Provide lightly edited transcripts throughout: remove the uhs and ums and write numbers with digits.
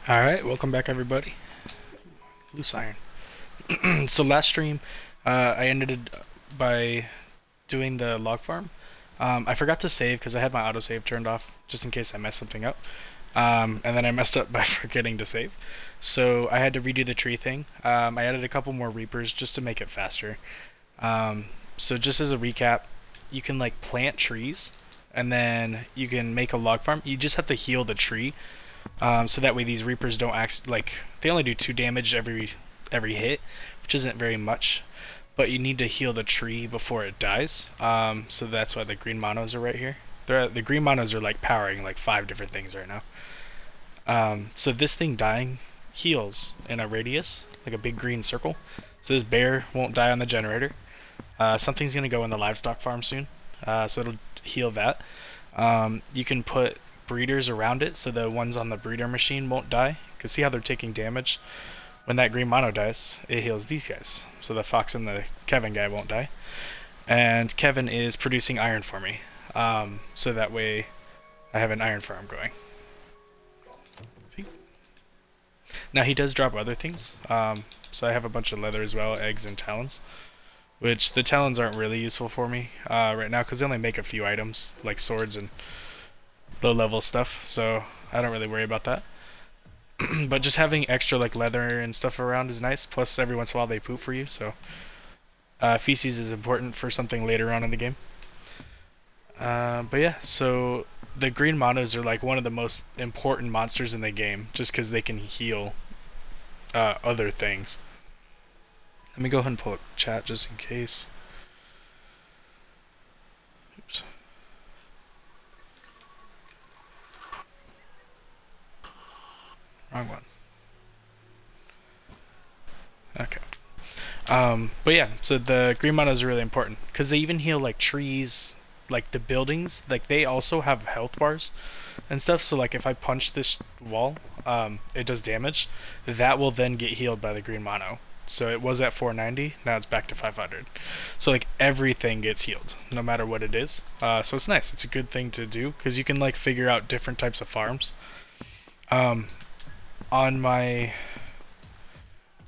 Alright, welcome back everybody. Loose iron. So last stream, I ended by doing the log farm. I forgot to save because I had my autosave turned off just in case I messed something up. And then I messed up by forgetting to save. So I had to redo the tree thing. I added a couple more reapers just to make it faster. Um, so just as a recap, you can like plant trees and then you can make a log farm. You just have to heal the tree so that way these Reapers don't act like they only do 2 damage every hit, which isn't very much. But you need to heal the tree before it dies. So that's why the green monos are right here. The green monos are like powering like 5 different things right now. So this thing dying heals in a radius, like a big green circle. So this bear won't die on the generator. Something's gonna go in the livestock farm soon, so it'll heal that. You can put breeders around it so the ones on the breeder machine won't die. Because see how they're taking damage? When that green mono dies, it heals these guys. So the fox and the Kevin guy won't die. And Kevin is producing iron for me. So that way I have an iron farm going. See? Now he does drop other things. So I have a bunch of leather as well, eggs and talons. Which the talons aren't really useful for me right now because they only make a few items, like swords and low level stuff, so I don't really worry about that. But just having extra like leather and stuff around is nice. Plus, every once in a while they poop for you, so feces is important for something later on in the game. But yeah, so the green monos are like one of the most important monsters in the game, just because they can heal other things. Let me go ahead and pull up chat just in case. Oops. Wrong one. Okay. But yeah, so the green mana is really important because they even heal like trees, like the buildings. Like they also have health bars and stuff. So like if I punch this wall, it does damage. That will then get healed by the green mono. So it was at 490, now it's back to 500. So like everything gets healed, no matter what it is. So it's nice. It's a good thing to do because you can like figure out different types of farms. On my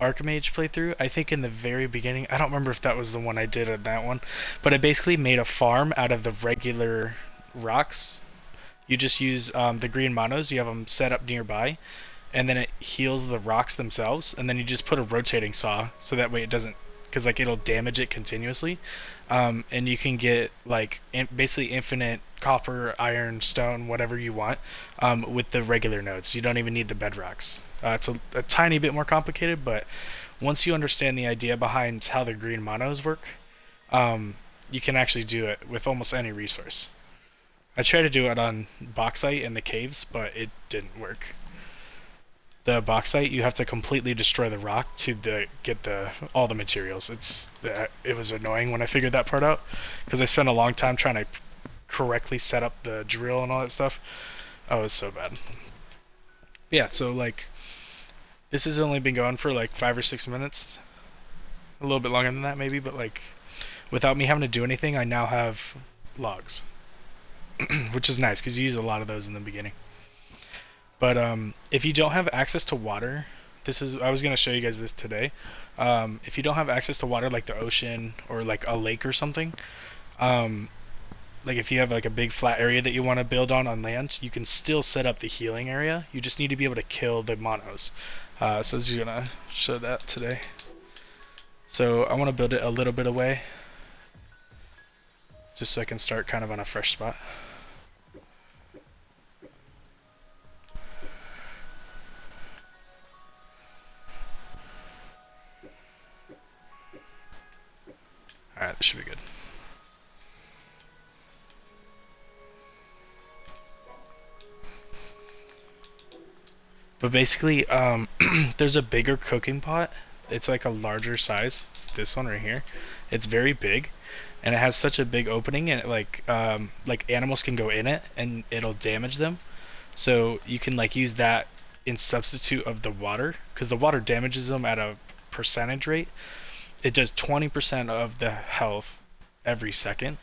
Archmage playthrough, I think in the very beginning, I don't remember if that was the one I did on that one, but I basically made a farm out of the regular rocks. You just use the green monos, you have them set up nearby, and then it heals the rocks themselves, and then you just put a rotating saw, so that way it doesn't, because like it'll damage it continuously, and you can get like basically infinite copper, iron, stone, whatever you want, with the regular nodes. You don't even need the bedrocks. It's a tiny bit more complicated, but once you understand the idea behind how the green monos work, you can actually do it with almost any resource. I tried to do it on bauxite in the caves, but it didn't work. The bauxite, you have to completely destroy the rock to get all the materials. It was annoying when I figured that part out because I spent a long time trying to correctly set up the drill and all that stuff. Oh, it was so bad. Yeah, so like this has only been going for like 5 or 6 minutes, a little bit longer than that maybe, but like without me having to do anything, I now have logs, which is nice because you use a lot of those in the beginning. But if you don't have access to water, I was gonna show you guys this today. If you don't have access to water like the ocean or like a lake or something, like if you have like a big flat area that you want to build on land, you can still set up the healing area. You just need to be able to kill the monos. So I was just gonna show that today. So I want to build it a little bit away, just so I can start kind of on a fresh spot. Alright, this should be good. But basically, there's a bigger cooking pot. It's like a larger size. It's this one right here. It's very big, and it has such a big opening, and it like animals can go in it, and it'll damage them. So you can like use that in substitute of the water, because the water damages them at a percentage rate. It does 20% of the health every second.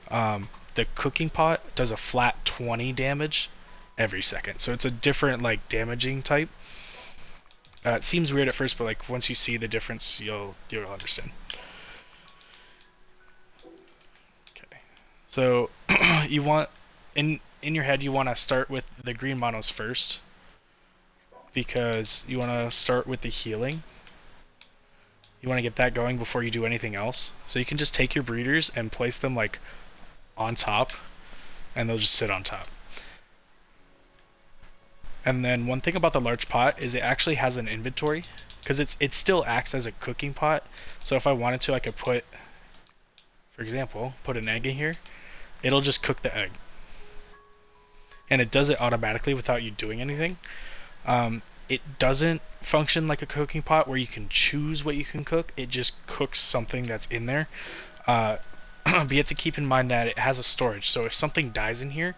The cooking pot does a flat 20 damage every second. So it's a different like damaging type. It seems weird at first, but like once you see the difference, you'll understand. Okay. So you want in your head you want to start with the green monos first because you want to start with the healing. You want to get that going before you do anything else. So you can just take your breeders and place them like on top, and they'll just sit on top. And then one thing about the large pot is it actually has an inventory because it still acts as a cooking pot. So if I wanted to, I could put, for example, put an egg in here. It'll just cook the egg, and it does it automatically without you doing anything. It doesn't function like a cooking pot where you can choose what you can cook. It just cooks something that's in there. But you have to keep in mind that it has a storage. So if something dies in here,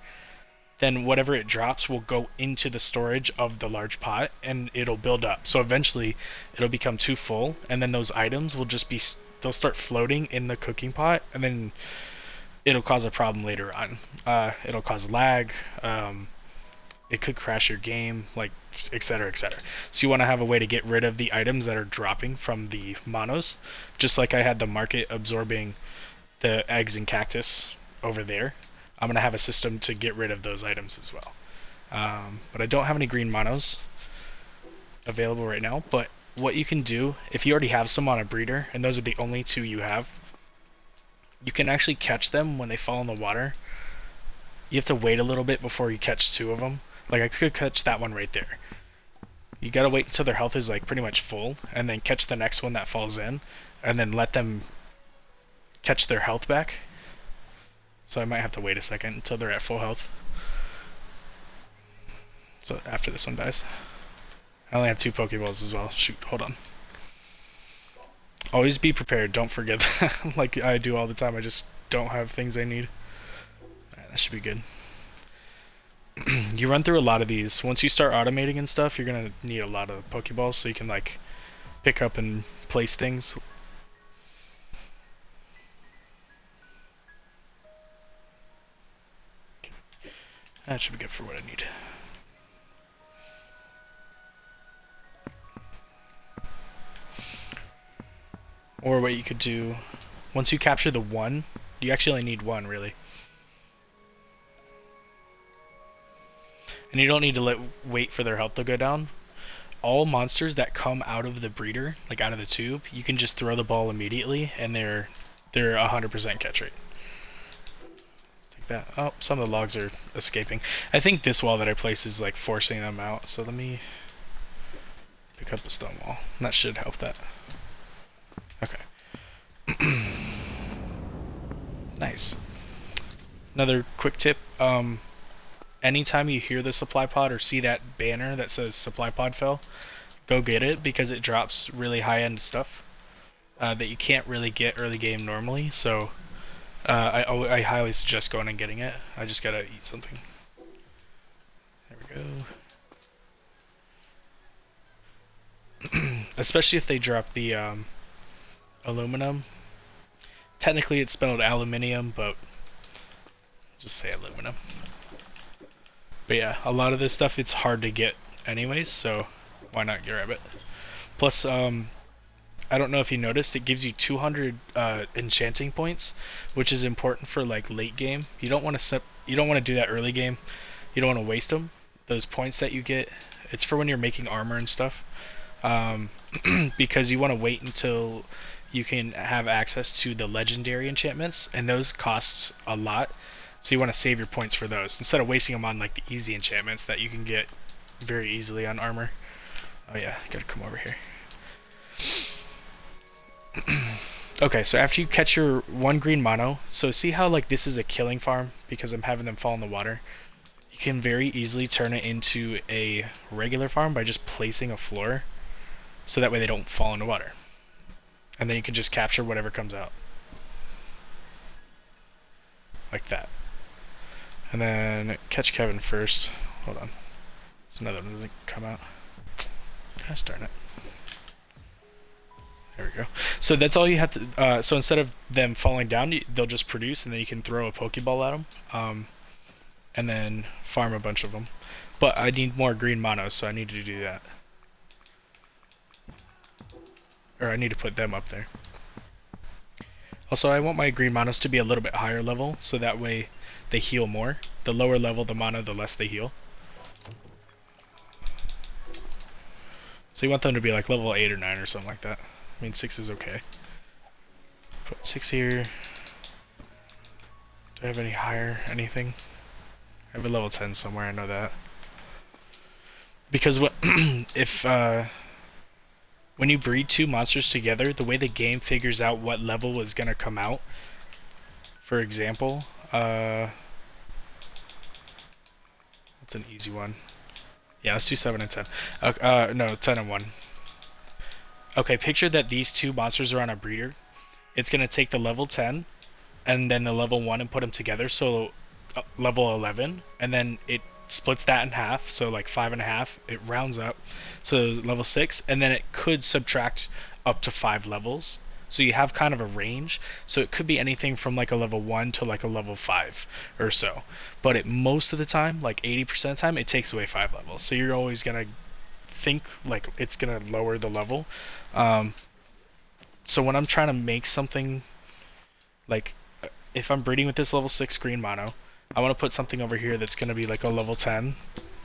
then whatever it drops will go into the storage of the large pot and it'll build up. So eventually it'll become too full, and then those items will just be, they'll start floating in the cooking pot, and then it'll cause a problem later on. It'll cause lag. It could crash your game, like, etc., etc. So you want to have a way to get rid of the items that are dropping from the monos, just like I had the market absorbing the eggs and cactus over there. I'm going to have a system to get rid of those items as well. But I don't have any green monos available right now, but what you can do, if you already have some on a breeder, and those are the only two you have, you can actually catch them when they fall in the water. You have to wait a little bit before you catch two of them. Like I could catch that one right there. You gotta wait until their health is like pretty much full, and then catch the next one that falls in, and then let them catch their health back. So I might have to wait a second until they're at full health. So after this one dies. I only have 2 Pokeballs as well. Shoot, hold on. Always be prepared, don't forget that. Like I do all the time, I just don't have things I need. Alright, that should be good. You run through a lot of these. Once you start automating and stuff, you're gonna need a lot of Pokeballs so you can like pick up and place things. That should be good for what I need. Or what you could do, once you capture the one, you actually only need one really. And you don't need to wait for their health to go down. All monsters that come out of the breeder, like out of the tube, you can just throw the ball immediately, and they're 100% catch rate. Let's take that. Oh, some of the logs are escaping. I think this wall that I placed is like forcing them out. So let me pick up the stone wall. And that should help that. Okay. Nice. Another quick tip. Anytime you hear the supply pod or see that banner that says supply pod fell, go get it because it drops really high-end stuff that you can't really get early game normally. So I highly suggest going and getting it. I just gotta eat something. There we go. Especially if they drop the aluminum. Technically it's spelled aluminium, but just say aluminum. But yeah, a lot of this stuff it's hard to get anyways, so why not grab it? Plus, I don't know if you noticed, it gives you 200 enchanting points, which is important for like late game. You don't want to do that early game. You don't want to waste them. Those points that you get, it's for when you're making armor and stuff, because you want to wait until you can have access to the legendary enchantments, and those cost a lot. So you want to save your points for those instead of wasting them on like the easy enchantments that you can get very easily on armor. Oh yeah, gotta come over here. Okay, so after you catch your one green mono, so see how like this is a killing farm because I'm having them fall in the water. You can very easily turn it into a regular farm by just placing a floor, so that way they don't fall in the water. And then you can just capture whatever comes out. Like that. And then catch Kevin first. Hold on. There's another one that doesn't come out. Gosh darn it. There we go. So that's all you have to. So instead of them falling down, they'll just produce, and then you can throw a Pokeball at them, and then farm a bunch of them. But I need more green monos, so I need to do that. Or I need to put them up there. Also, I want my green monos to be a little bit higher level, so that way they heal more. The lower level the mono, the less they heal. So you want them to be like level 8 or 9 or something like that. I mean, 6 is okay. Put 6 here. Do I have any higher? Anything? I have a level 10 somewhere, I know that. Because what if when you breed two monsters together, the way the game figures out what level is gonna come out. For example, what's an easy one? Yeah, let's do 7 and 10. No, 10 and 1. Okay, picture that these two monsters are on a breeder. It's gonna take the level 10 and then the level 1 and put them together, so level 11, and then it splits that in half, so like 5.5, it rounds up, so level 6, and then it could subtract up to 5 levels. So you have kind of a range, so it could be anything from like a level 1 to like a level 5 or so. But most of the time, like 80% of the time, it takes away 5 levels. So you're always going to think like it's going to lower the level. So when I'm trying to make something like if I'm breeding with this level 6 green mono, I want to put something over here that's going to be like a level 10,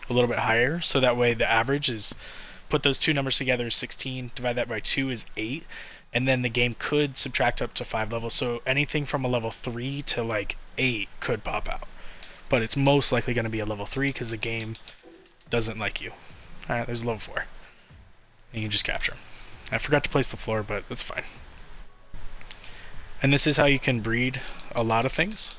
a little bit higher, so that way the average is, put those two numbers together is 16, divide that by 2 is 8, and then the game could subtract up to 5 levels, so anything from a level 3 to like 8 could pop out. But it's most likely going to be a level 3 because the game doesn't like you. Alright, there's a level 4. And you just capture them. I forgot to place the floor, but that's fine. And this is how you can breed a lot of things.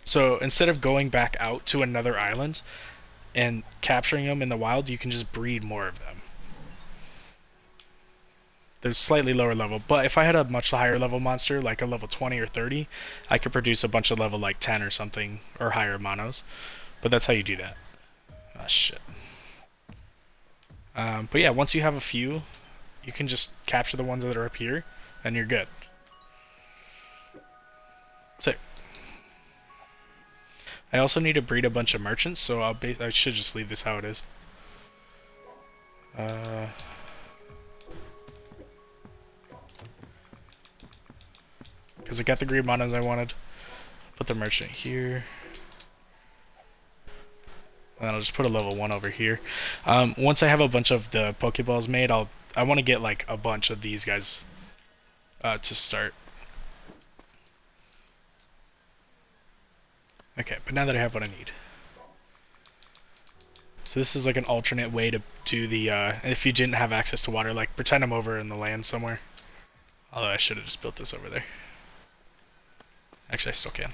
So instead of going back out to another island and capturing them in the wild, you can just breed more of them. There's slightly lower level, but if I had a much higher level monster, like a level 20 or 30, I could produce a bunch of level like 10 or something, or higher monos. But that's how you do that. Ah, shit. But yeah, once you have a few, you can just capture the ones that are up here, and you're good. Sick. I also need to breed a bunch of merchants, so I should just leave this how it is. Because I got the green monos I wanted. Put the merchant here. And I'll just put a level 1 over here. Once I have a bunch of the Pokeballs made, I want to get like a bunch of these guys to start. Okay, but now that I have what I need. So this is like an alternate way to do the, if you didn't have access to water, like pretend I'm over in the land somewhere. Although I should have just built this over there. Actually, I still can.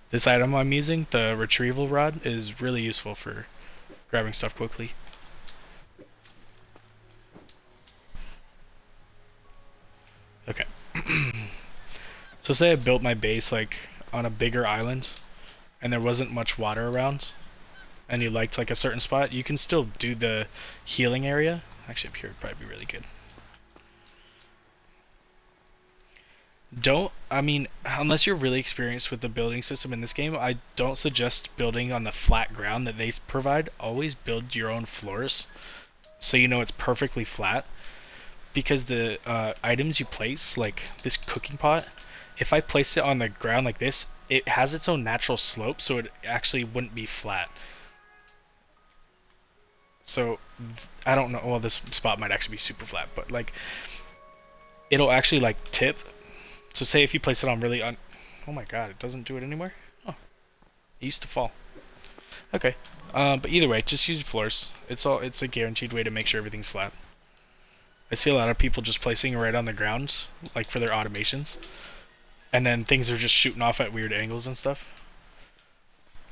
This item I'm using, the retrieval rod, is really useful for grabbing stuff quickly. Okay. So say I built my base like on a bigger island and there wasn't much water around and you liked like a certain spot, you can still do the healing area. Actually up here would probably be really good. Unless you're really experienced with the building system in this game, I don't suggest building on the flat ground that they provide. Always build your own floors so you know it's perfectly flat. Because the items you place, like this cooking pot, if I place it on the ground like this, it has its own natural slope, so it actually wouldn't be flat. So, I don't know, well this spot might actually be super flat, but like, it'll actually like tip. So say if you place it on really oh my god, it doesn't do it anymore? Oh, it used to fall. Okay, but either way, just use floors. It's a guaranteed way to make sure everything's flat. I see a lot of people just placing it right on the ground, like for their automations. And then things are just shooting off at weird angles and stuff.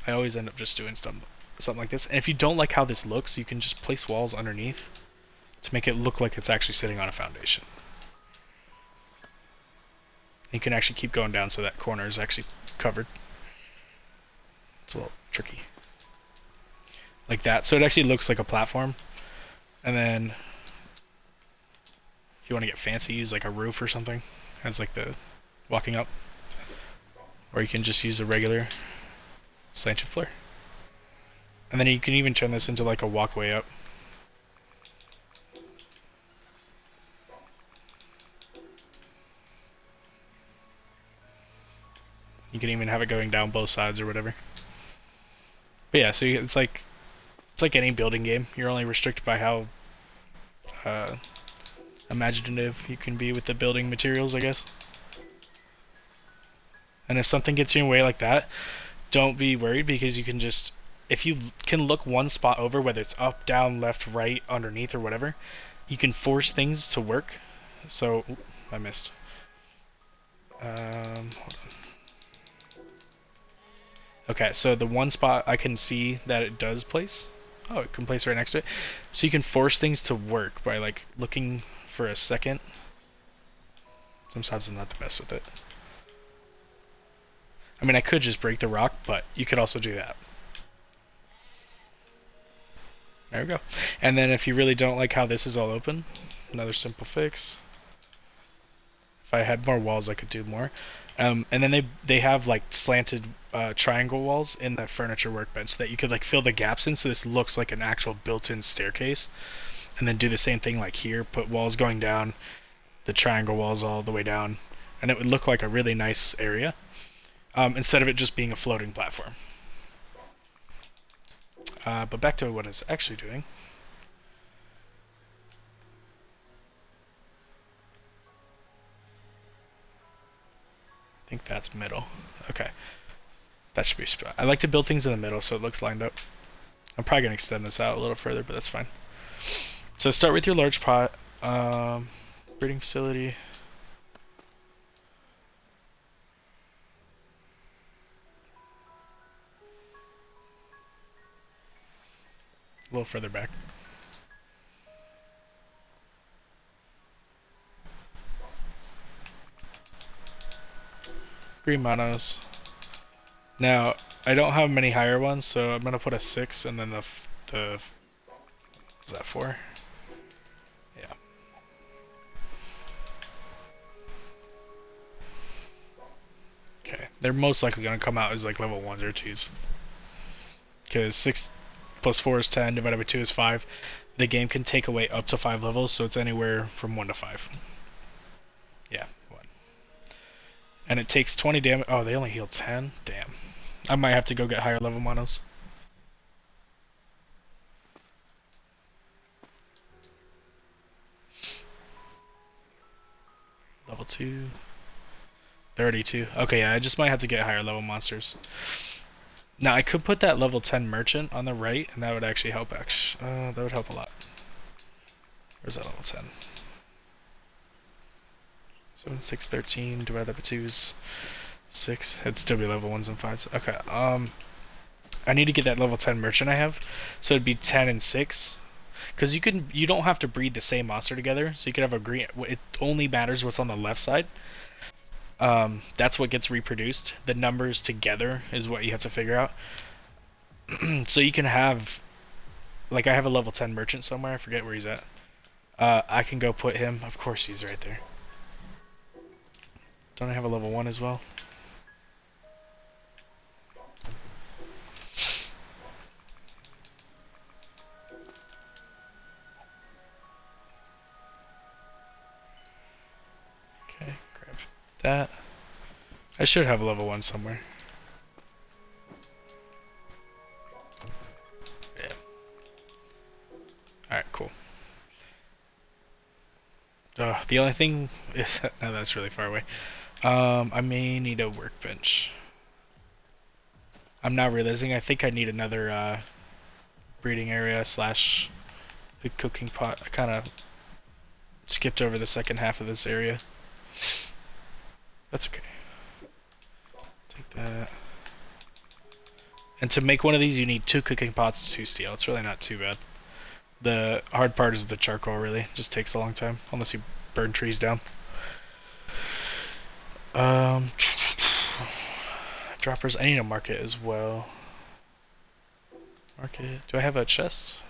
I always end up just doing something like this. And if you don't like how this looks, you can just place walls underneath to make it look like it's actually sitting on a foundation. You can actually keep going down so that corner is actually covered. It's a little tricky. Like that. So it actually looks like a platform. And then if you want to get fancy, use like a roof or something as like the walking up. Or you can just use a regular slanted floor. And then you can even turn this into like a walkway up. You can even have it going down both sides or whatever. But yeah, so it's like any building game. You're only restricted by how uh, imaginative you can be with the building materials, I guess. And if something gets in your way like that, don't be worried, because you can just, if you can look one spot over, whether it's up, down, left, right, underneath, or whatever, you can force things to work. So, I missed. Hold on. Okay, so the one spot I can see that it does place, oh, it can place right next to it. So you can force things to work by like looking for a second. Sometimes I'm not the best with it. I mean, I could just break the rock, but you could also do that. There we go. And then if you really don't like how this is all open, another simple fix. If I had more walls, I could do more. And then they have like slanted triangle walls in the furniture workbench that you could like fill the gaps in, so this looks like an actual built-in staircase. And then do the same thing like here, put walls going down, the triangle walls all the way down, and it would look like a really nice area, instead of it just being a floating platform. But back to what it's actually doing. I think that's middle. Okay. That should be spot. I like to build things in the middle so it looks lined up. I'm probably going to extend this out a little further, but that's fine. So start with your large pot. Breeding facility. A little further back. Green monos. Now, I don't have many higher ones, so I'm going to put a 6 and then the is that 4? Yeah. Okay. They're most likely going to come out as like level 1s or 2s. Because 6 plus 4 is 10, divided by 2 is 5. The game can take away up to 5 levels, so it's anywhere from 1 to 5. Yeah, 1. And it takes 20 damage. Oh, they only heal 10? Damn. I might have to go get higher level monos. Level 2. 32. Okay, yeah, I just might have to get higher level monsters. Now, I could put that level 10 merchant on the right, and that would actually help. That would help a lot. Where's that level 10? 7, 6, 13, divided by 2 is 6. It'd still be level 1s and 5s. Okay, I need to get that level 10 merchant I have. So it'd be 10 and 6. Because you don't have to breed the same monster together. So you could have a green. It only matters what's on the left side. That's what gets reproduced. The numbers together is what you have to figure out. So you can have, like, I have a level 10 merchant somewhere. I forget where he's at. I can go put him. Of course, he's right there. Don't I have a level 1 as well? Okay, grab that. I should have a level 1 somewhere. Yeah. Alright, cool. The only thing is... no, that's really far away. I may need a workbench. I'm now realizing I think I need another breeding area slash big cooking pot. I kind of skipped over the second half of this area. That's okay. Take that. And to make one of these, you need 2 cooking pots, 2 steel. It's really not too bad. The hard part is the charcoal, really. It just takes a long time, unless you burn trees down. Droppers, I need a market as well. Market. Do I have a chest?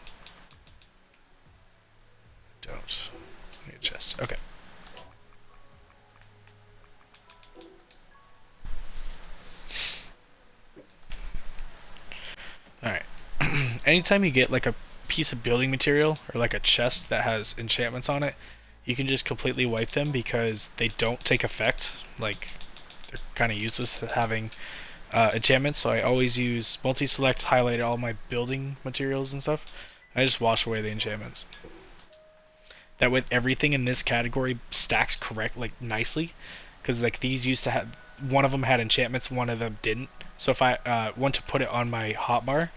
Don't. I need a chest. Okay. anytime you get like a piece of building material or like a chest that has enchantments on it, you can just completely wipe them because they don't take effect. Like they're kind of useless at having enchantments. So I always use multi-select, highlight all my building materials and stuff. I just wash away the enchantments. That way everything in this category stacks correct, like nicely, because like these used to have, one of them had enchantments, one of them didn't. So if I want to put it on my hotbar,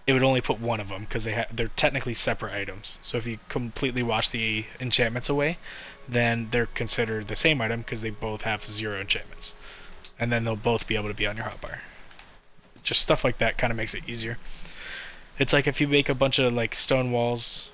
it would only put one of them because they're technically separate items. So if you completely wash the enchantments away, then they're considered the same item because they both have 0 enchantments, and then they'll both be able to be on your hotbar. Just stuff like that kind of makes it easier. It's like if you make a bunch of like stone walls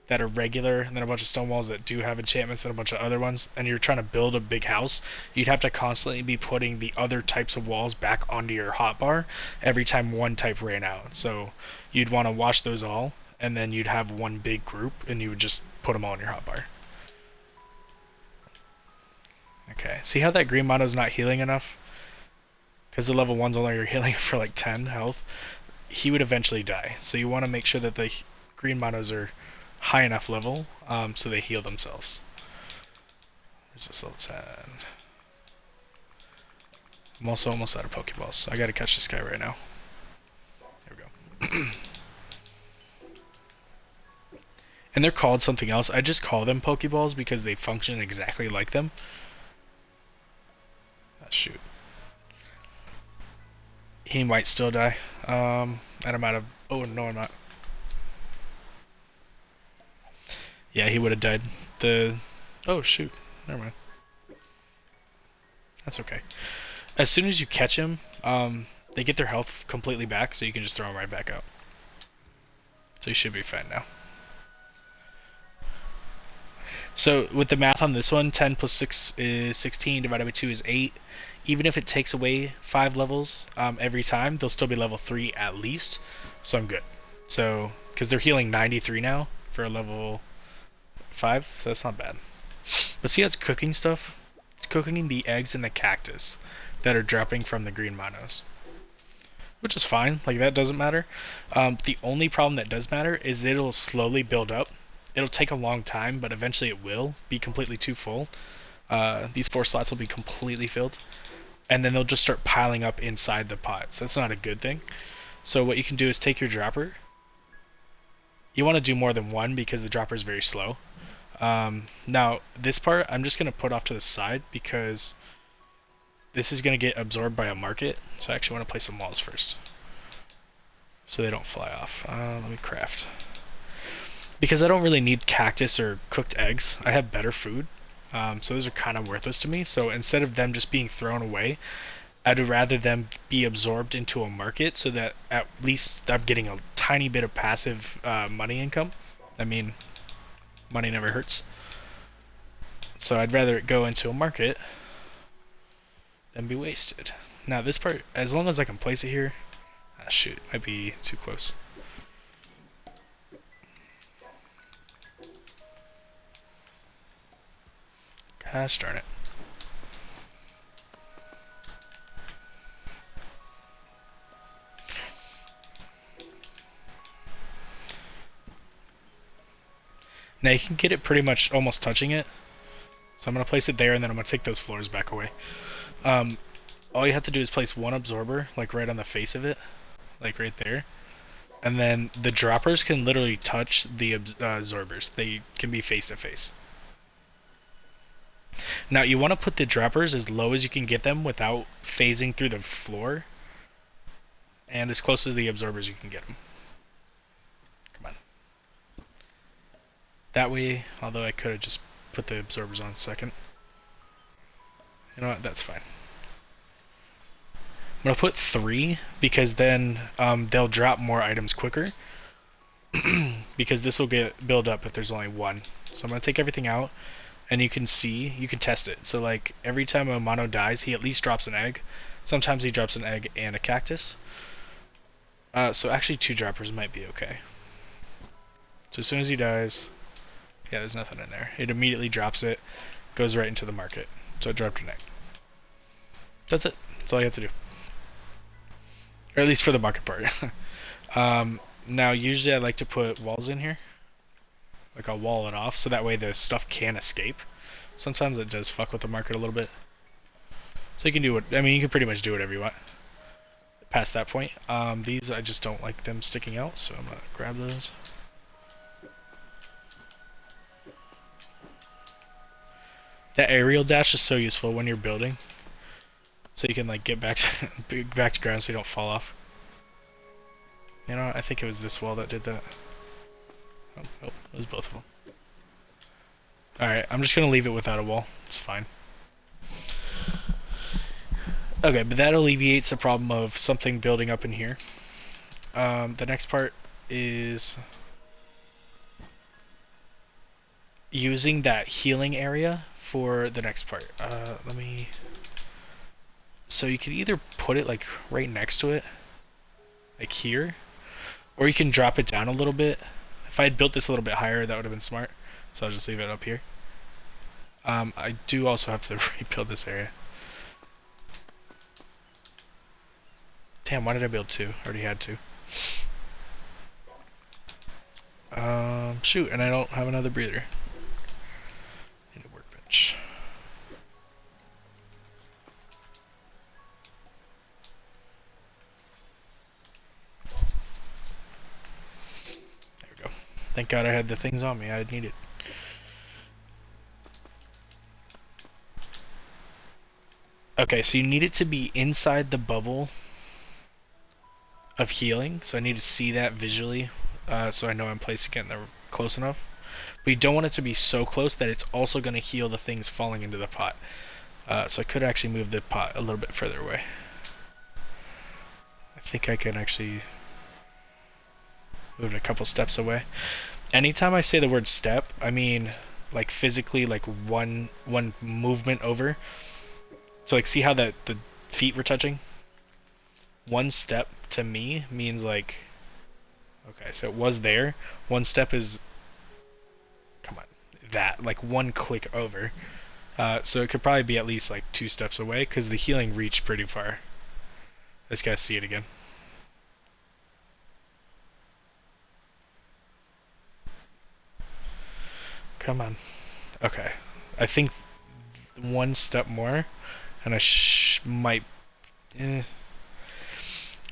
that are regular, and then a bunch of stone walls that do have enchantments, and a bunch of other ones, and you're trying to build a big house, you'd have to constantly be putting the other types of walls back onto your hotbar every time one type ran out. So you'd want to wash those all, and then you'd have one big group, and you would just put them all in your hotbar. Okay, see how that green mono's not healing enough? Because the level 1's only healing for like 10 health. He would eventually die, so you want to make sure that the green monos are high enough level so they heal themselves. Where's this level 10? I'm also almost out of Pokeballs, so I gotta catch this guy right now. There we go. And they're called something else. I just call them Pokeballs because they function exactly like them. Ah, shoot. He might still die. And I'm out of... Oh, no, I'm not. Yeah, he would have died. Oh, shoot. Never mind. That's okay. As soon as you catch him, they get their health completely back, so you can just throw them right back out. So you should be fine now. So with the math on this one, 10 plus 6 is 16, divided by 2 is 8. Even if it takes away 5 levels every time, they'll still be level 3 at least. So I'm good. So, because they're healing 93 now for a level 5, so that's not bad. But see how it's cooking stuff? It's cooking the eggs and the cactus that are dropping from the green monos. Which is fine, like that doesn't matter. The only problem that does matter is that it'll slowly build up. It'll take a long time, but eventually it will be completely too full. These 4 slots will be completely filled. And then they'll just start piling up inside the pot. So that's not a good thing. So what you can do is take your dropper. You want to do more than one because the dropper is very slow. Now, this part I'm just going to put off to the side because this is going to get absorbed by a market. So I actually want to place some walls first so they don't fly off. Let me craft. Because I don't really need cactus or cooked eggs, I have better food. So those are kind of worthless to me. So instead of them just being thrown away, I'd rather them be absorbed into a market so that at least I'm getting a tiny bit of passive money income. I mean, money never hurts. So I'd rather it go into a market than be wasted. Now this part, as long as I can place it here, shoot, might be too close. Gosh darn it. Now you can get it pretty much almost touching it. So I'm going to place it there and then I'm going to take those floors back away. All you have to do is place one absorber, like right on the face of it, like right there. And then the droppers can literally touch the absorbers. They can be face to face. Now you want to put the droppers as low as you can get them without phasing through the floor. And as close as the absorbers you can get them. Come on. That way, although I could have just put the absorbers on a second. You know what, that's fine. I'm going to put 3 because then they'll drop more items quicker. Because this will build up if there's only 1. So I'm going to take everything out. And you can see, you can test it. So like every time a mono dies, he at least drops an egg. Sometimes he drops an egg and a cactus. So actually 2 droppers might be okay. So as soon as he dies, yeah, there's nothing in there. It immediately drops it, goes right into the market. So it dropped an egg. That's it. That's all you have to do. Or at least for the market part. Now, usually I like to put walls in here. Like I'll wall it off so that way the stuff can't escape. Sometimes it does fuck with the market a little bit. So you can do what, I mean, you can pretty much do whatever you want past that point. These, I just don't like them sticking out, so I'm gonna grab those. That aerial dash is so useful when you're building. So you can like get back to, back to ground so you don't fall off. You know, I think it was this wall that did that. Oh, it was both of them. Alright, I'm just gonna leave it without a wall. It's fine. Okay, but that alleviates the problem of something building up in here. The next part is using that healing area for the next part. Let me... So you could either put it like right next to it, like here, or you can drop it down a little bit. If I had built this a little bit higher, that would have been smart. So I'll just leave it up here. I do also have to rebuild this area. Damn, why did I build two? I already had two. Shoot, and I don't have another breather. Need a workbench. There we go. Thank God I had the things on me I needed. Okay, so you need it to be inside the bubble of healing, so I need to see that visually, so I know I'm placing it in there close enough. But you don't want it to be so close that it's also going to heal the things falling into the pot. So I could actually move the pot a little bit further away. I think I can actually move it a couple steps away. Anytime I say the word step, I mean like physically like one movement over. So like see how the feet were touching? One step to me means like, okay, so it was there. One step is, come on, that, like one click over. So it could probably be at least like 2 steps away because the healing reached pretty far. Let's gotta see it again. Come on. Okay. I think 1 step more, and I might...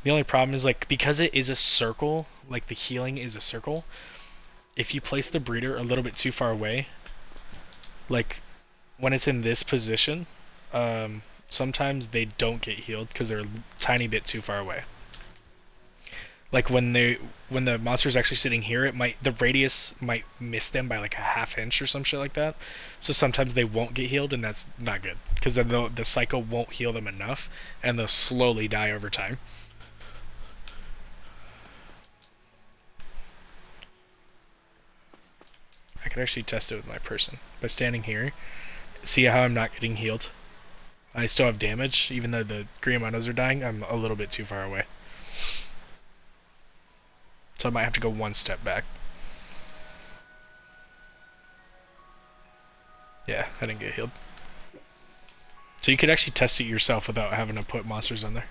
The only problem is, like, because it is a circle, like the healing is a circle, if you place the breeder a little bit too far away, like, when it's in this position, sometimes they don't get healed because they're a tiny bit too far away. Like when the monster's actually sitting here, the radius might miss them by like a ½ inch or some shit like that. So sometimes they won't get healed, and that's not good because then the cycle won't heal them enough, and they'll slowly die over time. I could actually test it with my person by standing here. See how I'm not getting healed? I still have damage, even though the green monos are dying. I'm a little bit too far away. So I might have to go 1 step back. Yeah, I didn't get healed. So you could actually test it yourself without having to put monsters on there.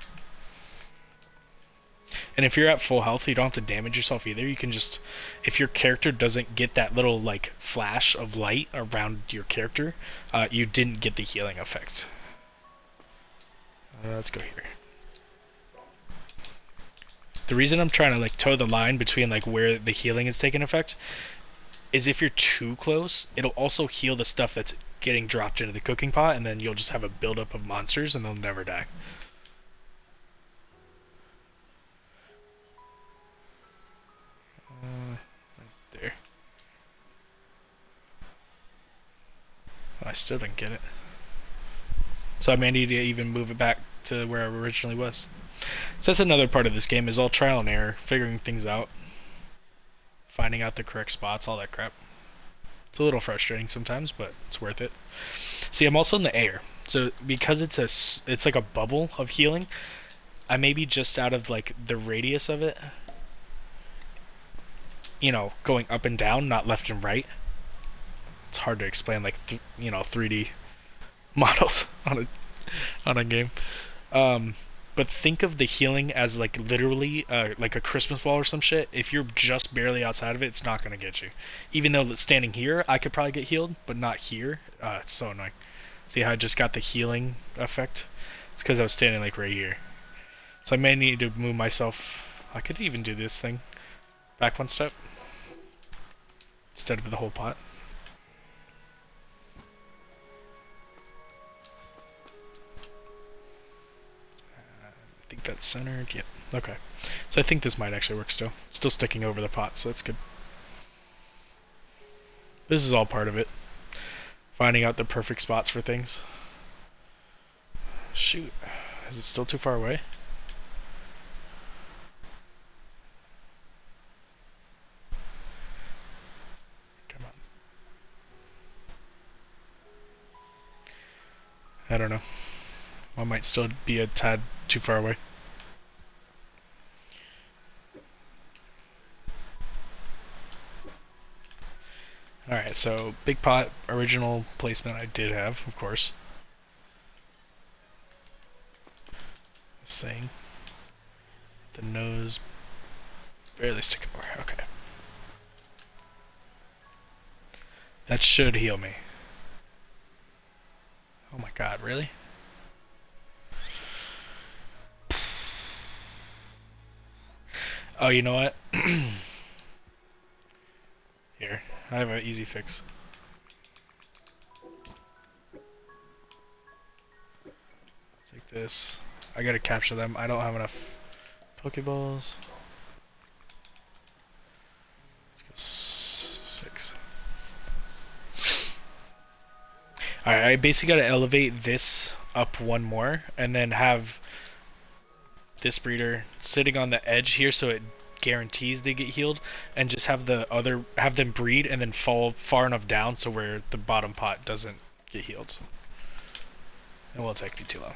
And if you're at full health, you don't have to damage yourself either. You can just, if your character doesn't get that little like flash of light around your character, you didn't get the healing effect. Let's go here. The reason I'm trying to like toe the line between like where the healing is taking effect is if you're too close, it'll also heal the stuff that's getting dropped into the cooking pot, and then you'll just have a buildup of monsters and they'll never die. Right there. Oh, I still didn't get it. So I may need to even move it back to where I originally was. So that's another part of this game, is all trial and error, figuring things out, finding out the correct spots, all that crap. It's a little frustrating sometimes, but it's worth it. See, I'm also in the air, so because it's like a bubble of healing, I may be just out of like the radius of it. You know, going up and down, not left and right. It's hard to explain, like 3D models on a game. But think of the healing as like literally like a Christmas ball or some shit. If you're just barely outside of it, it's not gonna get you. Even though standing here, I could probably get healed, but not here. It's so annoying. See how I just got the healing effect? It's because I was standing like right here. So I may need to move myself. I could even do this thing. Back one step. Instead of the whole pot. I think that's centered. Yep. Okay. So I think this might actually work still. It's still sticking over the pot, so that's good. This is all part of it. Finding out the perfect spots for things. Shoot. Is it still too far away? Come on. I don't know. I might still be a tad too far away. Alright, so big pot, original placement I did have, of course. This thing. The nose barely sticking over. Okay. That should heal me. Oh my god, really? Oh, you know what? Here, I have an easy fix. Take this. I gotta capture them. I don't have enough Pokeballs. Let's go 6. Alright, I basically gotta elevate this up one more, and then have this breeder sitting on the edge here so it guarantees they get healed, and just have them breed and then fall far enough down so where the bottom pot doesn't get healed. It won't take me too long.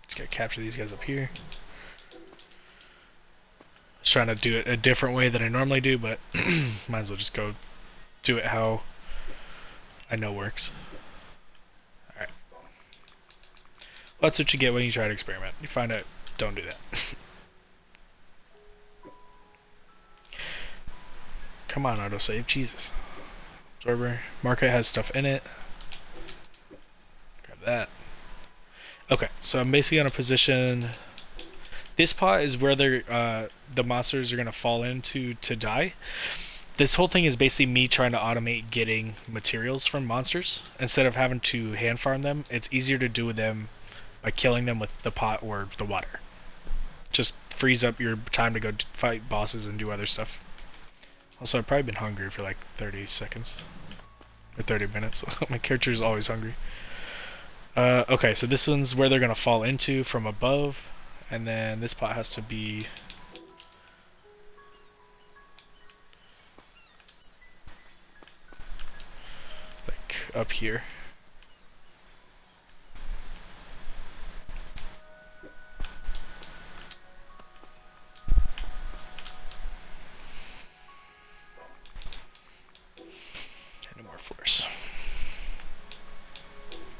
Just gotta capture these guys up here. I was trying to do it a different way than I normally do, but might as well just go do it how I know works. Alright. Well, that's what you get when you try to experiment. You find out, don't do that. Come on, autosave. Jesus. Absorber. Market has stuff in it. Grab that. Okay, so I'm basically going to position... This pot is where the monsters are going to fall into to die. This whole thing is basically me trying to automate getting materials from monsters. Instead of having to hand farm them, it's easier to do them by killing them with the pot or the water. Just frees up your time to go fight bosses and do other stuff. Also, I've probably been hungry for like 30 seconds. Or 30 minutes. My character is always hungry. Okay, so this one's where they're going to fall into from above. And then this pot has to be... like up here. And no more floors.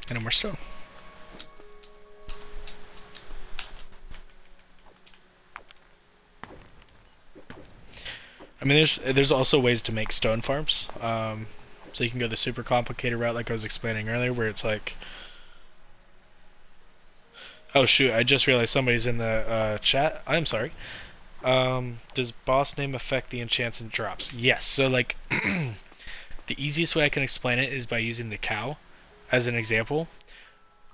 And no more stone. I mean, there's also ways to make stone farms. So you can go the super complicated route, like I was explaining earlier, where it's like, oh shoot, I just realized somebody's in the chat. I'm sorry. Does boss name affect the enchants and drops? Yes. So like, the easiest way I can explain it is by using the cow as an example.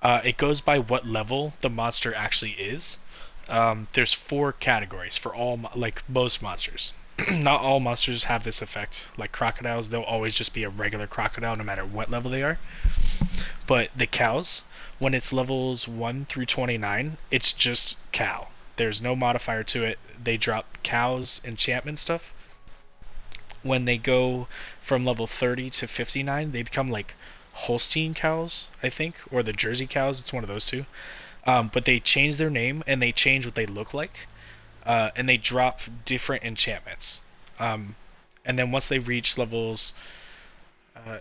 It goes by what level the monster actually is. There's 4 categories for all, like most monsters. Not all monsters have this effect. Like crocodiles, they'll always just be a regular crocodile no matter what level they are. But the cows, when it's levels 1 through 29, it's just cow. There's no modifier to it. They drop cows enchantment stuff. When they go from level 30 to 59, they become like Holstein cows, I think, or the Jersey cows. It's one of those two. But they change their name and they change what they look like. And they drop different enchantments. And then once they reach levels,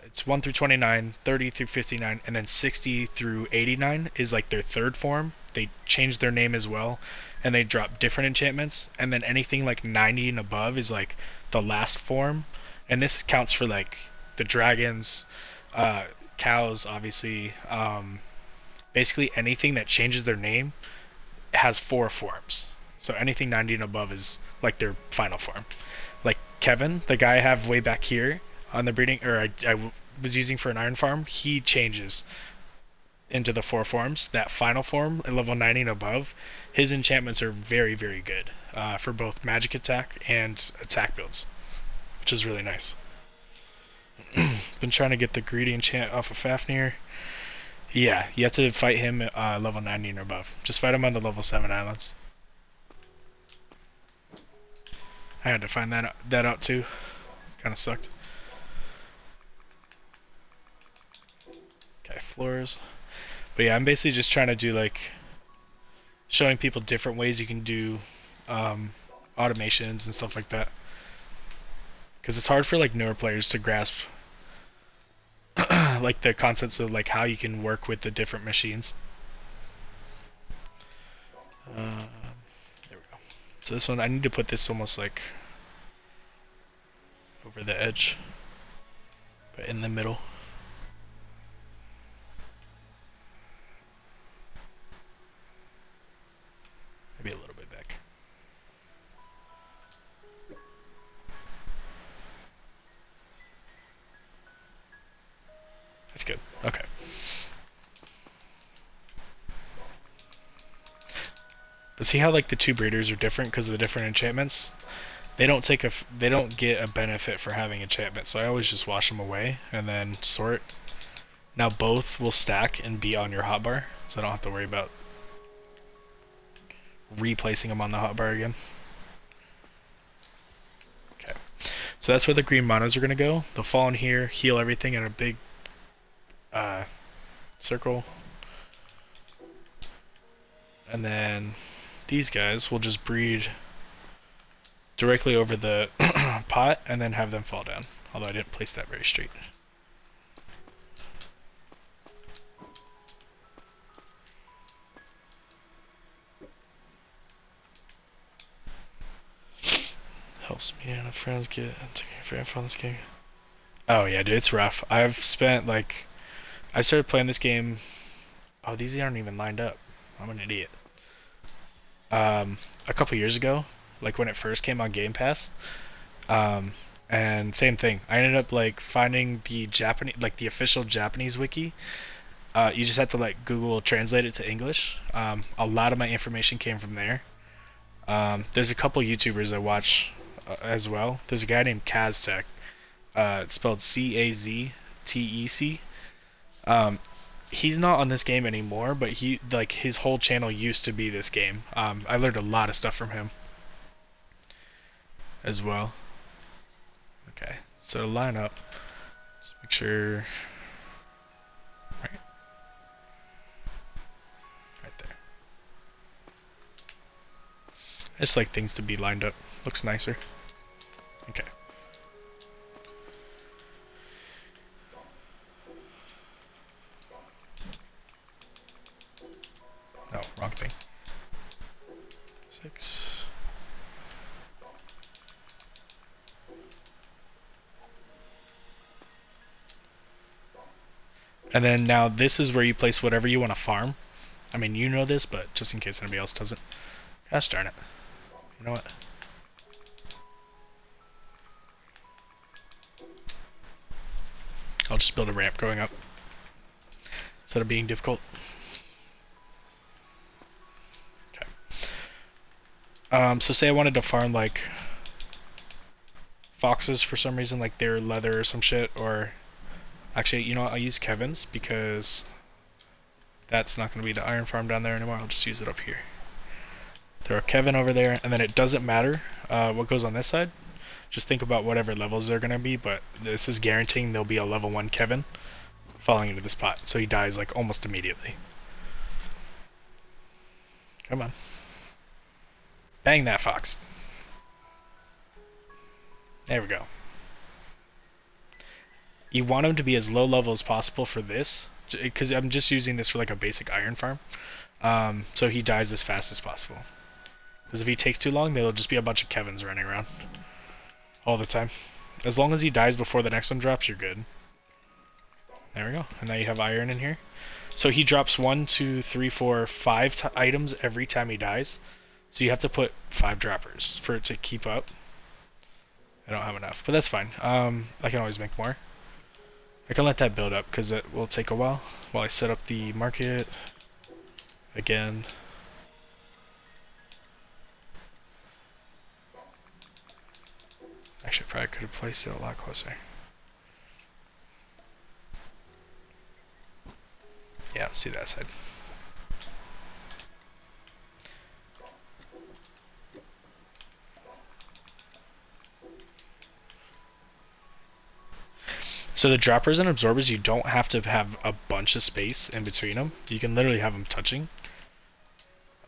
it's 1 through 29, 30 through 59, and then 60 through 89 is like their third form. they change their name as well, and they drop different enchantments. And then anything like 90 and above is like the last form, and this counts for like the dragons, uh, cows, obviously. Basically anything that changes their name has four forms. So anything 90 and above is like their final form. Like Kevin, the guy I have way back here on the breeding, or I was using for an iron farm, he changes into the four forms. That final form at level 90 and above, his enchantments are very, very good for both magic attack and attack builds, which is really nice. Been trying to get the greedy enchant off of Fafnir. Yeah, you have to fight him at level 90 and above. Just fight him on the level 7 islands. I had to find that out too. Kind of sucked. Okay, floors. But yeah, I'm basically just trying to do like showing people different ways you can do automations and stuff like that. Because it's hard for like newer players to grasp like the concepts of like how you can work with the different machines. There we go. So this one, I need to put this almost like over the edge, but in the middle. Maybe a little bit back. That's good. Okay. But see how like the two breeders are different because of the different enchantments? They don't get a benefit for having enchantments, so I always just wash them away and then sort. Now both will stack and be on your hotbar, so I don't have to worry about replacing them on the hotbar again. Okay, so that's where the green monos are gonna go. They'll fall in here, heal everything in a big circle, and then these guys will just breed directly over the pot and then have them fall down. Although I didn't place that very straight. Helps me and my friends get for info on this game. Oh yeah, dude, it's rough. I've spent like I started playing this game. Oh, these aren't even lined up. I'm an idiot. A couple years ago, like when it first came on Game Pass. And same thing. I ended up like finding the Japanese, like the official Japanese wiki. You just have to like Google translate it to English. A lot of my information came from there. There's a couple YouTubers I watch as well. There's a guy named Kaztech. It's spelled C-A-Z-T-E-C. He's not on this game anymore, but he like his whole channel used to be this game. I learned a lot of stuff from him as well. Okay, so line up. Just make sure. Right there. I just like things to be lined up. Looks nicer. Okay. No, wrong thing. 6. And then now this is where you place whatever you want to farm. I mean, you know this, but just in case anybody else doesn't. Gosh darn it. You know what? I'll just build a ramp going up instead of being difficult. Okay. So say I wanted to farm like foxes for some reason, like they're leather or some shit, or actually, you know what? I'll use Kevin's because that's not going to be the iron farm down there anymore. I'll just use it up here. Throw a Kevin over there, and then it doesn't matter what goes on this side. Just think about whatever levels they're going to be, but this is guaranteeing there'll be a level 1 Kevin falling into this pot, so he dies like almost immediately. Come on. Bang that fox. There we go. You want him to be as low level as possible for this, because I'm just using this for like a basic iron farm. so he dies as fast as possible. Because if he takes too long, there'll just be a bunch of Kevins running around all the time. As long as he dies before the next one drops, you're good. There we go. And now you have iron in here. So he drops 1, 2, 3, 4, 5 items every time he dies. So you have to put 5 droppers for it to keep up. I don't have enough, but that's fine. I can always make more. I can let that build up because it will take a while I set up the market again. Actually, probably could have placed it a lot closer. Yeah, let's do that side. So the droppers and absorbers, you don't have to have a bunch of space in between them. You can literally have them touching.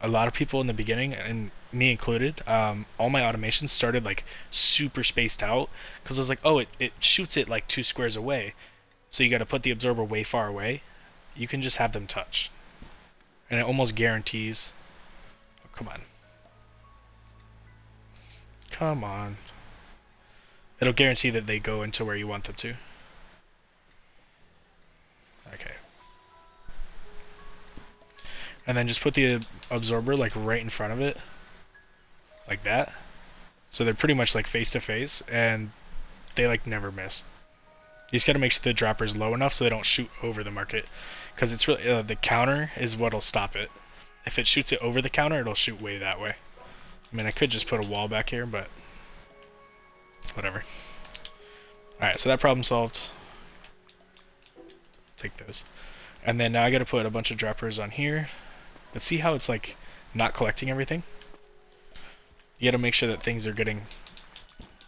A lot of people in the beginning, and me included, all my automations started like super spaced out because I was like, oh, it shoots it like 2 squares away. So you got to put the absorber way far away. You can just have them touch. And it almost guarantees... Oh, come on. Come on. It'll guarantee that they go into where you want them to. Okay. And then just put the absorber like right in front of it. Like that. So they're pretty much like face to face, and they like never miss. You just gotta make sure the dropper is low enough so they don't shoot over the market. Because it's really, the counter is what'll stop it. If it shoots it over the counter, it'll shoot way that way. I mean, I could just put a wall back here, but whatever. Alright, so that problem solved. Take those. And then now I gotta put a bunch of droppers on here. But see how it's like not collecting everything? You gotta make sure that things are getting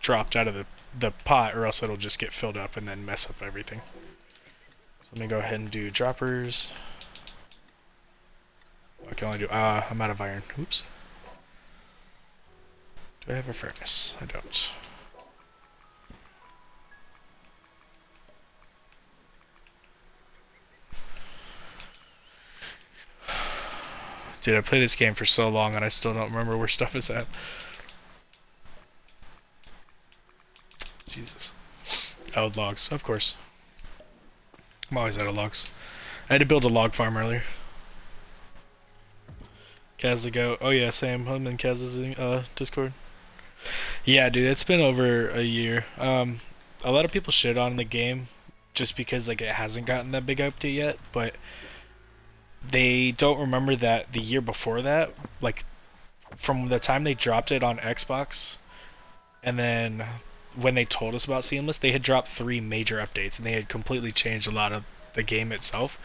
dropped out of the pot, or else it'll just get filled up and then mess up everything. So let me go ahead and do droppers. I can only do, I'm out of iron. Oops. Do I have a furnace? I don't. Dude, I played this game for so long and I still don't remember where stuff is at. Jesus. Oh, logs, of course. I'm always out of logs. I had to build a log farm earlier. Kaz to go. Oh yeah, Sam. I'm in Kaz's Discord. Yeah, dude, it's been over a year. A lot of people shit on the game just because like it hasn't gotten that big update yet, but they don't remember that the year before that, like from the time they dropped it on Xbox, and then when they told us about Seamless, they had dropped 3 major updates and they had completely changed a lot of the game itself.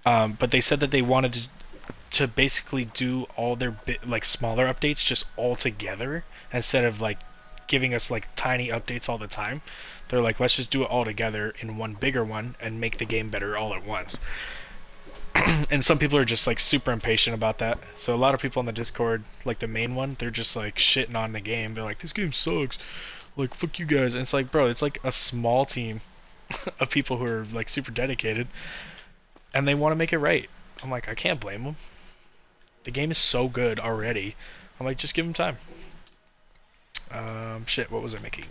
But they said that they wanted to basically do all their like smaller updates just all together instead of like giving us like tiny updates all the time. They're like, let's just do it all together in one bigger one and make the game better all at once. And some people are just like super impatient about that. So a lot of people on the Discord, like the main one, they're just like shitting on the game. They're like, this game sucks. Like, fuck you guys. And it's like, bro, it's like a small team of people who are like super dedicated and they want to make it right. I'm like, I can't blame them. The game is so good already. I'm like, just give them time. Shit, what was I making?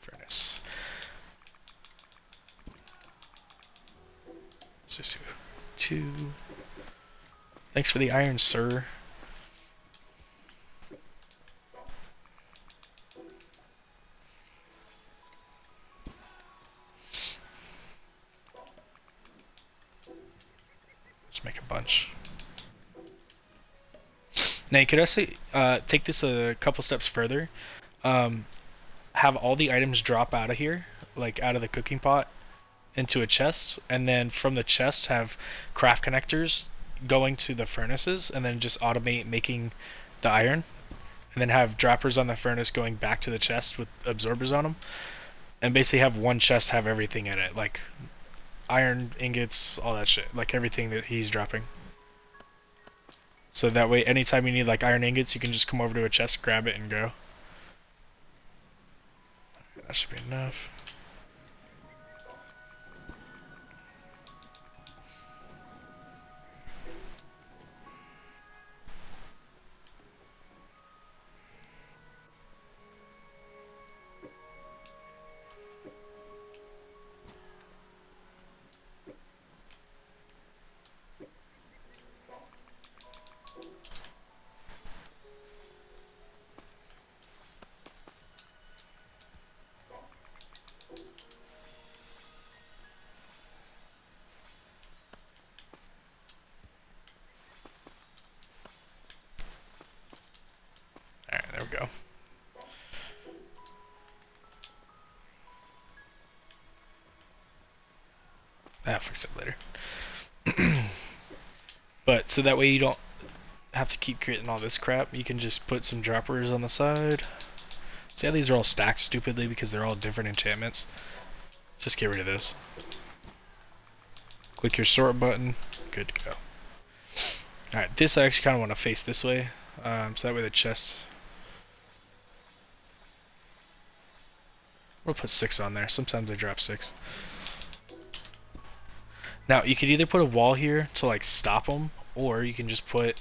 Furnace. Let's just do 2. Thanks for the iron, sir. Let's make a bunch. Now you could actually take this a couple steps further. Have all the items drop out of here, like out of the cooking pot, into a chest, and then from the chest have craft connectors going to the furnaces, and then just automate making the iron, and then have droppers on the furnace going back to the chest with absorbers on them, and basically have one chest have everything in it, like iron ingots, all that shit, like everything that he's dropping. So that way, anytime you need like iron ingots, you can just come over to a chest, grab it, and go. That should be enough. I'll fix it later. But so that way you don't have to keep creating all this crap. You can just put some droppers on the side. See how these are all stacked stupidly because they're all different enchantments? Just get rid of this. Click your sort button. Good to go. Alright, this I actually kind of want to face this way. So that way the chest... We'll put 6 on there. Sometimes I drop 6. Now, you could either put a wall here to like stop them, or you can just put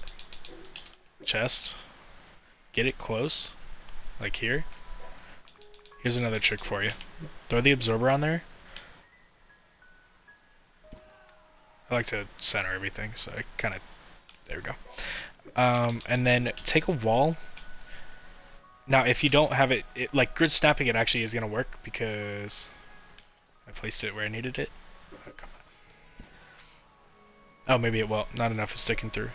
chest, get it close, like here. Here's another trick for you. Throw the absorber on there. I like to center everything, so I kind of... There we go. And then take a wall. Now, if you don't have it, like grid snapping, it actually is going to work because I placed it where I needed it. Oh, come on. Oh, maybe it will. Not enough is sticking through.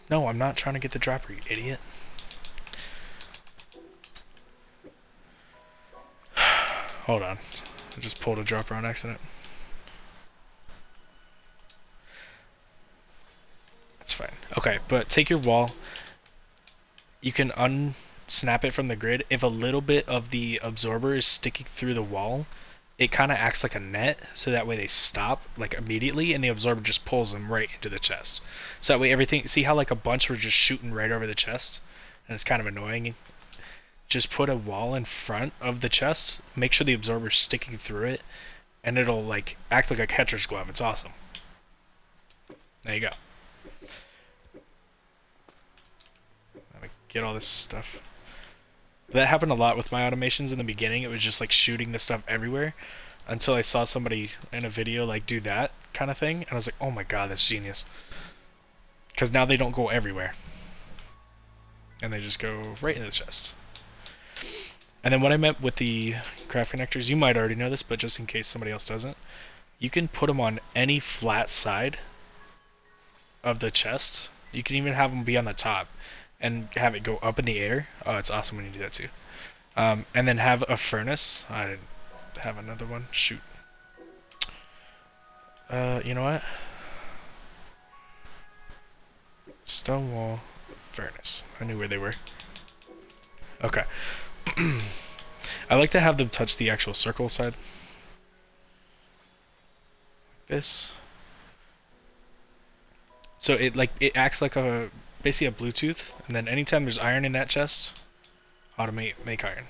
No, I'm not trying to get the dropper, you idiot. Hold on. I just pulled a dropper on accident. That's fine. Okay, but take your wall. You can unsnap it from the grid. If a little bit of the absorber is sticking through the wall, it kind of acts like a net, so that way they stop like immediately, and the absorber just pulls them right into the chest. So that way everything, see how like a bunch were just shooting right over the chest, and it's kind of annoying. Just put a wall in front of the chest, make sure the absorber's sticking through it, and it'll like act like a catcher's glove. It's awesome. There you go. Get all this stuff. That happened a lot with my automations in the beginning. It was just like shooting the stuff everywhere until I saw somebody in a video like do that kind of thing, and I was like, oh my god, that's genius. Because now they don't go everywhere. And they just go right in the chest. And then what I meant with the craft connectors, you might already know this, but just in case somebody else doesn't, you can put them on any flat side of the chest. You can even have them be on the top and have it go up in the air. Oh, it's awesome when you do that too. And then have a furnace. I didn't have another one. Shoot. You know what? Stone wall, furnace. I knew where they were. Okay. I like to have them touch the actual circle side. Like this. So it acts like a basically a Bluetooth, and then anytime there's iron in that chest, automate, make iron.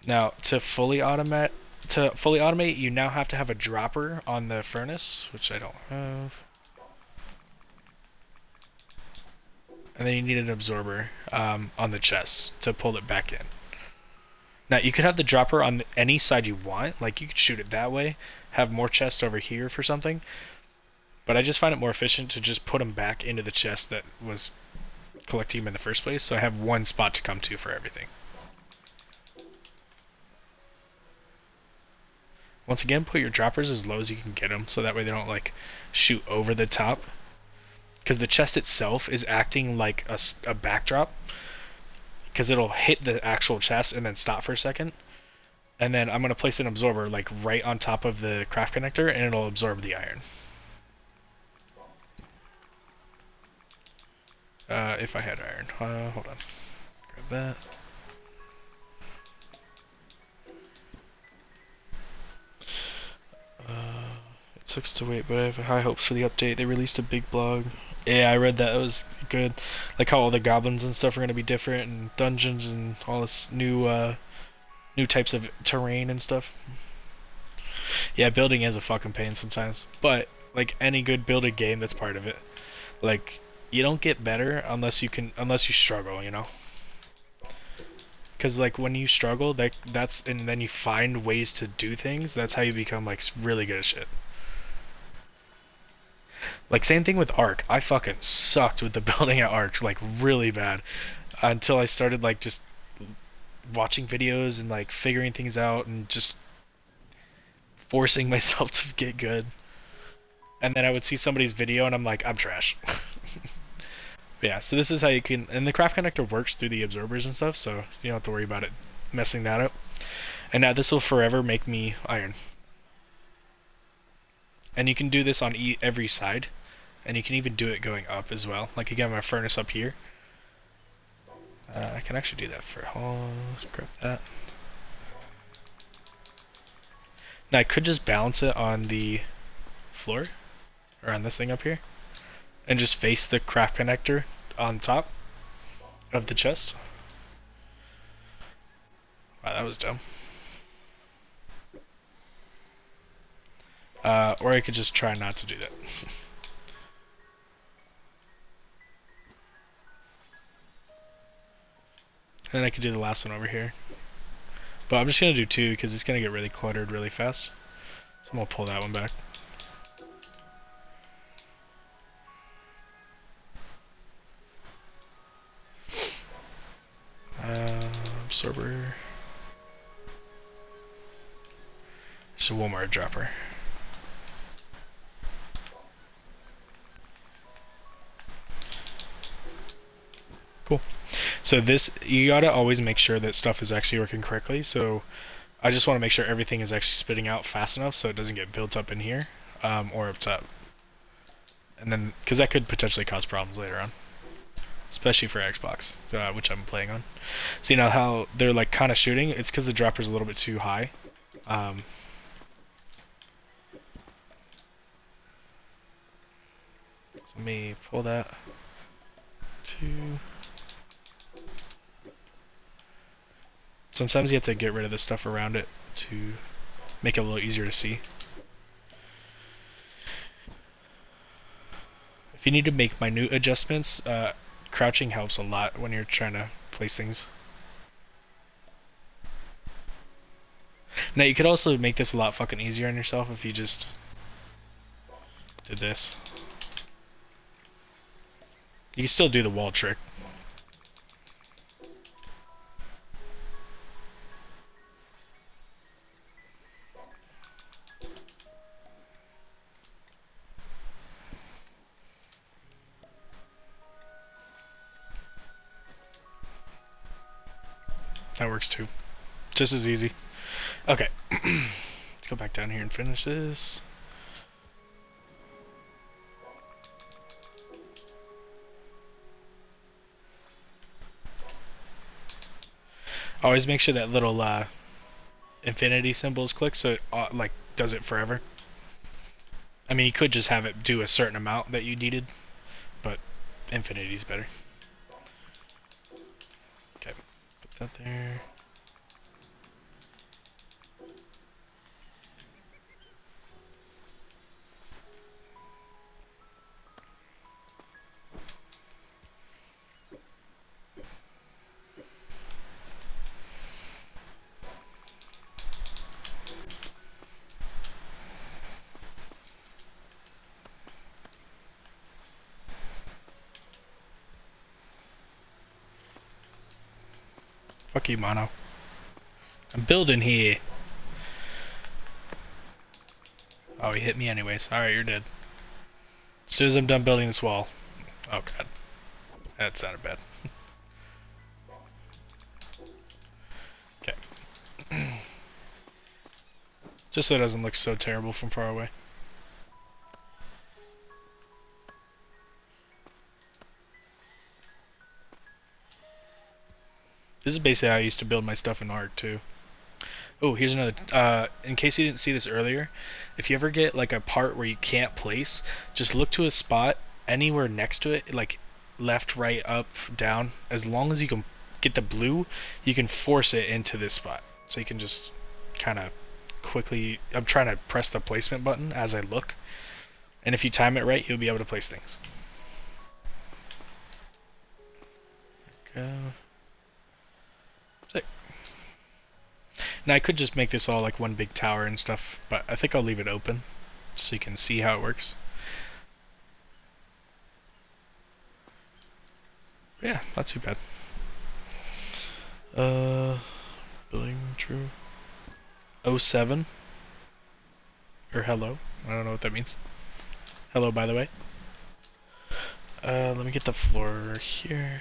Now to fully automate, you now have to have a dropper on the furnace, which I don't have. And then you need an absorber on the chest to pull it back in. Now you could have the dropper on any side you want, like you could shoot it that way, have more chests over here for something. But I just find it more efficient to just put them back into the chest that was collecting them in the first place, so I have one spot to come to for everything. Once again, put your droppers as low as you can get them, so that way they don't like shoot over the top. Because the chest itself is acting like a backdrop, because it'll hit the actual chest and then stop for a second. And then I'm going to place an absorber like right on top of the craft connector, and it'll absorb the iron. If I had iron. Hold on. Grab that. It sucks to wait, but I have high hopes for the update. They released a big blog. Yeah, I read that. It was good. Like how all the goblins and stuff are going to be different, and dungeons and all this new types of terrain and stuff. Yeah, building is a fucking pain sometimes. But, like any good building game, that's part of it. Like, you don't get better unless you struggle, you know? Because like when you struggle, and then you find ways to do things, that's how you become like really good at shit. Like same thing with Ark. I fucking sucked with the building at Ark, like really bad, until I started like just watching videos and like figuring things out and just forcing myself to get good. And then I would see somebody's video and I'm like, I'm trash. Yeah, so this is how you can, and the craft connector works through the absorbers and stuff, so you don't have to worry about it messing that up. And now this will forever make me iron. And you can do this on every side, and you can even do it going up as well. Like again, my furnace up here. I can actually do that for. Oh, let's grab that. Now I could just balance it on the floor, or on this thing up here, and just face the craft connector on top of the chest. Wow, that was dumb. Or I could just try not to do that. And then I could do the last one over here. But I'm just going to do two because it's going to get really cluttered really fast. So I'm going to pull that one back. Absorber. So one more dropper. Cool. So this, you gotta always make sure that stuff is actually working correctly. So I just want to make sure everything is actually spitting out fast enough so it doesn't get built up in here or up top. And then, because that could potentially cause problems later on, especially for Xbox, which I'm playing on. See now how they're like kind of shooting? It's because the dropper's a little bit too high. So let me pull that to. Sometimes you have to get rid of the stuff around it to make it a little easier to see. If you need to make minute adjustments, crouching helps a lot when you're trying to place things. Now you could also make this a lot fucking easier on yourself if you just did this. You can still do the wall trick. That works too. Just as easy. Okay. Let's go back down here and finish this. Always make sure that little infinity symbol is clicked so it like does it forever. I mean, you could just have it do a certain amount that you needed, but infinity is better. Okay, put that there. Fuck you, Mono. I'm building here. Oh, he hit me anyways. Alright, you're dead. As soon as I'm done building this wall. Oh god. That sounded bad. Okay. Just so it doesn't look so terrible from far away. This is basically how I used to build my stuff in Ark too. Oh, here's another. In case you didn't see this earlier, if you ever get like a part where you can't place, just look to a spot anywhere next to it, like left, right, up, down. As long as you can get the blue, you can force it into this spot. So you can just kind of quickly. I'm trying to press the placement button as I look, and if you time it right, you'll be able to place things. There we go. Sick. Now I could just make this all like one big tower and stuff, but I think I'll leave it open so you can see how it works. Yeah, not too bad. Billing true. 07 or hello. I don't know what that means. Hello, by the way. Let me get the floor here.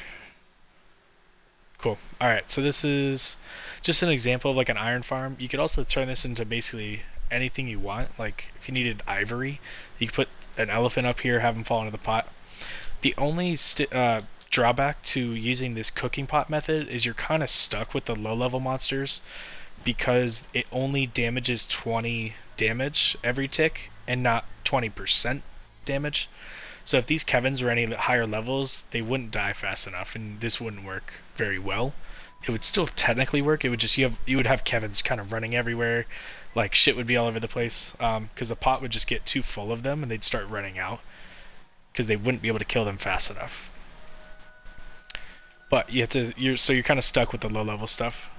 Cool. Alright, so this is just an example of like an iron farm. You could also turn this into basically anything you want. Like if you needed ivory, you could put an elephant up here, have him fall into the pot. The only drawback to using this cooking pot method is you're kind of stuck with the low level monsters because it only damages 20 damage every tick and not 20% damage. So if these Kevins were any higher levels, they wouldn't die fast enough, and this wouldn't work very well. It would still technically work. It would just you would have Kevins kind of running everywhere, like shit would be all over the place, because the pot would just get too full of them and they'd start running out because they wouldn't be able to kill them fast enough. But you're kind of stuck with the low level stuff.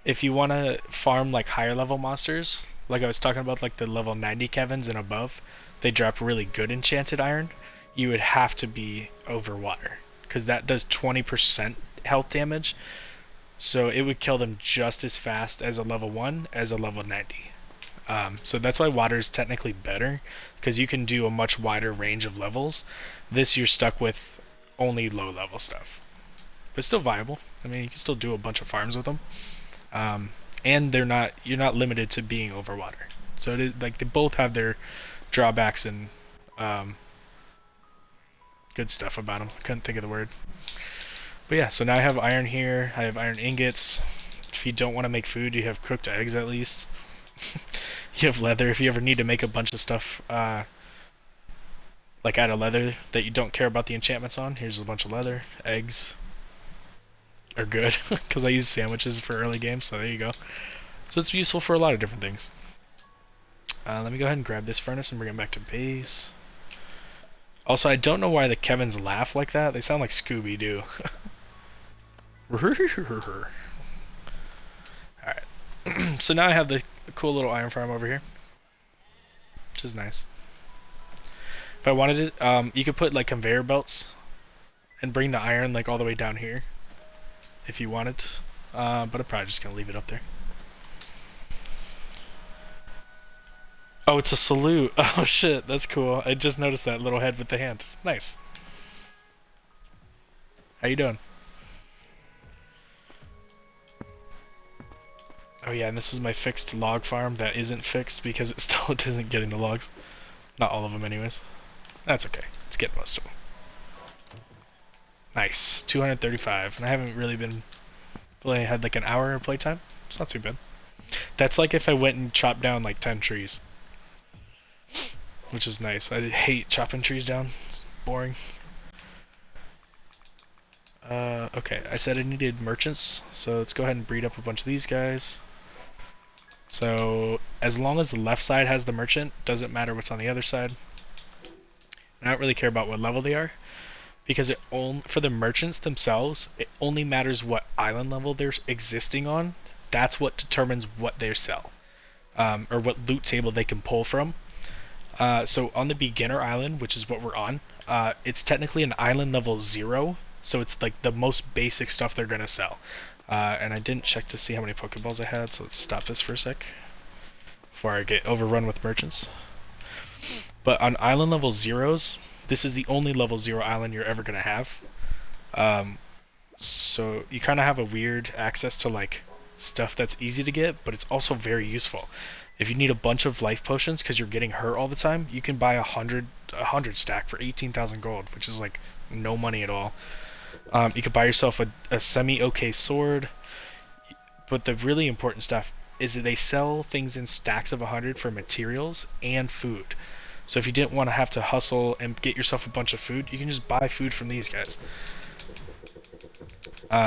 If you want to farm like higher level monsters, like I was talking about, like the level 90 Kevins and above, they drop really good enchanted iron. You would have to be over water because that does 20% health damage. So it would kill them just as fast as a level 1 as a level 90. So that's why water is technically better because you can do a much wider range of levels. This you're stuck with only low level stuff, but still viable. I mean, you can still do a bunch of farms with them. And you're not limited to being over water. So like they both have their drawbacks and good stuff about them. I couldn't think of the word. But yeah, so now I have iron here. I have iron ingots. If you don't want to make food, you have cooked eggs at least. You have leather. If you ever need to make a bunch of stuff like out of leather that you don't care about the enchantments on, here's a bunch of leather. Eggs are good because I use sandwiches for early games, so there you go. So it's useful for a lot of different things. Let me go ahead and grab this furnace and bring it back to base. Also, I don't know why the Kevins laugh like that. They sound like Scooby-Doo. Alright. So now I have the cool little iron farm over here, which is nice. If I wanted it, you could put like conveyor belts and bring the iron like all the way down here if you wanted. But I'm probably just going to leave it up there. Oh, it's a salute. Oh shit, that's cool. I just noticed that little head with the hand. Nice. How you doing? Oh yeah, and this is my fixed log farm that isn't fixed because it still isn't getting the logs. Not all of them anyways. That's okay. It's getting most of them. Nice. 235. And I haven't really been... I had like an hour of playtime. It's not too bad. That's like if I went and chopped down like 10 trees. Which is nice. I hate chopping trees down. It's boring. Okay, I said I needed merchants, so let's go ahead and breed up a bunch of these guys. So, as long as the left side has the merchant, doesn't matter what's on the other side. I don't really care about what level they are, because for the merchants themselves, it only matters what island level they're existing on. That's what determines what they sell, or what loot table they can pull from. So on the beginner island, which is what we're on, it's technically an island level 0, so it's like the most basic stuff they're gonna sell. And I didn't check to see how many Pokeballs I had, so let's stop this for a sec before I get overrun with merchants. But on island level 0s, this is the only level 0 island you're ever gonna have. So you kind of have a weird access to like stuff that's easy to get, but it's also very useful. If you need a bunch of life potions because you're getting hurt all the time, you can buy a 100 stack for 18,000 gold, which is like no money at all. You could buy yourself a semi-okay sword, but the really important stuff is that they sell things in stacks of 100 for materials and food. So if you didn't want to have to hustle and get yourself a bunch of food, you can just buy food from these guys.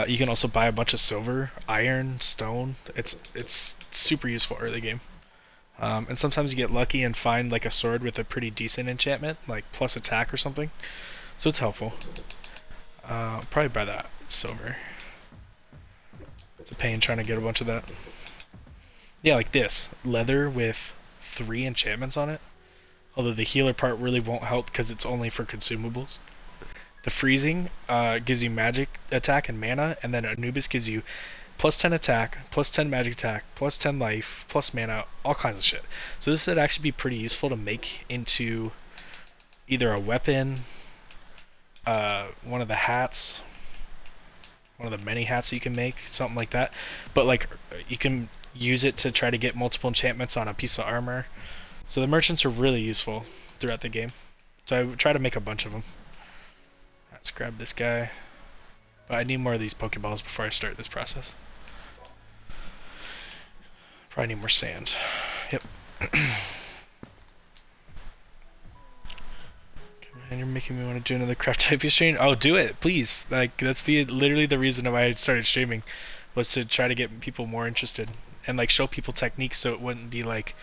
You can also buy a bunch of silver, iron, stone. It's super useful early game. And sometimes you get lucky and find like a sword with a pretty decent enchantment, like plus attack or something. So it's helpful. Probably buy that silver. It's a pain trying to get a bunch of that. Yeah, like this. Leather with 3 enchantments on it. Although the healer part really won't help because it's only for consumables. The freezing gives you magic attack and mana, and then Anubis gives you plus 10 attack, plus 10 magic attack, plus 10 life, plus mana, all kinds of shit. So this would actually be pretty useful to make into either a weapon, one of the hats, one of the many hats you can make, something like that. But like you can use it to try to get multiple enchantments on a piece of armor. So the merchants are really useful throughout the game. So I try to make a bunch of them. Let's grab this guy. But I need more of these Pokeballs before I start this process. Probably need more sand. Yep. And you're making me want to do another Craftopia stream. Oh, do it, please. Like that's literally the reason why I started streaming, was to try to get people more interested and like show people techniques, so it wouldn't be like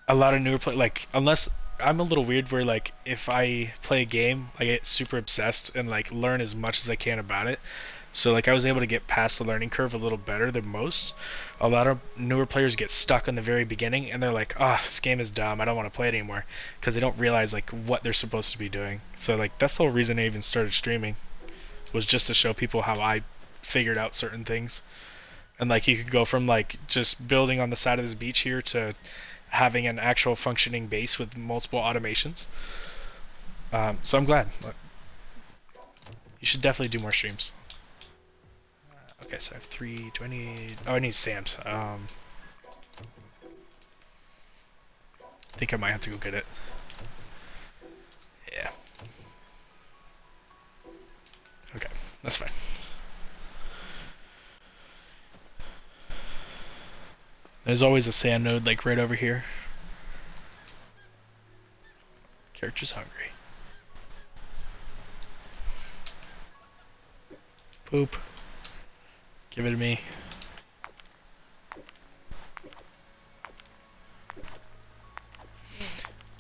a lot of newer play. Like unless I'm a little weird where like if I play a game, I get super obsessed and like learn as much as I can about it. So like I was able to get past the learning curve a little better than most. A lot of newer players get stuck in the very beginning and they're like, "Oh, this game is dumb. I don't want to play it anymore," because they don't realize like what they're supposed to be doing. So like that's the whole reason I even started streaming, was just to show people how I figured out certain things. And like you could go from like just building on the side of this beach here to having an actual functioning base with multiple automations. So I'm glad. You should definitely do more streams. Okay, so I have 3. Do I need... Oh, I need sand. I think I might have to go get it. Yeah. Okay, that's fine. There's always a sand node, like, right over here. Character's hungry. Poop. Give it to me.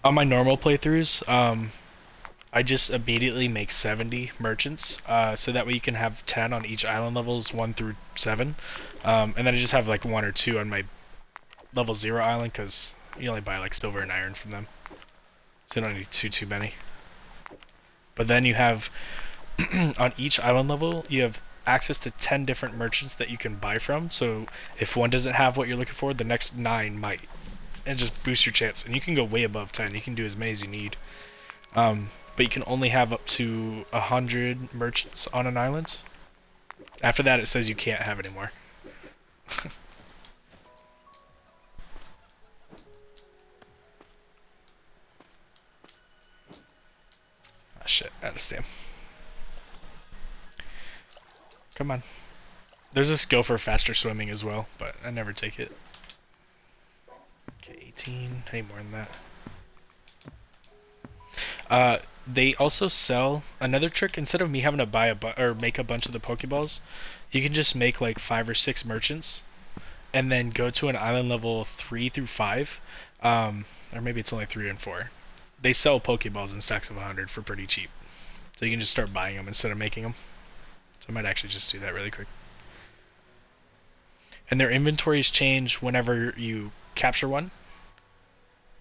On my normal playthroughs, I just immediately make 70 merchants, so that way you can have 10 on each island levels 1 through 7, and then I just have like 1 or 2 on my level 0 island, because you only buy like silver and iron from them, so you don't need too many. But then you have on each island level you have access to 10 different merchants that you can buy from, so if one doesn't have what you're looking for, the next 9 might, and just boost your chance. And you can go way above 10. You can do as many as you need. But you can only have up to 100 merchants on an island. After that, it says you can't have any more. Ah, shit, out of stamina. Come on. There's a skill for faster swimming as well, but I never take it. Okay, 18. I need more than that. They also sell another trick. Instead of me having to buy or make a bunch of the Pokeballs, you can just make like 5 or 6 merchants, and then go to an island level 3 through 5, or maybe it's only 3 and 4. They sell Pokeballs in stacks of 100 for pretty cheap, so you can just start buying them instead of making them. So I might actually just do that really quick. And their inventories change whenever you capture one.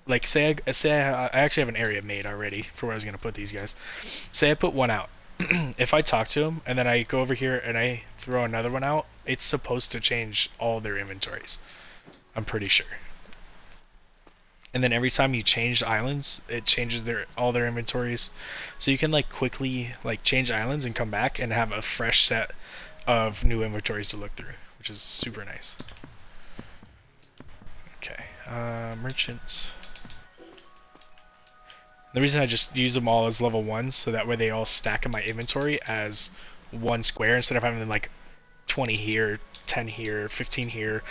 Like say I actually have an area made already for where I was gonna put these guys. Say I put one out. If I talk to them and then I go over here and I throw another one out, it's supposed to change all their inventories. I'm pretty sure. And then every time you change islands, it changes all their inventories. So you can like quickly like change islands and come back and have a fresh set of new inventories to look through, which is super nice. Okay, merchants. The reason I just use them all as level 1s, so that way they all stack in my inventory as one square instead of having like 20 here, 10 here, 15 here,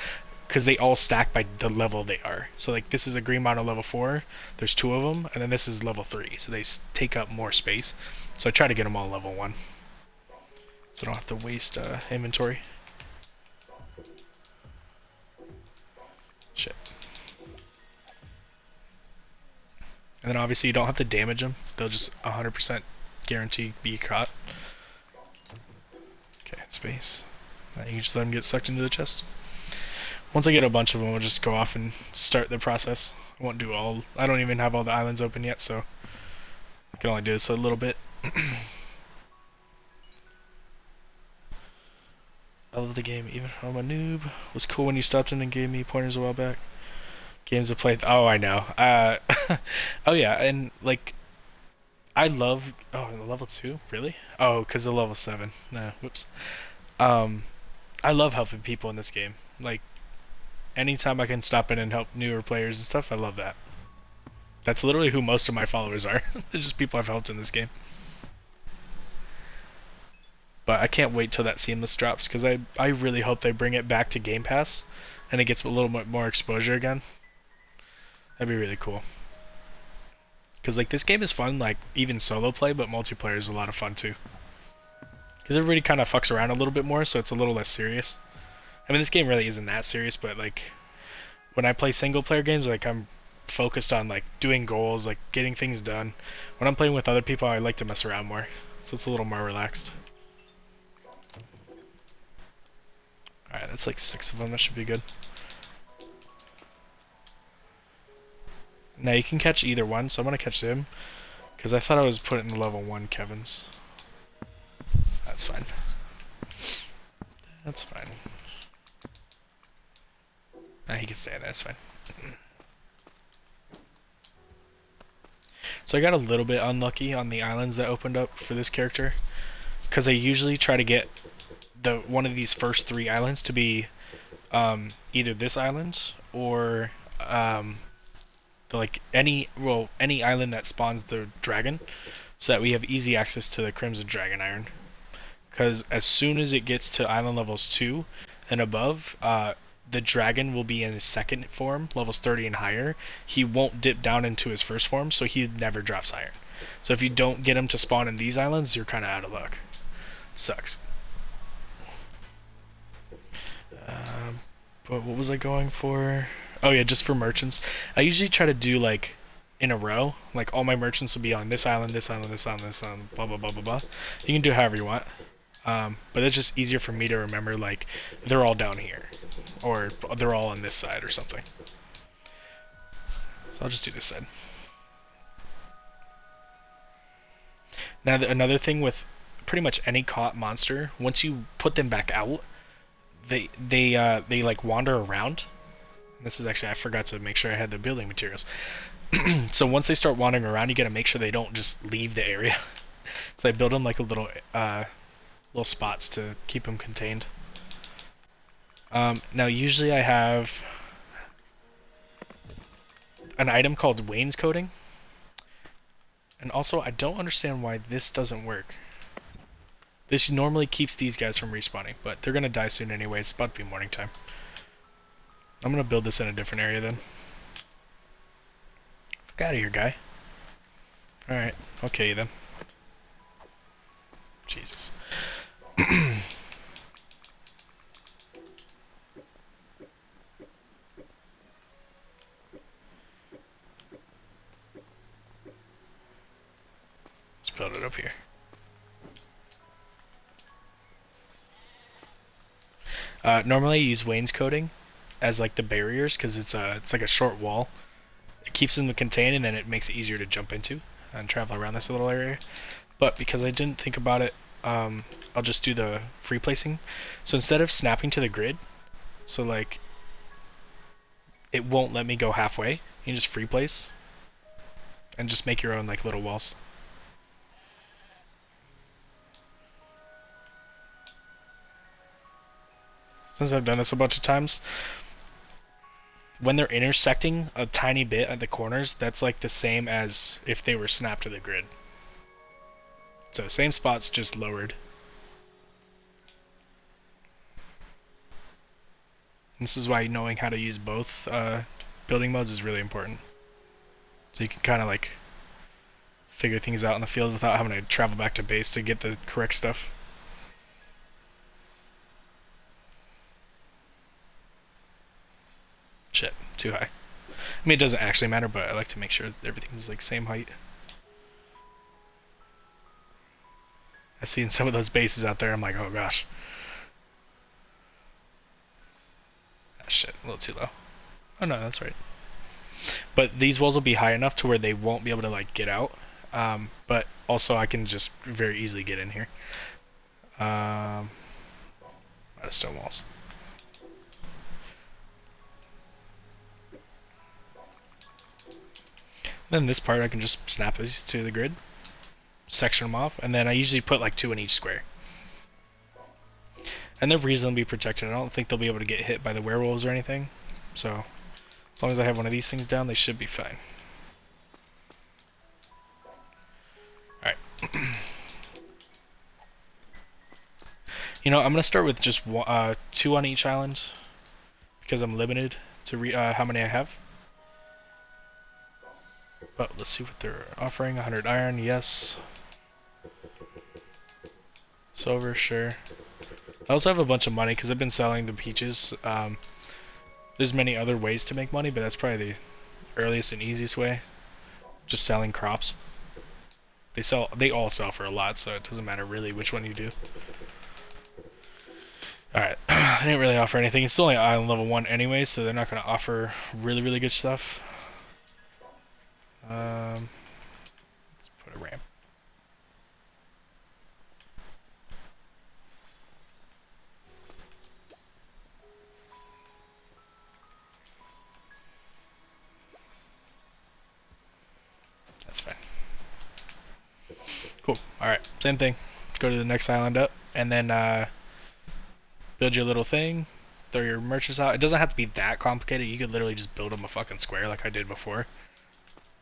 because they all stack by the level they are. So like this is a green mountain level 4, there's 2 of them, and then this is level 3, so they take up more space. So I try to get them all level 1, so I don't have to waste inventory. Shit. And then obviously you don't have to damage them. They'll just 100% guarantee be caught. Okay, space. Now you can just let them get sucked into the chest. Once I get a bunch of them, I'll just go off and start the process. I won't do all... I don't even have all the islands open yet, so I can only do this a little bit. I love the game, even though I'm a noob. It was cool when you stopped in and gave me pointers a while back. Games to play. Oh, I know. Oh yeah, and like, I love. Oh, level 2, really? Oh, because of level 7. No, whoops. I love helping people in this game. Like, anytime I can stop in and help newer players and stuff, I love that. That's literally who most of my followers are. They're just people I've helped in this game. But I can't wait till that Seamless drops, because I really hope they bring it back to Game Pass and it gets a little bit more exposure again. That'd be really cool. Because like this game is fun, like even solo play, but multiplayer is a lot of fun too. Because everybody kind of fucks around a little bit more, so it's a little less serious. I mean, this game really isn't that serious, but like when I play single player games, like I'm focused on like doing goals, like getting things done. When I'm playing with other people, I like to mess around more, so it's a little more relaxed. Alright, that's like 6 of them, that should be good. Now you can catch either one, so I'm gonna catch him, because I thought I was putting the level 1 Kevin's. That's fine. That's fine. Nah, he can stay in there, that's fine. So I got a little bit unlucky on the islands that opened up for this character, because I usually try to get one of these first 3 islands to be either this island or any island that spawns the dragon, so that we have easy access to the Crimson Dragon Iron. Because as soon as it gets to island levels 2 and above, the dragon will be in his second form, levels 30 and higher. He won't dip down into his first form, so he never drops iron. So if you don't get him to spawn in these islands, you're kind of out of luck. Sucks. But what was I going for? Oh yeah, just for merchants. I usually try to do like in a row. Like all my merchants will be on this island, this island, this island, this island, blah blah blah blah blah. You can do however you want. But it's just easier for me to remember, like, they're all down here. Or they're all on this side or something. So I'll just do this side. Now, another thing with pretty much any caught monster, once you put them back out, they like wander around. This is actually, I forgot to make sure I had the building materials. So once they start wandering around, you gotta make sure they don't just leave the area. So I build them like a little spots to keep them contained. Now usually I have an item called wainscoting, and also I don't understand why this doesn't work. This normally keeps these guys from respawning, but they're gonna die soon anyway. It's about to be morning time. I'm gonna build this in a different area then. Fuck out of here, guy. Alright, I'll kill you then. Jesus. Let's build it up here. Normally I use wainscoting as like the barriers, because it's like a short wall. It keeps them contained, and then it makes it easier to jump into and travel around this little area. But because I didn't think about it, I'll just do the free placing. So instead of snapping to the grid, so like it won't let me go halfway, you can just free place and just make your own like little walls. Since I've done this a bunch of times, when they're intersecting a tiny bit at the corners, that's like the same as if they were snapped to the grid. So same spots, just lowered. This is why knowing how to use both building modes is really important. So you can kind of like figure things out in the field without having to travel back to base to get the correct stuff. Shit, too high. I mean, it doesn't actually matter, but I like to make sure everything's like same height. I've seen some of those bases out there, I'm like, oh gosh. Ah, shit, a little too low. Oh no, that's right. But these walls will be high enough to where they won't be able to like get out. But also I can just very easily get in here. Out of stone walls. Then this part I can just snap these to the grid, section them off, and then I usually put like 2 in each square. And they're reasonably protected. I don't think they'll be able to get hit by the werewolves or anything. So as long as I have one of these things down, they should be fine. Alright. You know, I'm gonna start with just 2 on each island because I'm limited to how many I have. But let's see what they're offering. 100 iron, yes. Silver, sure. I also have a bunch of money because I've been selling the peaches. There's many other ways to make money, but that's probably the earliest and easiest way. Just selling crops. They all sell for a lot, so it doesn't matter really which one you do. Alright, they didn't really offer anything. It's only island level 1 anyway, so they're not going to offer really good stuff. Let's put a ramp. That's fine. Cool. Alright, same thing. Go to the next island up, and then build your little thing, throw your merchants out. It doesn't have to be that complicated. You could literally just build them a fucking square like I did before,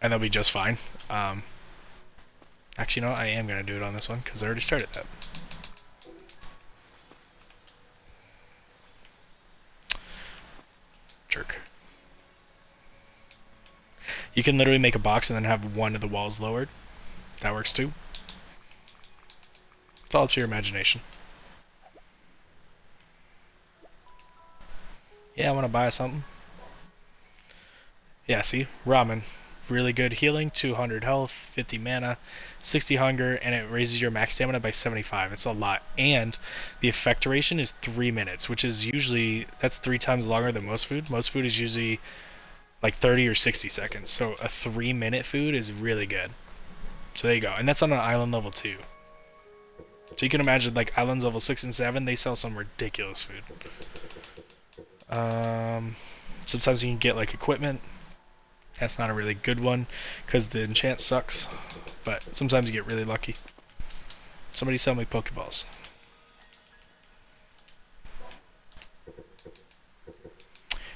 and they'll be just fine. Actually, no, I am going to do it on this one because I already started that. Jerk. You can literally make a box and then have one of the walls lowered. That works too. It's all up to your imagination. Yeah, I want to buy something. Yeah, see? Ramen. Really good healing, 200 health, 50 mana, 60 hunger, and it raises your max stamina by 75. It's a lot. And the effect duration is 3 minutes, which is usually, that's 3 times longer than most food. Most food is usually like 30 or 60 seconds. So a 3-minute food is really good. So there you go. And that's on an island level 2. So you can imagine like islands level 6 and 7, they sell some ridiculous food. Sometimes you can get like equipment. That's not a really good one because the enchant sucks, but sometimes you get really lucky. Somebody sell me Pokeballs.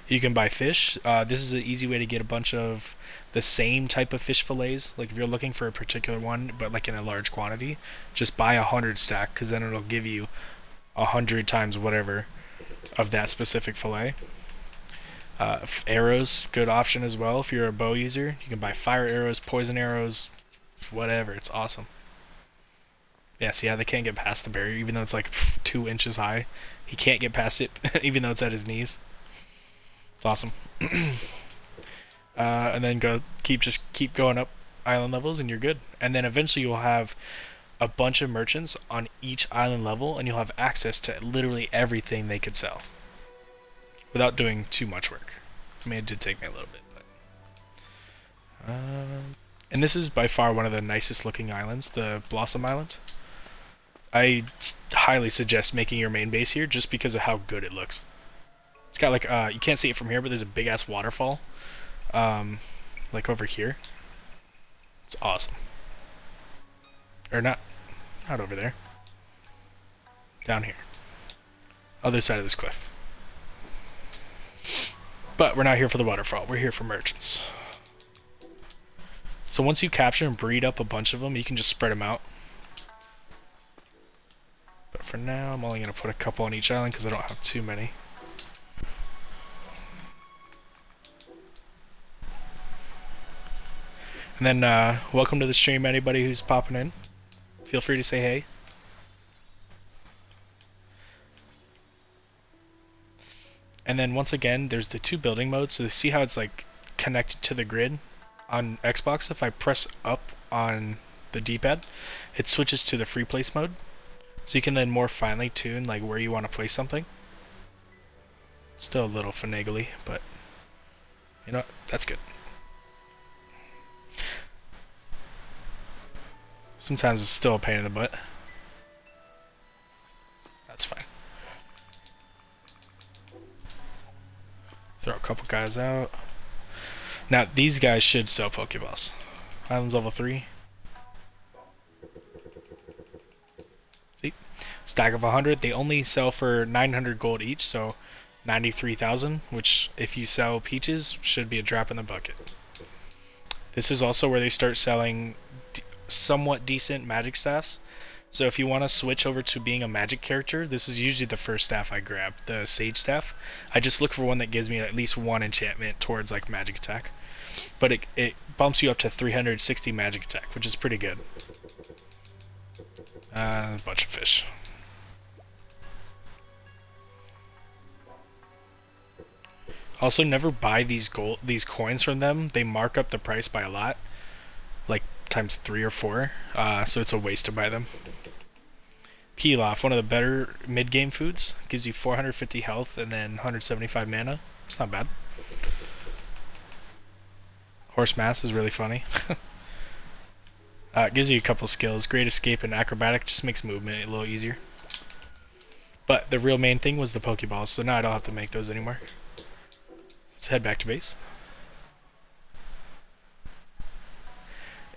You can buy fish. This is an easy way to get a bunch of the same type of fish fillets. Like if you're looking for a particular one, but like in a large quantity, just buy 100 stack because then it'll give you 100 times whatever of that specific fillet. Arrows, good option as well. If you're a bow user, you can buy fire arrows, poison arrows, whatever. It's awesome. Yeah, see how they can't get past the barrier, even though it's like 2 inches high. He can't get past it, even though it's at his knees. It's awesome. And then just keep going up island levels, and you're good. And then eventually you'll have a bunch of merchants on each island level, and you'll have access to literally everything they could sell without doing too much work. I mean, it did take me a little bit, but and this is by far one of the nicest looking islands, the Blossom Island. I highly suggest making your main base here just because of how good it looks. It's got like you can't see it from here, but there's a big ass waterfall like over here. It's awesome. Or not over there. Down here. Other side of this cliff. But we're not here for the waterfall, we're here for merchants. So once you capture and breed up a bunch of them, you can just spread them out. But for now, I'm only going to put a couple on each island because I don't have too many. And then, welcome to the stream, anybody who's popping in. Feel free to say hey. And then once again, there's the 2 building modes. So see how it's like connected to the grid on Xbox? If I press up on the D-pad, it switches to the free place mode. So you can then more finely tune like where you want to place something. Still a little finagly, but you know what? That's good. Sometimes it's still a pain in the butt. That's fine. Throw a couple guys out. Now, these guys should sell Pokeballs. Island's level 3. See? Stack of 100. They only sell for 900 gold each, so 93,000, which if you sell peaches should be a drop in the bucket. This is also where they start selling somewhat decent magic staffs. So if you want to switch over to being a magic character, this is usually the first staff I grab, the Sage staff. I just look for one that gives me at least one enchantment towards like magic attack. But it bumps you up to 360 magic attack, which is pretty good. A bunch of fish. Also, never buy these coins from them. They mark up the price by a lot, like times 3 or 4. So it's a waste to buy them. Pilaf, one of the better mid-game foods, gives you 450 health and then 175 mana. It's not bad. Horse Mass is really funny. It gives you a couple skills. Great Escape and Acrobatic just makes movement a little easier. But the real main thing was the Pokeballs, so now I don't have to make those anymore. Let's head back to base.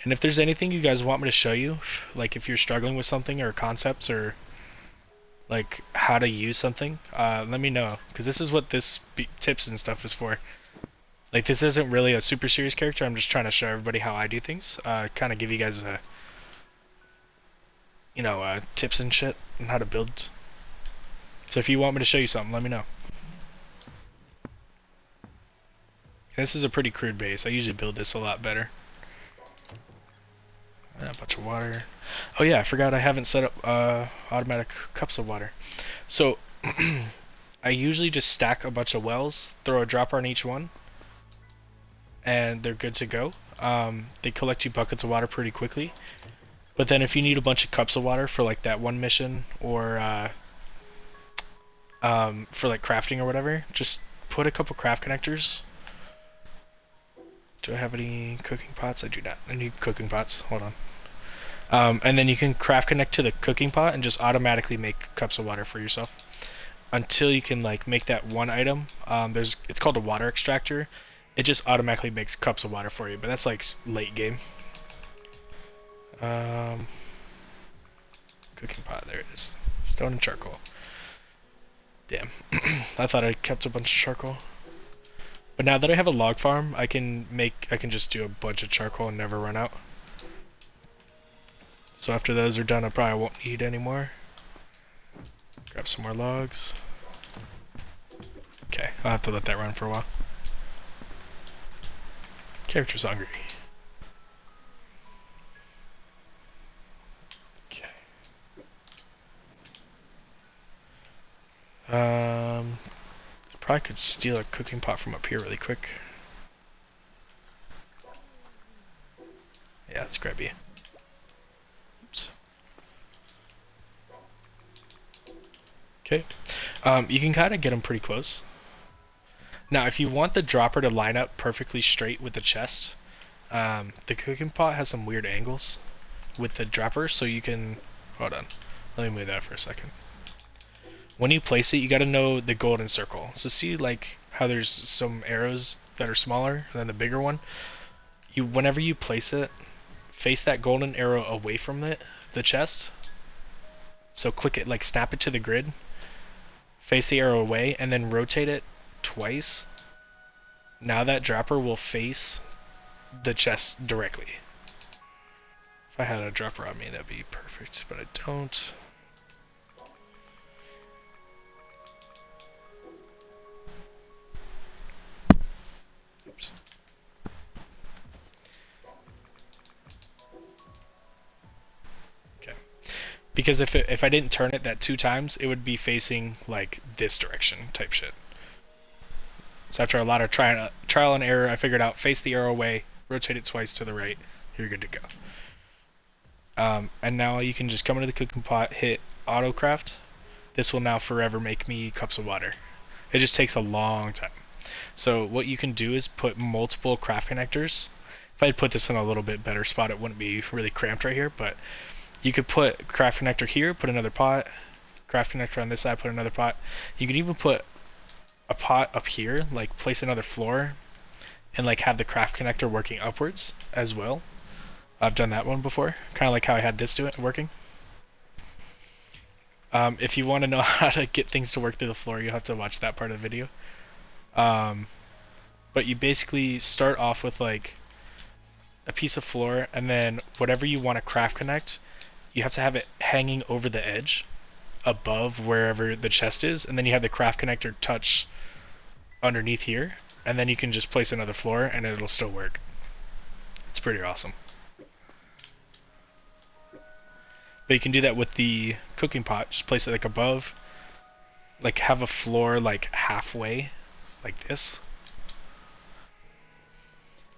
And if there's anything you guys want me to show you, like if you're struggling with something or concepts or like how to use something, let me know, because this is what this tips and stuff is for. Like, this isn't really a super serious character. I'm just trying to show everybody how I do things. Kind of give you guys a, tips and shit and how to build. So if you want me to show you something, let me know. This is a pretty crude base. I usually build this a lot better. A bunch of water. Oh yeah, I forgot I haven't set up automatic cups of water. So I usually just stack a bunch of wells, throw a dropper on each one, and they're good to go. They collect you buckets of water pretty quickly. But then if you need a bunch of cups of water for like that one mission or for like crafting or whatever, just put a couple craft connectors. Do I have any cooking pots? I do not. I need cooking pots. Hold on. And then you can craft connect to the cooking pot and just automatically make cups of water for yourself until you can like make that one item. It's called a water extractor. It just automatically makes cups of water for you, but that's like late game. Cooking pot, there it is. Stone and charcoal. Damn. I thought I kept a bunch of charcoal. But now that I have a log farm, I can just do a bunch of charcoal and never run out. So after those are done, I probably won't need any more. Grab some more logs. Okay, I'll have to let that run for a while. Character's hungry. Okay. Probably could steal a cooking pot from up here really quick. Yeah, let's grab you. Oops. Okay. You can kind of get them pretty close. Now, if you want the dropper to line up perfectly straight with the chest, the cooking pot has some weird angles with the dropper, so you can... Hold on. Let me move that for a second. When you place it, you gotta know the golden circle. So see like how there's some arrows that are smaller than the bigger one? Whenever you place it, face that golden arrow away from the chest. So click it, like snap it to the grid, face the arrow away, and then rotate it twice. Now that dropper will face the chest directly. If I had a dropper on me, that'd be perfect, but I don't. Oops. Okay. Because if I didn't turn it that 2 times, it would be facing like this direction type shit. So after a lot of trial and error, I figured out face the arrow away, rotate it twice to the right, you're good to go. And now you can just come into the cooking pot, hit auto craft. This will now forever make me cups of water. It just takes a long time. So what you can do is put multiple craft connectors. If I'd put this in a little bit better spot, it wouldn't be really cramped right here, but you could put craft connector here, put another pot, craft connector on this side, put another pot. You could even put a pot up here, like place another floor, and like have the craft connector working upwards as well. I've done that one before, kind of like how I had this working. If you want to know how to get things to work through the floor, you have to watch that part of the video. Um, but you basically start off with like a piece of floor, and then whatever you want to craft connect, you have to have it hanging over the edge above wherever the chest is, and then you have the craft connector touch underneath here, and then you can just place another floor and it'll still work. It's pretty awesome. But you can do that with the cooking pot. Just place it like above, like have a floor like halfway, like this.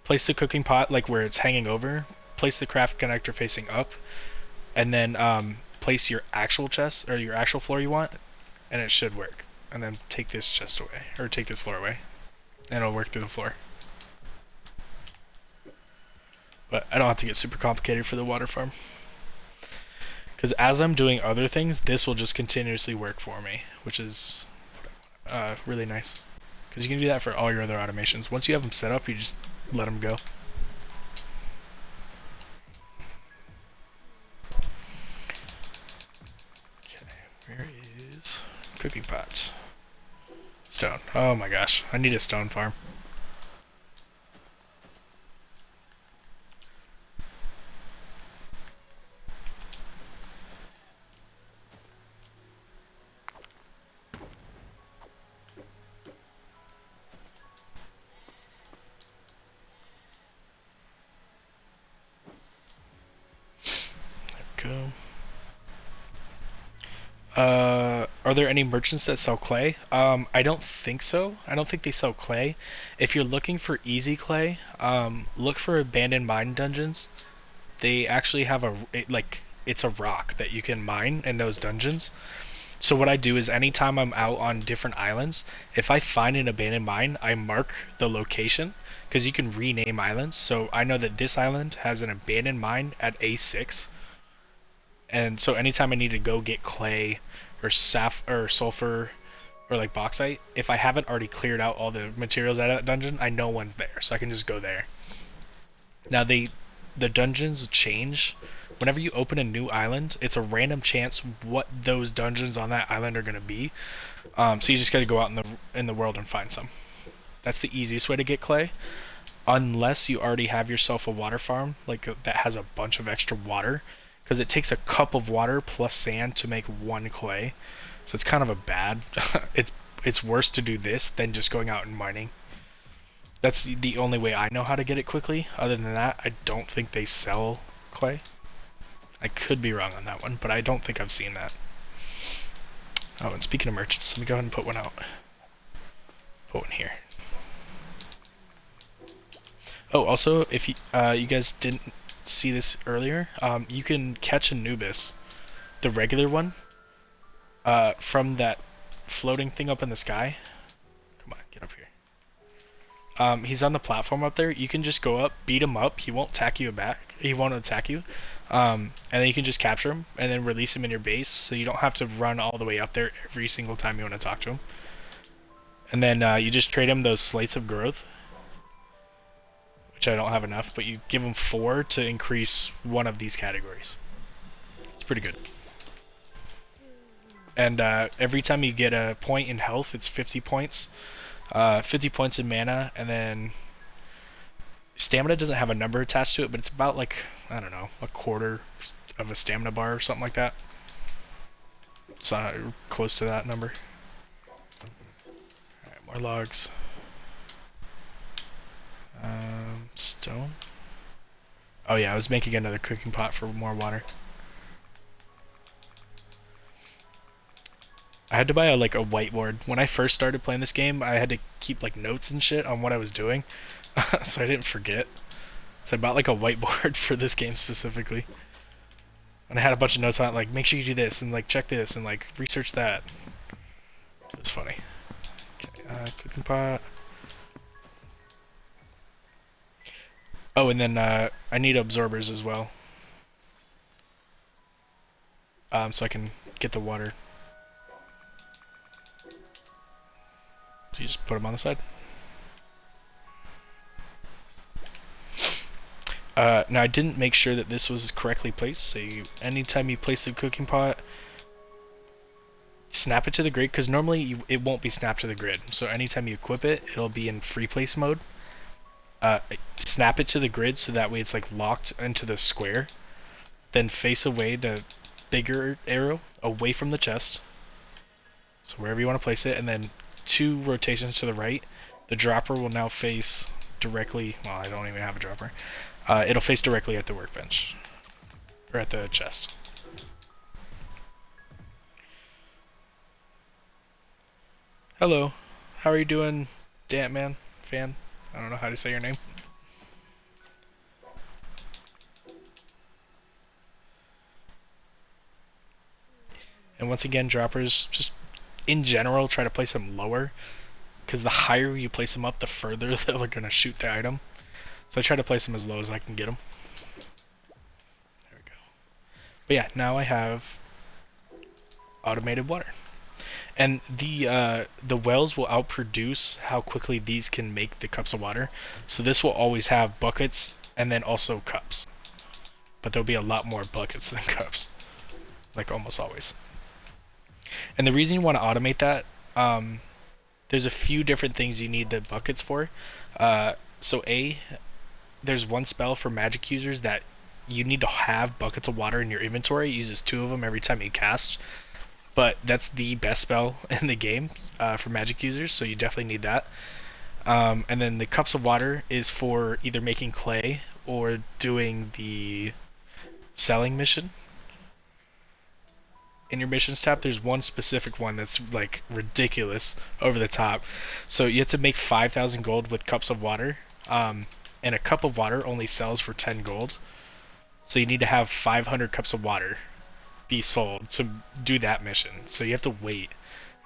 Place the cooking pot like where it's hanging over. Place the craft connector facing up, and then place your actual chest or your actual floor you want, and it should work. And then take this chest away, or take this floor away, and it'll work through the floor. But I don't have to get super complicated for the water farm. Because as I'm doing other things, this will just continuously work for me, which is really nice. Because you can do that for all your other automations. Once you have them set up, you just let them go. Okay, where is cooking pots? Stone. Oh my gosh, I need a stone farm. Go. Are there any merchants that sell clay? I don't think so. I don't think they sell clay. If you're looking for easy clay, look for abandoned mine dungeons. They actually have it's a rock that you can mine in those dungeons. So what I do is anytime I'm out on different islands, if I find an abandoned mine, I mark the location because you can rename islands. So I know that this island has an abandoned mine at A6. And so anytime I need to go get clay or or sulfur or like bauxite, if I haven't already cleared out all the materials out of that dungeon, I know one's there, so I can just go there. Now the dungeons change. Whenever you open a new island, it's a random chance what those dungeons on that island are gonna be. So you just gotta go out in the world and find some. That's the easiest way to get clay, unless you already have yourself a water farm like that has a bunch of extra water, because it takes a cup of water plus sand to make one clay. So it's kind of a bad. it's worse to do this than just going out and mining. That's the only way I know how to get it quickly. Other than that, I don't think they sell clay. I could be wrong on that one, but I don't think I've seen that. Oh, and speaking of merchants, let me go ahead and put one out. Put one here. Oh, also, if you guys didn't see this earlier, you can catch Anubis, the regular one, from that floating thing up in the sky. Come on, get up here. He's on the platform up there. You can just go up, beat him up. He won't attack you back. He won't attack you. And then you can just capture him and then release him in your base, so you don't have to run all the way up there every single time you want to talk to him. And then you just trade him those slates of growth, which I don't have enough, but you give him 4 to increase one of these categories. It's pretty good. And every time you get a point in health, it's 50 points. 50 points in mana, and then stamina doesn't have a number attached to it, but it's about like, I don't know, a quarter of a stamina bar or something like that. It's close to that number. Alright, more logs. Stone. Oh yeah, I was making another cooking pot for more water. I had to buy a whiteboard. When I first started playing this game, I had to keep like notes and shit on what I was doing, so I didn't forget. So I bought like a whiteboard for this game specifically. And I had a bunch of notes on it, like make sure you do this and like check this and like research that. It's funny. Okay, cooking pot. Oh, and then I need absorbers as well. So I can get the water. So you just put them on the side. Now I didn't make sure that this was correctly placed, so anytime you place the cooking pot, snap it to the grid, because normally it won't be snapped to the grid. So anytime you equip it, it'll be in free place mode. Snap it to the grid so that way it's like locked into the square. Then face away the bigger arrow away from the chest. So wherever you want to place it, and then 2 rotations to the right. The dropper will now face directly. Well, I don't even have a dropper. It'll face directly at the workbench or at the chest. Hello, how are you doing, Dantman fan? I don't know how to say your name. And once again, droppers, just in general, try to place them lower, because the higher you place them up, the further they're going to shoot the item. So I try to place them as low as I can get them. There we go. But yeah, now I have automated water. And the wells will outproduce how quickly these can make the cups of water. So this will always have buckets and then also cups. But there'll be a lot more buckets than cups. Like almost always. And the reason you want to automate that, there's a few different things you need the buckets for. So there's one spell for magic users that you need to have buckets of water in your inventory. It uses 2 of them every time you cast. But that's the best spell in the game for magic users, so you definitely need that. And then the cups of water is for either making clay or doing the selling mission. In your missions tab, there's one specific one that's like ridiculous, over the top. So you have to make 5,000 gold with cups of water, and a cup of water only sells for 10 gold. So you need to have 500 cups of water be sold to do that mission. So you have to wait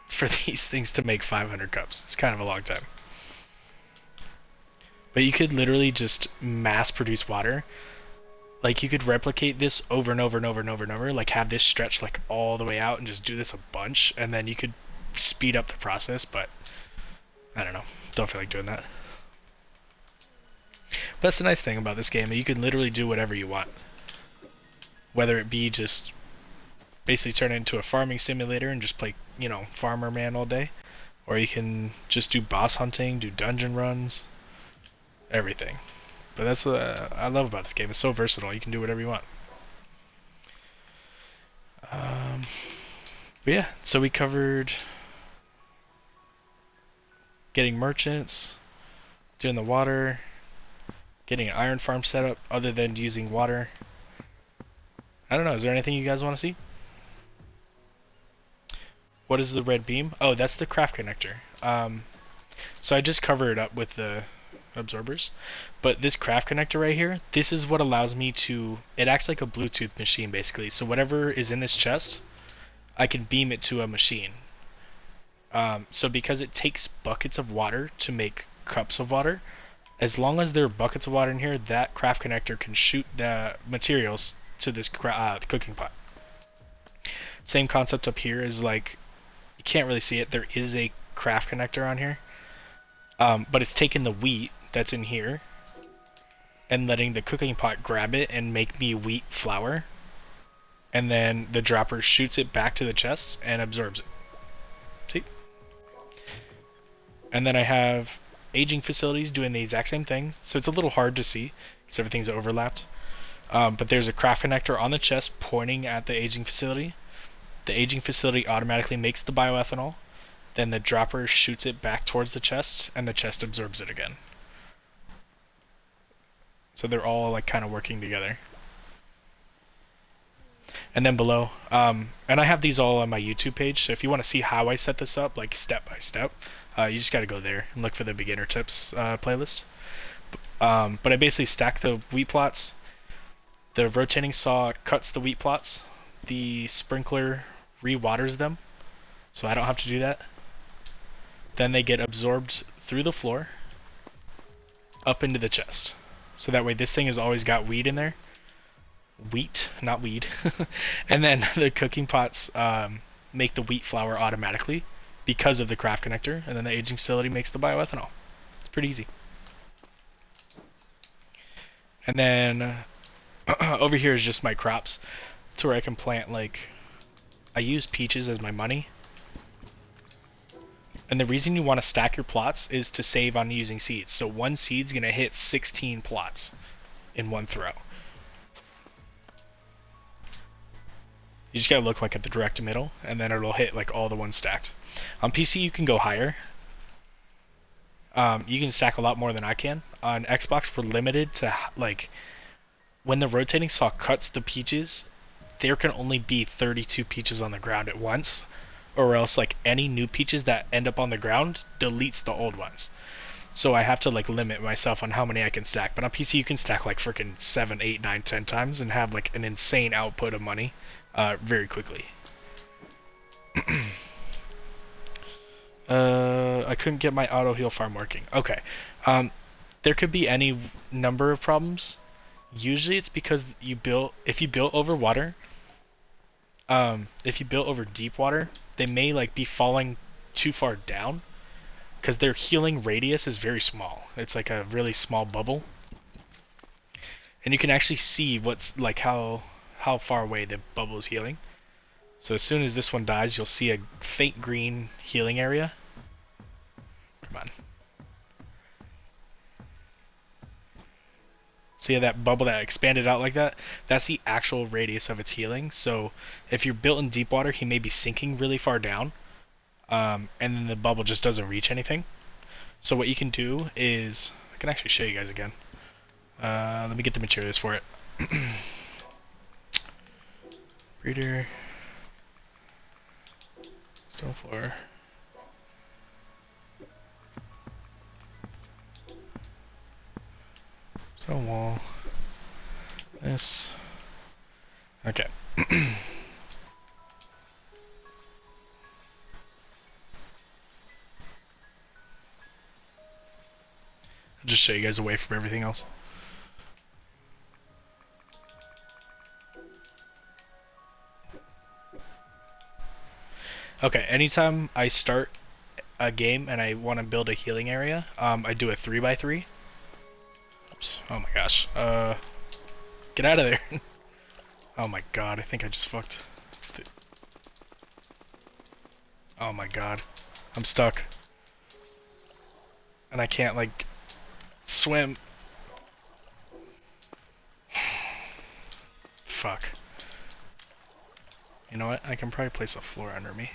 for these things to make 500 cups. It's kind of a long time. But you could literally just mass produce water. Like you could replicate this over and over and over and over and over. Like have this stretch like all the way out and just do this a bunch, and then you could speed up the process. But I don't know. Don't feel like doing that. But that's the nice thing about this game. You can literally do whatever you want. Whether it be just basically turn it into a farming simulator and just play, farmer man all day, or you can just do boss hunting, do dungeon runs, everything. But that's what I love about this game. It's so versatile. You can do whatever you want. But yeah, so we covered getting merchants, doing the water, getting an iron farm set up other than using water. I don't know, is there anything you guys want to see? What is the red beam? Oh, that's the craft connector. So I just cover it up with the absorbers. But this craft connector right here, this is what allows me to... It acts like a Bluetooth machine, basically. So whatever is in this chest, I can beam it to a machine. So because it takes buckets of water to make cups of water, as long as there are buckets of water in here, that craft connector can shoot the materials to this cooking pot. Same concept up here is like... You can't really see it. There is a craft connector on here. But it's taking the wheat that's in here and letting the cooking pot grab it and make me wheat flour. And then the dropper shoots it back to the chest and absorbs it. See? And then I have aging facilities doing the exact same thing. So it's a little hard to see because everything's overlapped. But there's a craft connector on the chest pointing at the aging facility. The aging facility automatically makes the bioethanol. Then the dropper shoots it back towards the chest, and the chest absorbs it again. So they're all like kind of working together. And then below, and I have these all on my YouTube page, so if you want to see how I set this up, like step by step, you just got to go there and look for the beginner tips playlist. But I basically stack the wheat plots. The rotating saw cuts the wheat plots. The sprinkler re-waters them, so I don't have to do that. Then they get absorbed through the floor up into the chest. So that way this thing has always got weed in there. Wheat, not weed. And then the cooking pots make the wheat flour automatically because of the craft connector, and then the aging facility makes the bioethanol. It's pretty easy. And then over here is just my crops. It's where I can plant, like, I use peaches as my money. And the reason you want to stack your plots is to save on using seeds. So one seed's going to hit 16 plots in one throw. You just gotta look like at the direct middle, and then it'll hit like all the ones stacked. On PC, you can go higher. You can stack a lot more than I can. On Xbox, we're limited to like when the rotating saw cuts the peaches, there can only be 32 peaches on the ground at once, or else like any new peaches that end up on the ground deletes the old ones. So I have to like limit myself on how many I can stack. But on PC, you can stack like freaking 7, 8, 9, 10 times and have like an insane output of money very quickly. I couldn't get my auto heal farm working. Okay. There could be any number of problems. Usually it's because if you built over water, if you built over deep water, they may like be falling too far down because their healing radius is very small. It's like a really small bubble. And you can actually see what's like how far away the bubble is healing. So as soon as this one dies, you'll see a faint green healing area. Come on. See that bubble that expanded out like that? That's the actual radius of its healing. So if you're built in deep water, he may be sinking really far down. And then the bubble just doesn't reach anything. So what you can do is... I can actually show you guys again. Let me get the materials for it. Breeder. Stone floor. Stone wall. This. Okay. I'll just show you guys away from everything else. Okay, anytime I start a game and I want to build a healing area, I do a 3x3. Oops. Oh my gosh. Get out of there. Oh my god, I think I just fucked. Oh my god. I'm stuck. And I can't, like, swim. Fuck. You know what? I can probably place a floor under me.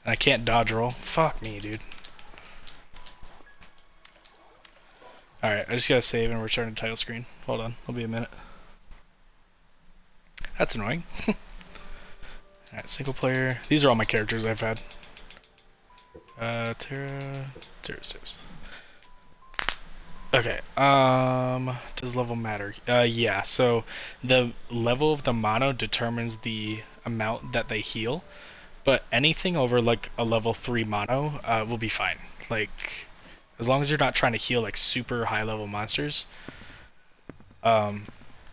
And I can't dodge roll. Fuck me, dude. Alright, I just gotta save and return to title screen. Hold on, it'll be a minute. That's annoying. Alright, single player. These are all my characters I've had. Terra's. Okay, does level matter? Yeah, so the level of the mono determines the amount that they heal. But anything over like a level 3 mono will be fine. Like, as long as you're not trying to heal like super high level monsters,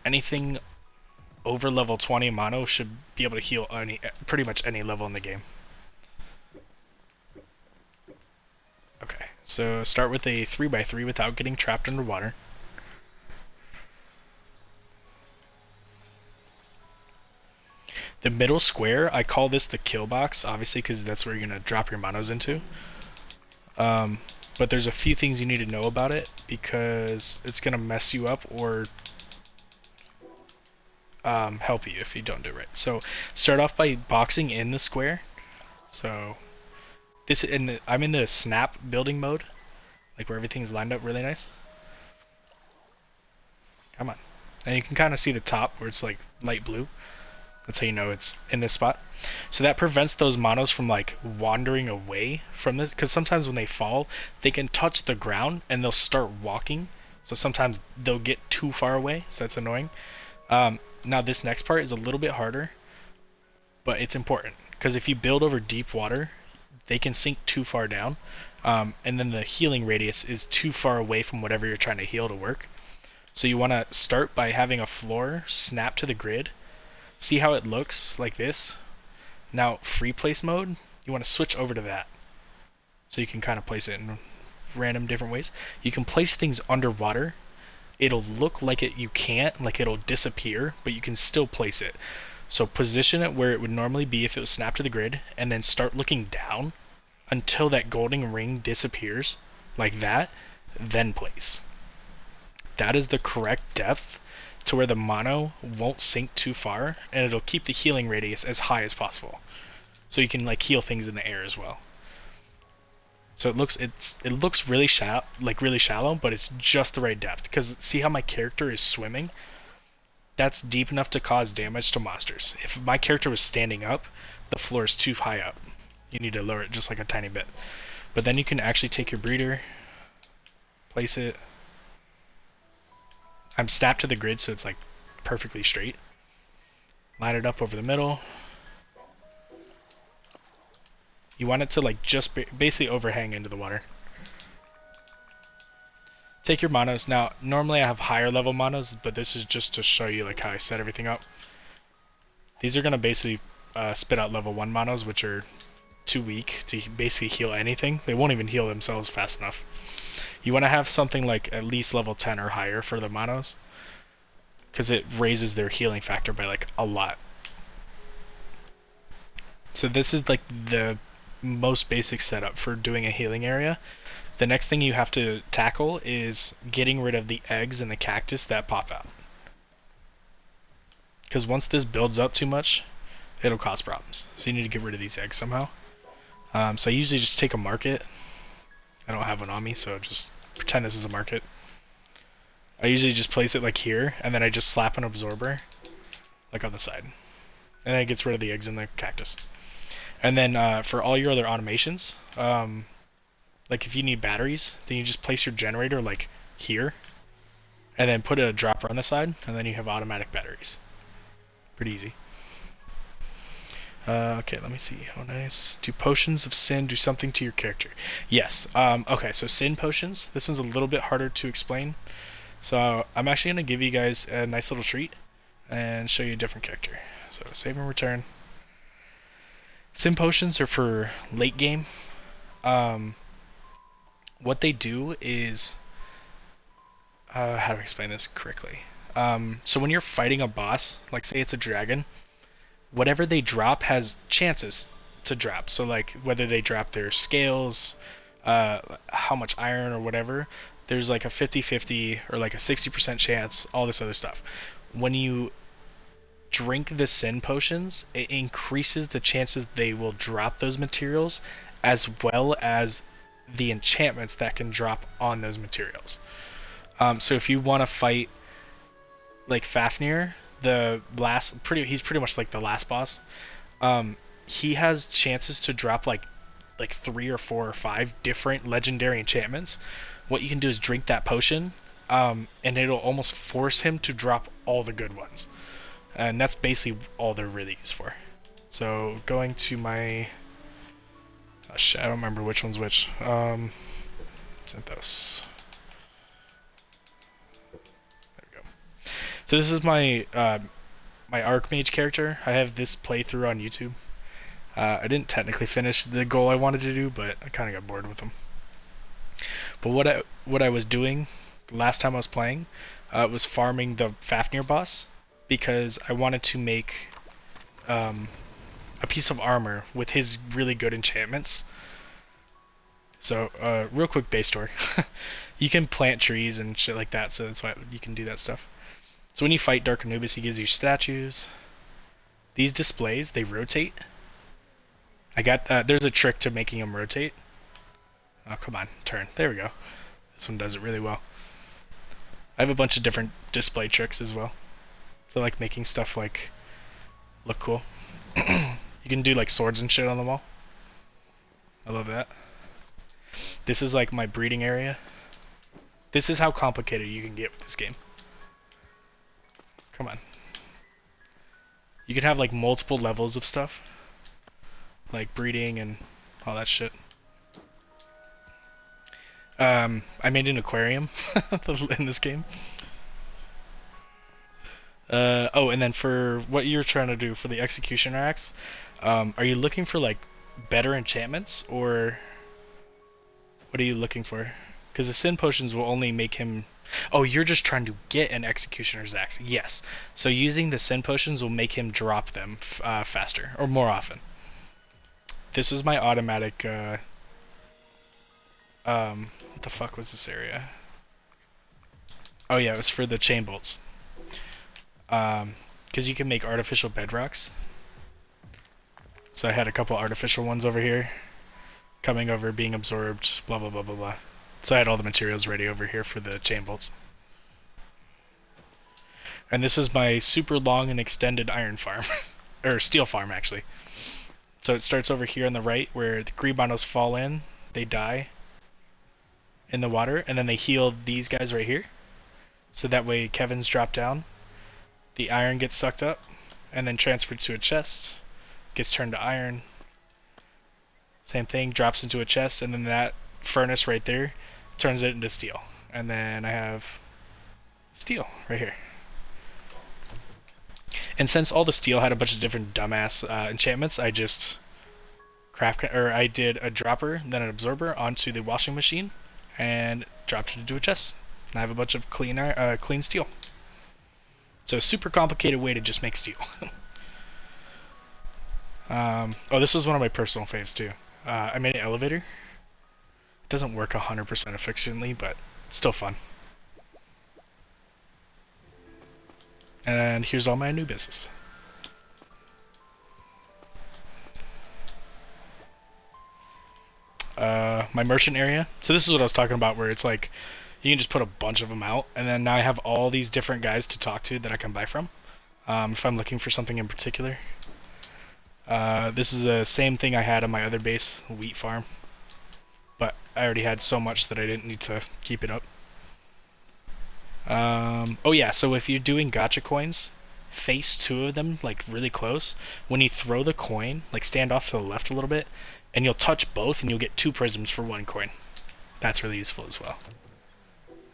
anything over level 20 mono should be able to heal pretty much any level in the game. Okay, so start with a 3x3 without getting trapped underwater. The middle square, I call this the kill box, obviously, because that's where you're going to drop your monos into. But there's a few things you need to know about it, because it's going to mess you up or help you if you don't do it right. So start off by boxing in the square. So I'm in the snap building mode, like where everything's lined up really nice. Come on. And you can kind of see the top where it's like light blue. That's how you know it's in this spot. So that prevents those monos from like wandering away from this, because sometimes when they fall, they can touch the ground and they'll start walking. So sometimes they'll get too far away, so that's annoying. Now this next part is a little bit harder, but it's important, because if you build over deep water, they can sink too far down, and then the healing radius is too far away from whatever you're trying to heal to work. So you want to start by having a floor snap to the grid. See how it looks like this? Now, free place mode, you want to switch over to that. So you can kind of place it in random different ways. You can place things underwater. It'll look like you can't, like it'll disappear, but you can still place it. So position it where it would normally be if it was snapped to the grid, and then start looking down until that golden ring disappears, like that, then place. That is the correct depth to where the mono won't sink too far, and it'll keep the healing radius as high as possible. So you can like heal things in the air as well. So it looks really shallow, but it's just the right depth. Because see how my character is swimming? That's deep enough to cause damage to monsters. If my character was standing up, the floor is too high up. You need to lower it just like a tiny bit. But then you can actually take your breeder, place it. I'm snapped to the grid, so it's like perfectly straight. Line it up over the middle. You want it to like just basically overhang into the water. Take your monos. Now, normally I have higher level monos, but this is just to show you like how I set everything up. These are gonna basically spit out level 1 monos, which are too weak to basically heal anything. They won't even heal themselves fast enough. You want to have something like at least level 10 or higher for the monos, because it raises their healing factor by like a lot. So this is like the most basic setup for doing a healing area. The next thing you have to tackle is getting rid of the eggs and the cactus that pop out. Because once this builds up too much, it'll cause problems. So you need to get rid of these eggs somehow. So I usually just take a market. I don't have one on me, so just pretend this is a market. I usually just place it like here, and then I just slap an absorber, like on the side. And then it gets rid of the eggs and the cactus. And then for all your other automations, like if you need batteries, then you just place your generator like here, and then put a dropper on the side, and then you have automatic batteries. Pretty easy. Okay, let me see. Oh, nice. Do potions of sin do something to your character? Yes. Okay, so sin potions. This one's a little bit harder to explain. So I'm actually going to give you guys a nice little treat and show you a different character. So save and return. Sin potions are for late game. What they do is... how do I explain this correctly? So when you're fighting a boss, like say it's a dragon, whatever they drop has chances to drop. So like whether they drop their scales, how much iron or whatever, there's like a 50-50 or like a 60% chance, all this other stuff. When you drink the sin potions, it increases the chances they will drop those materials, as well as the enchantments that can drop on those materials. So if you want to fight like Fafnir, he's pretty much like the last boss. He has chances to drop like 3 or 4 or 5 different legendary enchantments. What you can do is drink that potion, and it'll almost force him to drop all the good ones. And that's basically all they're really used for. So going to my... Oh shit, I don't remember which one's which. Synthos. There we go. So this is my my Archmage character. I have this playthrough on YouTube. I didn't technically finish the goal I wanted to do, but I kind of got bored with them. But what I was doing last time I was playing was farming the Fafnir boss, because I wanted to make a piece of armor with his really good enchantments. So real quick base story. You can plant trees and shit like that, so that's why you can do that stuff. So when you fight Dark Anubis, he gives you statues. These displays, they rotate. I got there's a trick to making them rotate. Oh, come on, turn. There we go. This one does it really well. I have a bunch of different display tricks as well. So I like making stuff like look cool. You can do like swords and shit on the wall. I love that. This is like my breeding area. This is how complicated you can get with this game. Come on. You can have like multiple levels of stuff, like breeding and all that shit. I made an aquarium in this game. Oh, and then for what you're trying to do for the Executioner Axe, are you looking for like better enchantments, or what are you looking for? Because the Sin Potions will only make him... Oh, you're just trying to get an Executioner's Axe. Yes. So using the Sin Potions will make him drop them faster, or more often. This is my automatic... what the fuck was this area? Oh yeah, it was for the chain bolts. Because you can make artificial bedrocks. So I had a couple artificial ones over here. Coming over, being absorbed, blah blah blah blah blah. So I had all the materials ready over here for the chain bolts. And this is my super long and extended iron farm. Or steel farm, actually. So it starts over here on the right, where the Greebanos fall in, they die in the water, and then they heal these guys right here. So that way Kevin's drop down, the iron gets sucked up, and then transferred to a chest, gets turned to iron. Same thing, drops into a chest, and then that furnace right there turns it into steel. And then I have steel right here. And since all the steel had a bunch of different dumbass enchantments, I just I did a dropper, then an absorber onto the washing machine, and dropped it into a chest. And I have a bunch of clean steel. So a super complicated way to just make steel. Oh, this was one of my personal faves too. I made an elevator. It doesn't work 100% efficiently, but it's still fun. And here's all my new business. My merchant area. So this is what I was talking about, where it's like you can just put a bunch of them out, and then now I have all these different guys to talk to that I can buy from if I'm looking for something in particular. This is the same thing I had on my other base, wheat farm, but I already had so much that I didn't need to keep it up. Oh yeah, so if you're doing gacha coins, face two of them like really close. When you throw the coin, like stand off to the left a little bit, and you'll touch both and you'll get 2 prisms for 1 coin. That's really useful as well.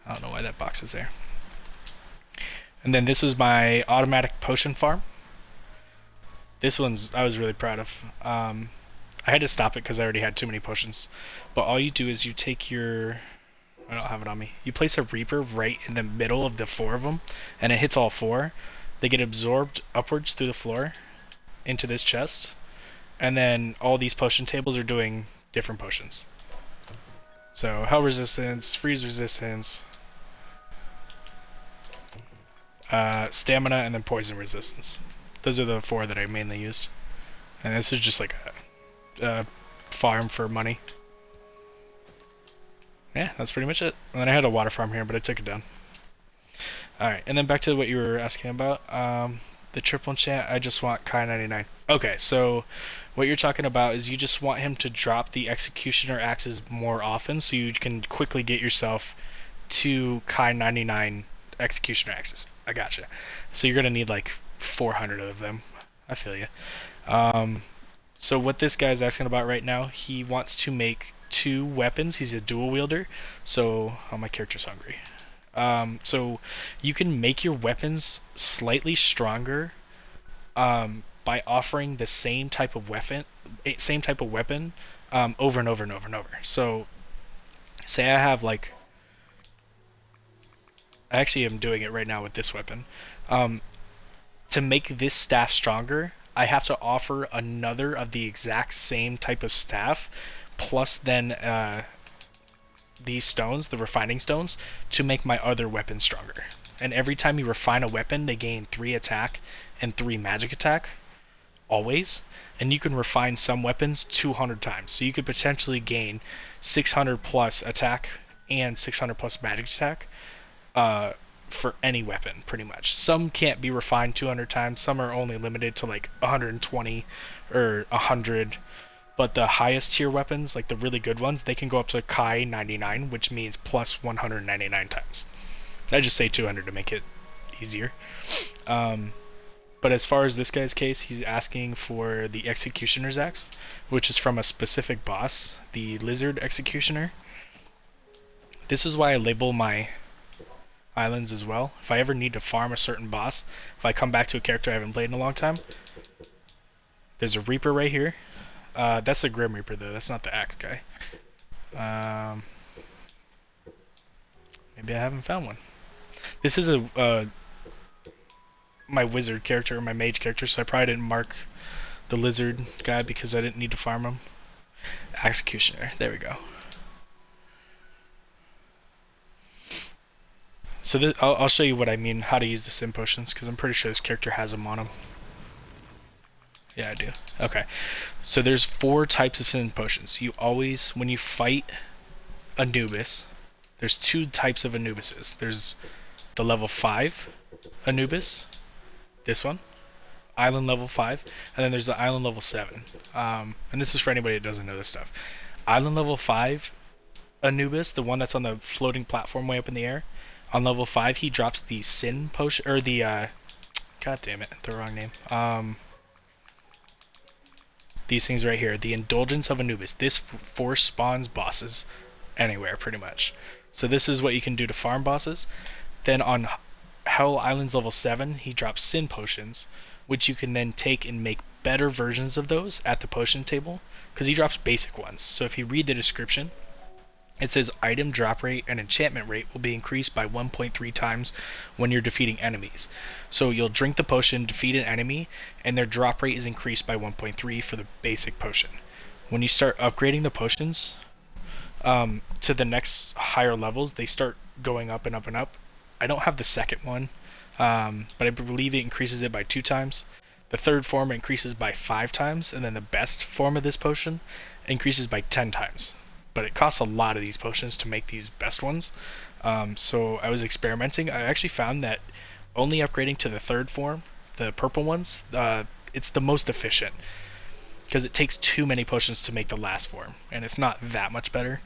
I don't know why that box is there. And then this is my automatic potion farm. This one's I was really proud of. I had to stop it because I already had too many potions. But all you do is you take your... I don't have it on me. You place a Reaper right in the middle of the 4 of them, and it hits all 4. They get absorbed upwards through the floor into this chest, and then all these potion tables are doing different potions. So hell resistance, freeze resistance, stamina, and then poison resistance. Those are the 4 that I mainly used. And this is just like a farm for money. Yeah, that's pretty much it. And then I had a water farm here, but I took it down. Alright, and then back to what you were asking about. The triple enchant, I just want Kai 99. Okay, so what you're talking about is you just want him to drop the Executioner axes more often so you can quickly get yourself to Kai 99 Executioner axes. I gotcha. So you're going to need like 400 of them. I feel you. So what this guy's asking about right now, he wants to make 2 weapons. He's a dual wielder. So, oh, my character's hungry. So you can make your weapons slightly stronger by offering the same type of weapon over and over and over and over. So say I have like, I actually am doing it right now with this weapon. To make this staff stronger, I have to offer another of the exact same type of staff, plus then these stones, the refining stones, to make my other weapon stronger. And every time you refine a weapon, they gain 3 attack and 3 magic attack, always. And you can refine some weapons 200 times. So you could potentially gain 600 plus attack and 600 plus magic attack for any weapon, pretty much. Some can't be refined 200 times. Some are only limited to like 120 or 100. But the highest tier weapons, like the really good ones, they can go up to Kai 99, which means plus 199 times. I just say 200 to make it easier. But as far as this guy's case, he's asking for the Executioner's Axe, which is from a specific boss, the Lizard Executioner. This is why I label my islands as well. If I ever need to farm a certain boss, if I come back to a character I haven't played in a long time, there's a Reaper right here. That's the Grim Reaper though, that's not the Axe guy. Maybe I haven't found one. This is my wizard character, my mage character, so I probably didn't mark the lizard guy because I didn't need to farm him. Executioner, there we go. So this, I'll show you what I mean, how to use the sim potions, because I'm pretty sure this character has them on him. Yeah, I do. Okay. So there's 4 types of sim potions. You always, when you fight Anubis, there's 2 types of Anubises. There's the level 5 Anubis, this one, island level 5, and then there's the island level 7. And this is for anybody that doesn't know this stuff. Island level 5 Anubis, the one that's on the floating platform way up in the air, on level 5 he drops the Sin potion, or the, god damn it, the wrong name. These things right here, the Indulgence of Anubis. This force spawns bosses anywhere, pretty much. So this is what you can do to farm bosses. Then on Hell Islands level 7, he drops Sin potions, which you can then take and make better versions of those at the potion table, because he drops basic ones. So if you read the description, it says item drop rate and enchantment rate will be increased by 1.3 times when you're defeating enemies. So you'll drink the potion, defeat an enemy, and their drop rate is increased by 1.3 for the basic potion. When you start upgrading the potions to the next higher levels, they start going up and up and up. I don't have the second one, but I believe it increases it by 2 times. The third form increases by 5 times, and then the best form of this potion increases by 10 times. But it costs a lot of these potions to make these best ones. So I was experimenting. I actually found that only upgrading to the third form, the purple ones, it's the most efficient, because it takes too many potions to make the last form, and it's not that much better.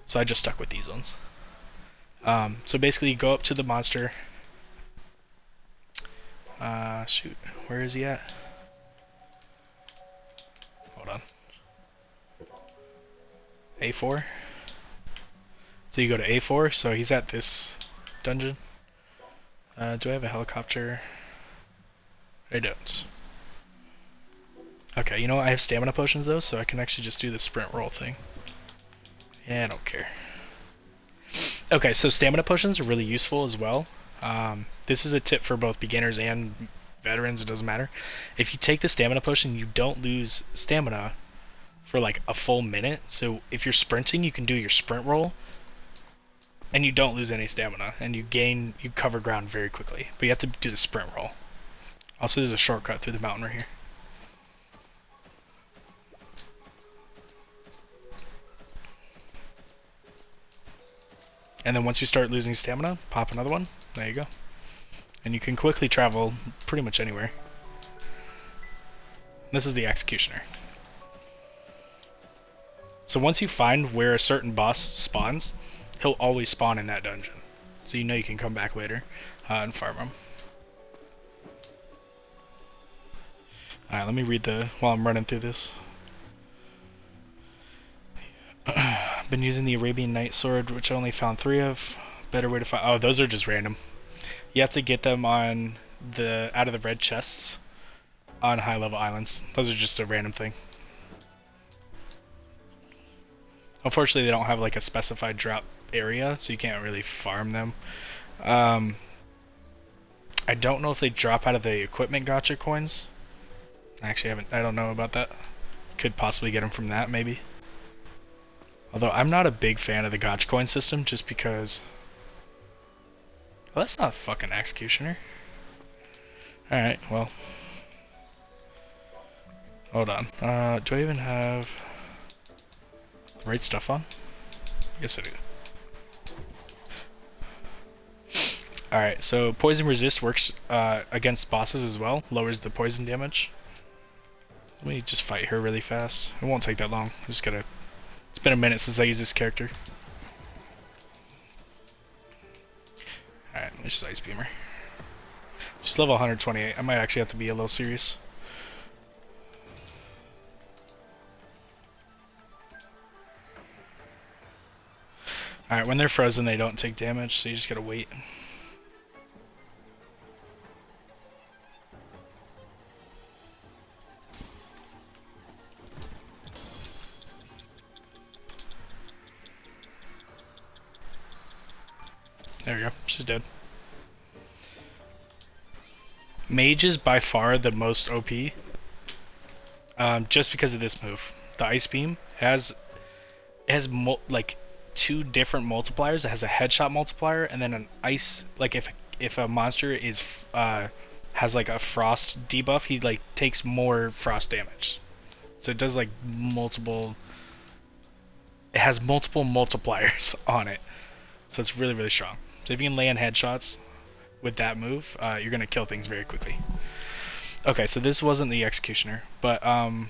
So I just stuck with these ones. So basically, you go up to the monster. Shoot, where is he at? Hold on. A4. So you go to A4, so he's at this dungeon. Do I have a helicopter? I don't. Okay, you know what? I have stamina potions though, so I can actually just do the sprint roll thing. Yeah, I don't care. Okay, so stamina potions are really useful as well. This is a tip for both beginners and veterans, it doesn't matter. If you take the stamina potion, you don't lose stamina for like a full minute. So if you're sprinting, you can do your sprint roll, and you don't lose any stamina, and you cover ground very quickly. But you have to do the sprint roll. Also, there's a shortcut through the mountain right here. And then once you start losing stamina, pop another one. There you go. And you can quickly travel pretty much anywhere. This is the Executioner. So once you find where a certain boss spawns, he'll always spawn in that dungeon. So you know you can come back later and farm him. Alright, let me read while I'm running through this. Been using the Arabian Night Sword, which I only found 3 of. Better way to find... Oh, those are just random. You have to get them on out of the red chests on high level islands. Those are just a random thing. Unfortunately, they don't have like a specified drop area, so you can't really farm them. I don't know if they drop out of the equipment gacha coins. Actually, I don't know about that. Could possibly get them from that, maybe. Although I'm not a big fan of the gacha coin system, just because... Well, that's not a fucking Executioner. Alright, well. Hold on. Do I even have the right stuff on? Yes, I do. Alright, so Poison Resist works against bosses as well. Lowers the poison damage. Let me just fight her really fast. It won't take that long. I just gotta... It's been a minute since I used this character. Alright, let me just Ice Beam her. She's level 128. I might actually have to be a little serious. Alright, when they're frozen they don't take damage, so you just gotta wait. There we go. She's dead. Mage is by far the most OP, just because of this move. The Ice Beam has like two different multipliers. It has a headshot multiplier and then an ice. Like if a monster is has like a frost debuff, he like takes more frost damage. So it does like multiple. It has multiple multipliers on it, so it's really really strong. So if you can land headshots with that move, you're gonna kill things very quickly. Okay, so this wasn't the executioner, but alright,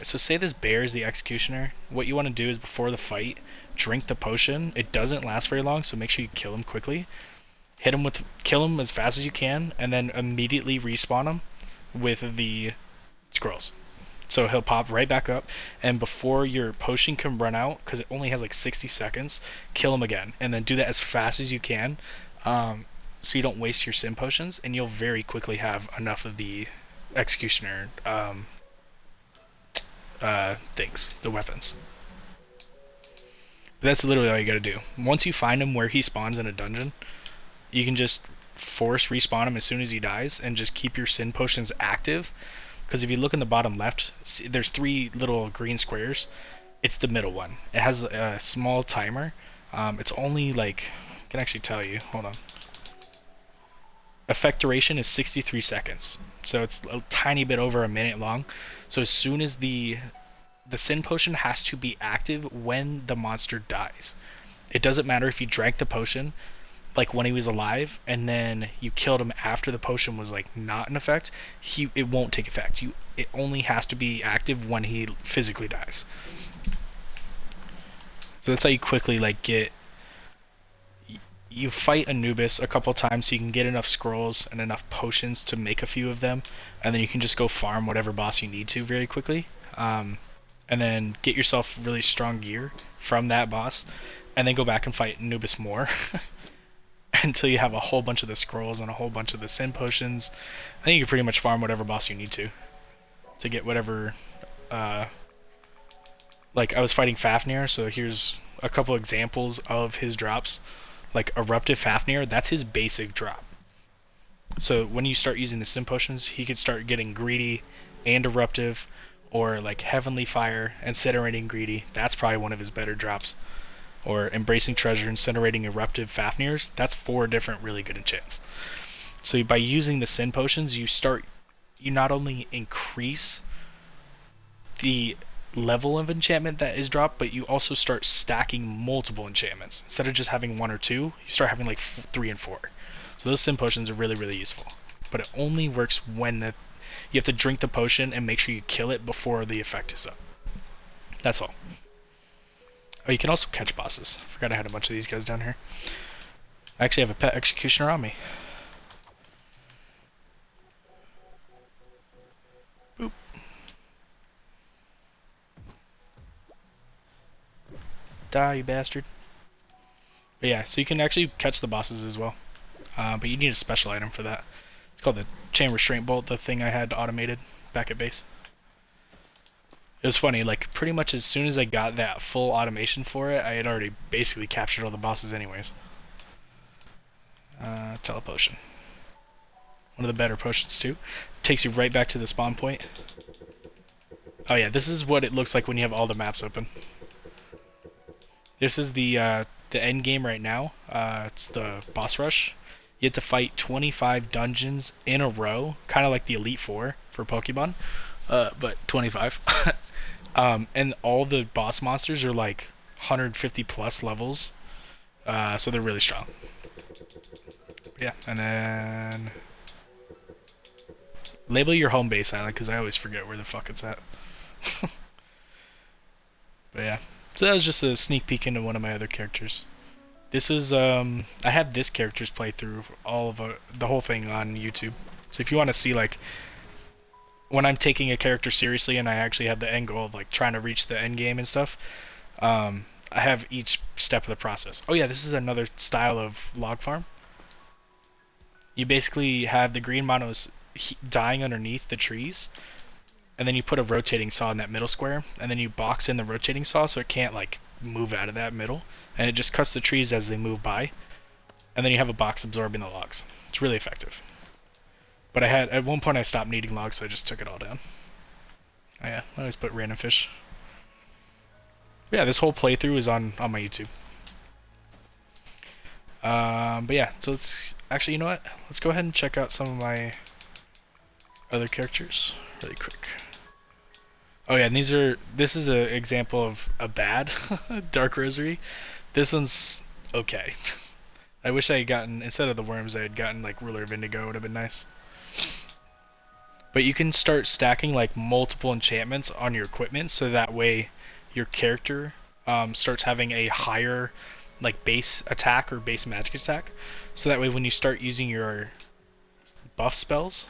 so say this bear is the executioner. What you want to do is before the fight, drink the potion. It doesn't last very long, so make sure you kill him quickly. Kill him as fast as you can, and then immediately respawn him with the scrolls. So he'll pop right back up, and before your potion can run out, because it only has like 60 seconds, kill him again, and then do that as fast as you can, so you don't waste your sim potions, and you'll very quickly have enough of the executioner things, the weapons. But that's literally all you gotta do. Once you find him where he spawns in a dungeon, you can just force respawn him as soon as he dies, and just keep your sin potions active. Because if you look in the bottom left, see, there's 3 little green squares. It's the middle one. It has a small timer. It's only like, I can actually tell you. Hold on. Effect duration is 63 seconds. So it's a tiny bit over a minute long. So as soon as the sin potion has to be active when the monster dies. It doesn't matter if you drank the potion like when he was alive and then you killed him after the potion was like not in effect, it won't take effect. It only has to be active when he physically dies. So that's how you quickly like get. You fight Anubis a couple times so you can get enough scrolls and enough potions to make a few of them, and then you can just go farm whatever boss you need to very quickly, and then get yourself really strong gear from that boss, and then go back and fight Anubis more. Until you have a whole bunch of the scrolls and a whole bunch of the sin potions. I think you can pretty much farm whatever boss you need to get whatever. Like I was fighting Fafnir, so here's a couple examples of his drops. Like Eruptive Fafnir, that's his basic drop. So when you start using the sin potions, he could start getting greedy and eruptive, or like Heavenly Fire, incinerating greedy. That's probably one of his better drops. Or Embracing Treasure, Incinerating Eruptive Fafnirs, that's 4 different really good enchants. So by using the Sin Potions, you not only increase the level of enchantment that is dropped, but you also start stacking multiple enchantments. Instead of just having 1 or 2, you start having like 3 and 4. So those Sin Potions are really, really useful. But it only works when you have to drink the potion and make sure you kill it before the effect is up. That's all. Oh, you can also catch bosses. Forgot I had a bunch of these guys down here. I actually have a pet executioner on me. Boop. Die, you bastard. But yeah, so you can actually catch the bosses as well. But you need a special item for that. It's called the Chain Restraint Bolt, the thing I had automated back at base. It was funny, like pretty much as soon as I got that full automation for it, I had already basically captured all the bosses anyways. Telepotion. One of the better potions too. Takes you right back to the spawn point. Oh yeah, this is what it looks like when you have all the maps open. This is the end game right now. It's the boss rush. You have to fight 25 dungeons in a row, kind of like the Elite Four for Pokemon, but 25. And all the boss monsters are like 150 plus levels, so they're really strong. Yeah, and then label your home base island because I always forget where the fuck it's at. But yeah, so that was just a sneak peek into one of my other characters. This is I have this character's playthrough, all of the whole thing on YouTube. So if you want to see like when I'm taking a character seriously and I actually have the end goal of like trying to reach the end game and stuff, I have each step of the process. Oh yeah, this is another style of log farm. You basically have the green monos dying underneath the trees, and then you put a rotating saw in that middle square, and then you box in the rotating saw so it can't like move out of that middle, and it just cuts the trees as they move by, and then you have a box absorbing the logs. It's really effective. But at one point I stopped needing logs, so I just took it all down. Oh yeah, I always put random fish. But yeah, this whole playthrough is on my YouTube. But yeah, so let's actually, you know what? Let's go ahead and check out some of my other characters really quick. Oh yeah, and this is an example of a bad Dark Rosary. This one's okay. I wish I had gotten, instead of the worms, I had gotten like Ruler of Indigo. It would have been nice. But you can start stacking like multiple enchantments on your equipment, so that way your character starts having a higher like base attack or base magic attack. So that way when you start using your buff spells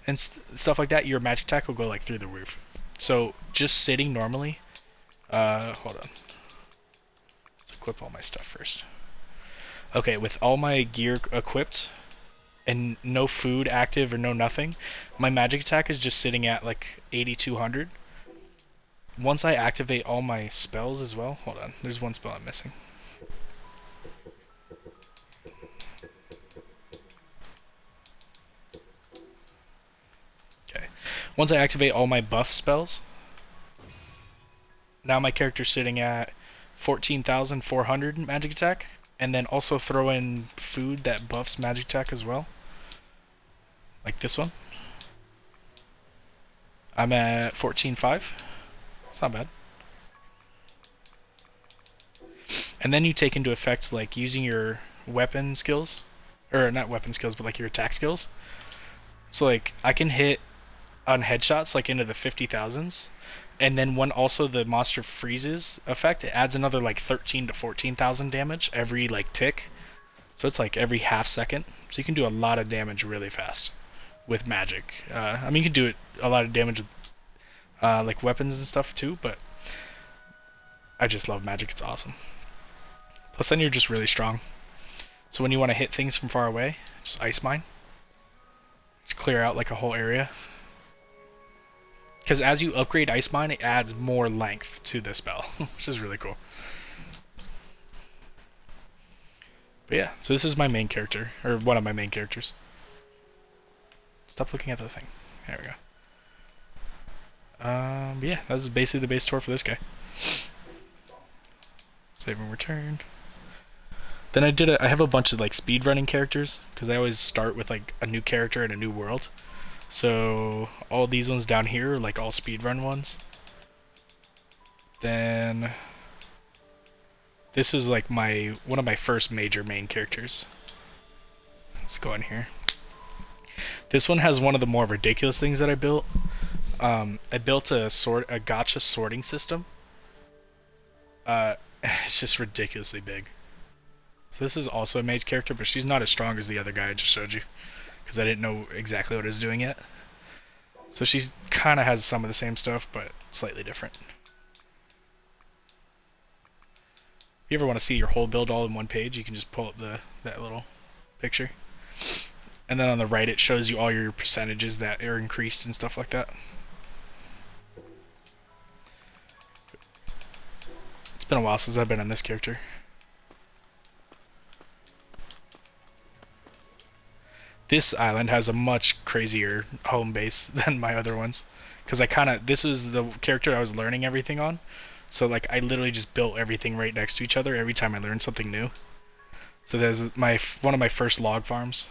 and stuff like that, your magic attack will go like through the roof. So just sitting normally, hold on. Let's equip all my stuff first. Okay, with all my gear equipped and no food active or no nothing, my magic attack is just sitting at like 8200. Once I activate all my spells as well, hold on, there's one spell I'm missing. Okay, once I activate all my buff spells, now my character's sitting at 14,400 magic attack, and then also throw in food that buffs magic attack as well. Like this one. I'm at 14.5. It's not bad. And then you take into effect like using your weapon skills, or not weapon skills, but like your attack skills. So like I can hit on headshots like into the 50,000s, and then when also the monster freezes effect, it adds another like 13 to 14,000 damage every like tick. So it's like every half second. So you can do a lot of damage really fast with magic. I mean, you can do it a lot of damage with like weapons and stuff too, but I just love magic. It's awesome. Plus then you're just really strong. So when you want to hit things from far away, just ice mine. Just clear out like a whole area. Because as you upgrade ice mine, it adds more length to the spell, which is really cool. But yeah, so this is my main character, or one of my main characters. Stop looking at the thing. There we go. Yeah, that's basically the base tour for this guy. Save and return. Then I have a bunch of like speedrunning characters, because I always start with like a new character in a new world. So all these ones down here are like all speedrun ones. Then this was like one of my first major main characters. Let's go in here. This one has one of the more ridiculous things that I built. I built a gacha sorting system. It's just ridiculously big. So this is also a mage character, but she's not as strong as the other guy I just showed you, because I didn't know exactly what I was doing yet. So she kind of has some of the same stuff, but slightly different. If you ever want to see your whole build all in one page, you can just pull up that little picture. And then on the right it shows you all your percentages that are increased and stuff like that. It's been a while since I've been on this character. This island has a much crazier home base than my other ones, because this was the character I was learning everything on, so like I literally just built everything right next to each other every time I learned something new. So there's one of my first log farms.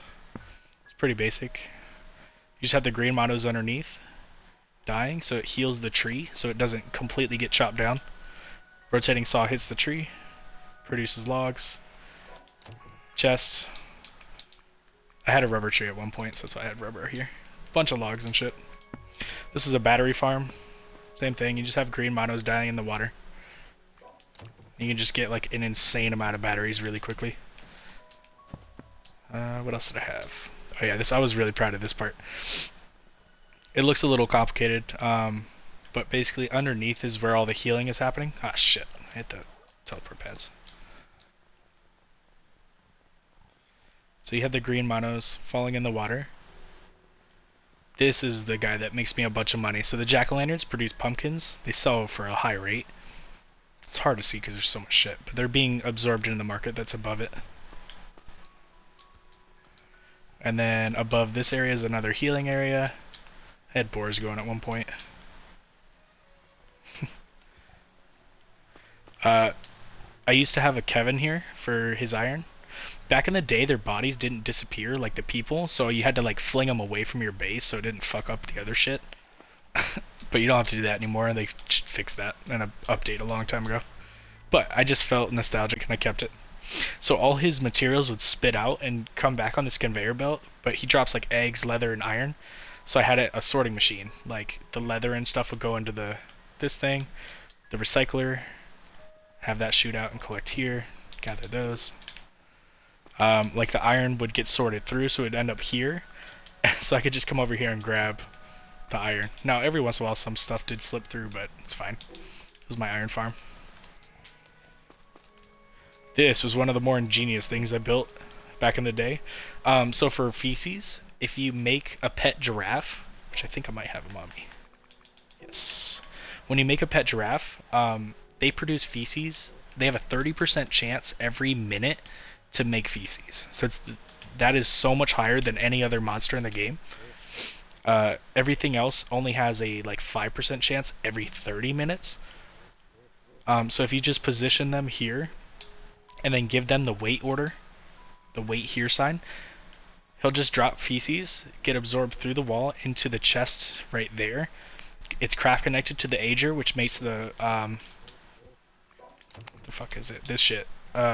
It's pretty basic. You just have the green monos underneath dying, so it heals the tree so it doesn't completely get chopped down. Rotating saw hits the tree, produces logs, chests. I had a rubber tree at one point, so that's why I had rubber here. Bunch of logs and shit. This is a battery farm. Same thing, you just have green monos dying in the water. You can just get like an insane amount of batteries really quickly. What else did I have? Oh yeah, I was really proud of this part. It looks a little complicated, but basically underneath is where all the healing is happening. Ah shit, I hit the teleport pads. So you have the green monos falling in the water. This is the guy that makes me a bunch of money. So the jack-o'-lanterns produce pumpkins. They sell for a high rate. It's hard to see because there's so much shit, but they're being absorbed into the market that's above it. And then above this area is another healing area. I had boars going at one point. I used to have a Kevin here for his iron. Back in the day, their bodies didn't disappear like the people, so you had to like fling them away from your base so it didn't fuck up the other shit. But you don't have to do that anymore. They fixed that in an update a long time ago. But I just felt nostalgic and I kept it. So all his materials would spit out and come back on this conveyor belt, but he drops like eggs, leather, and iron. So I had a sorting machine. Like the leather and stuff would go into this thing, the recycler, have that shoot out and collect here, gather those. Like the iron would get sorted through, so it'd end up here. So I could just come over here and grab the iron. Now every once in a while some stuff did slip through, but it's fine. This is my iron farm. This was one of the more ingenious things I built back in the day. So for feces, if you make a pet giraffe, which I think I might have them on me. Yes. When you make a pet giraffe, they produce feces. They have a 30% chance every minute to make feces. So that is so much higher than any other monster in the game. Everything else only has a like 5% chance every 30 minutes. So if you just position them here and then give them the wait order, the wait here sign, he'll just drop feces, get absorbed through the wall into the chest right there. It's craft connected to the ager, which makes the fuck is it? This shit.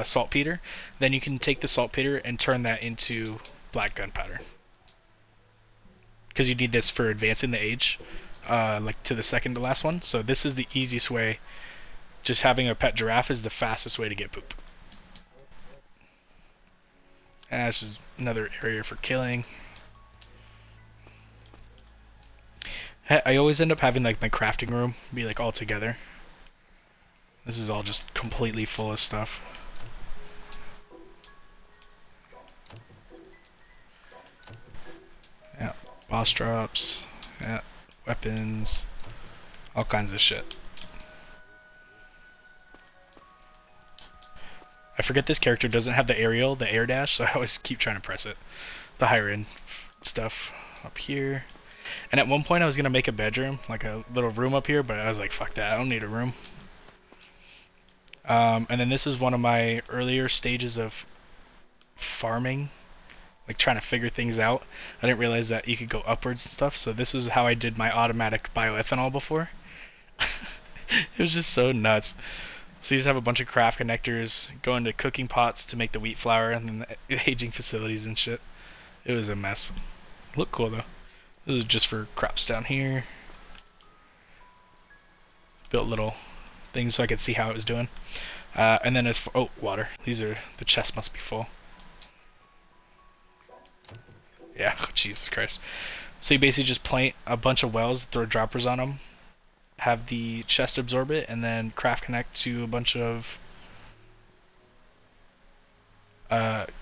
Saltpeter. Then you can take the saltpeter and turn that into black gunpowder. Because you need this for advancing the age, like to the second to last one. So this is the easiest way. Just having a pet giraffe is the fastest way to get poop. And this is another area for killing. I always end up having like my crafting room be like all together. This is all just completely full of stuff. Yeah, boss drops, yeah, weapons, all kinds of shit. I forget this character doesn't have the aerial, the air dash, so I always keep trying to press it. The higher end stuff up here. And at one point I was going to make a bedroom, like a little room up here, but I was like, fuck that, I don't need a room. And then this is one of my earlier stages of farming, like trying to figure things out. I didn't realize that you could go upwards and stuff, so this is how I did my automatic bioethanol before. It was just so nuts. So you just have a bunch of craft connectors, go into cooking pots to make the wheat flour, and then the aging facilities and shit. It was a mess. Looked cool though. This is just for crops down here. Built little things so I could see how it was doing. And then as for, oh, water. These are, the chest must be full. Yeah, oh, Jesus Christ. So you basically just plant a bunch of wells, throw droppers on them, have the chest absorb it, and then craft connect to a bunch of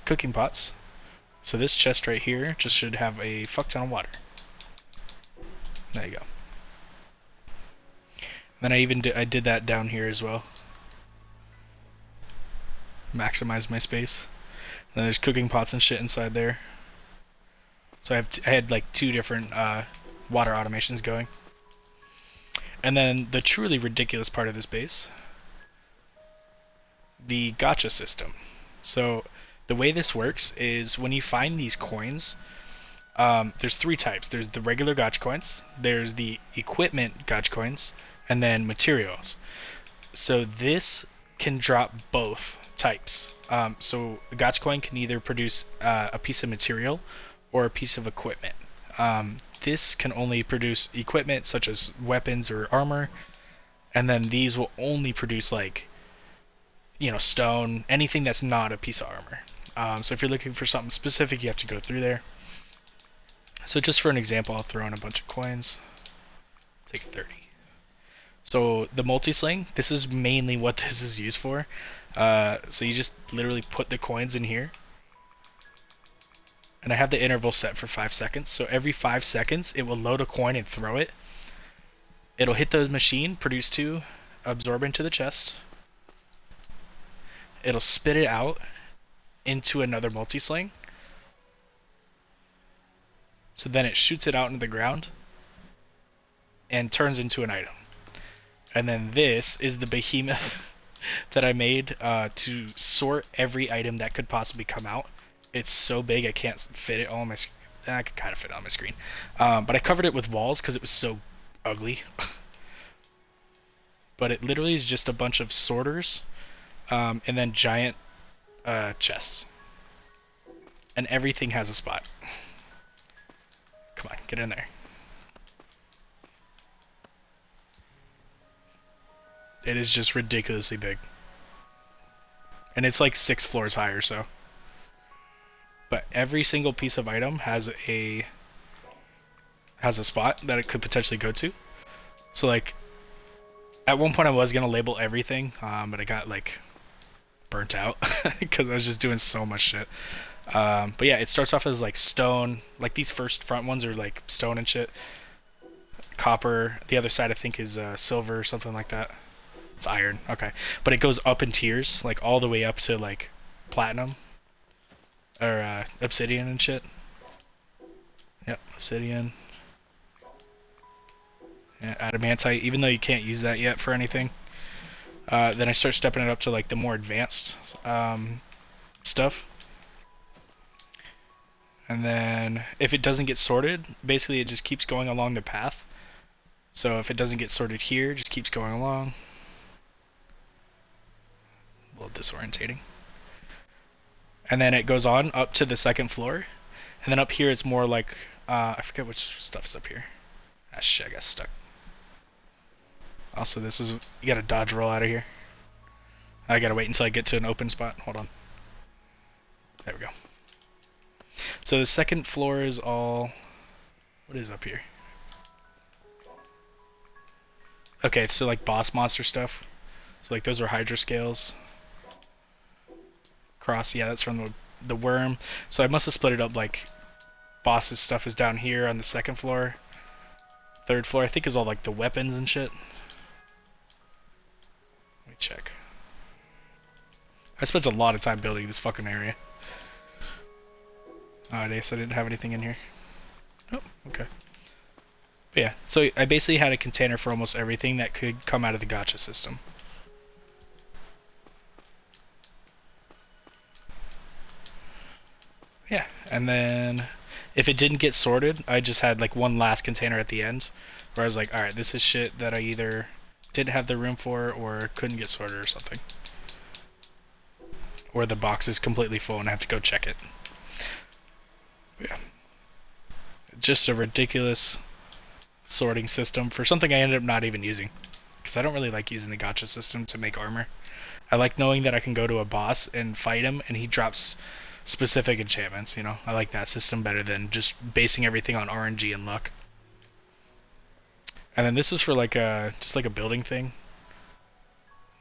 cooking pots. So this chest right here just should have a fuck ton of water. There you go. Then I did that down here as well. Maximize my space. And then there's cooking pots and shit inside there. So I had like two different water automations going. And then the truly ridiculous part of this base, the gacha system. So the way this works is when you find these coins, there's three types. There's the regular gacha coins, there's the equipment gacha coins, and then materials. So this can drop both types. So a gacha coin can either produce a piece of material or a piece of equipment. This can only produce equipment such as weapons or armor, and then these will only produce like, you know, stone, anything that's not a piece of armor. So if you're looking for something specific, you have to go through there. So just for an example, I'll throw in a bunch of coins. Take 30. So the multi-sling, this is mainly what this is used for. So you just literally put the coins in here. And I have the interval set for 5 seconds. So every 5 seconds, it will load a coin and throw it. It'll hit the machine, produce 2, absorb into the chest. it'll spit it out into another multi-sling. So then it shoots it out into the ground and turns into an item. And then this is the behemoth that I made to sort every item that could possibly come out. It's so big I can't fit it all on my screen. I could kind of fit it on my screen. But I covered it with walls because it was so ugly. But it literally is just a bunch of sorters and then giant chests. And everything has a spot. Come on, get in there. It is just ridiculously big. And it's like 6 floors high or so. But every single piece of item has a spot that it could potentially go to. So like at one point I was gonna label everything, but I got like burnt out because I was just doing so much shit. But yeah, it starts off as like stone. Like these first front ones are like stone and shit. Copper. The other side I think is silver or something like that. It's iron. Okay, but it goes up in tiers, like all the way up to like platinum or obsidian and shit. Yep, obsidian. Yeah, adamantite. Even though you can't use that yet for anything. Then I start stepping it up to like the more advanced stuff. And then if it doesn't get sorted, basically it just keeps going along the path. So if it doesn't get sorted here, it just keeps going along. A little disorientating. And then it goes on up to the second floor. And then up here it's more like, I forget which stuff's up here. Ah shit, I got stuck. Also, this is, you gotta dodge roll out of here. I gotta wait until I get to an open spot. Hold on. There we go. So the second floor is all, what is up here? Okay, so like boss monster stuff. So like those are Hydra scales. Cross, yeah, that's from the worm. So I must have split it up like boss's stuff is down here on the second floor. Third floor I think is all like the weapons and shit. Let me check. I spent a lot of time building this fucking area. I guess I didn't have anything in here. Oh, okay. But yeah, so I basically had a container for almost everything that could come out of the gacha system. Yeah, and then if it didn't get sorted, I just had like one last container at the end where I was like, alright, this is shit that I either didn't have the room for or couldn't get sorted or something. Or the box is completely full and I have to go check it. Yeah. Just a ridiculous sorting system for something I ended up not even using. Because I don't really like using the gacha system to make armor. I like knowing that I can go to a boss and fight him and he drops specific enchantments, you know. I like that system better than just basing everything on RNG and luck. And then this was for like just like a building thing.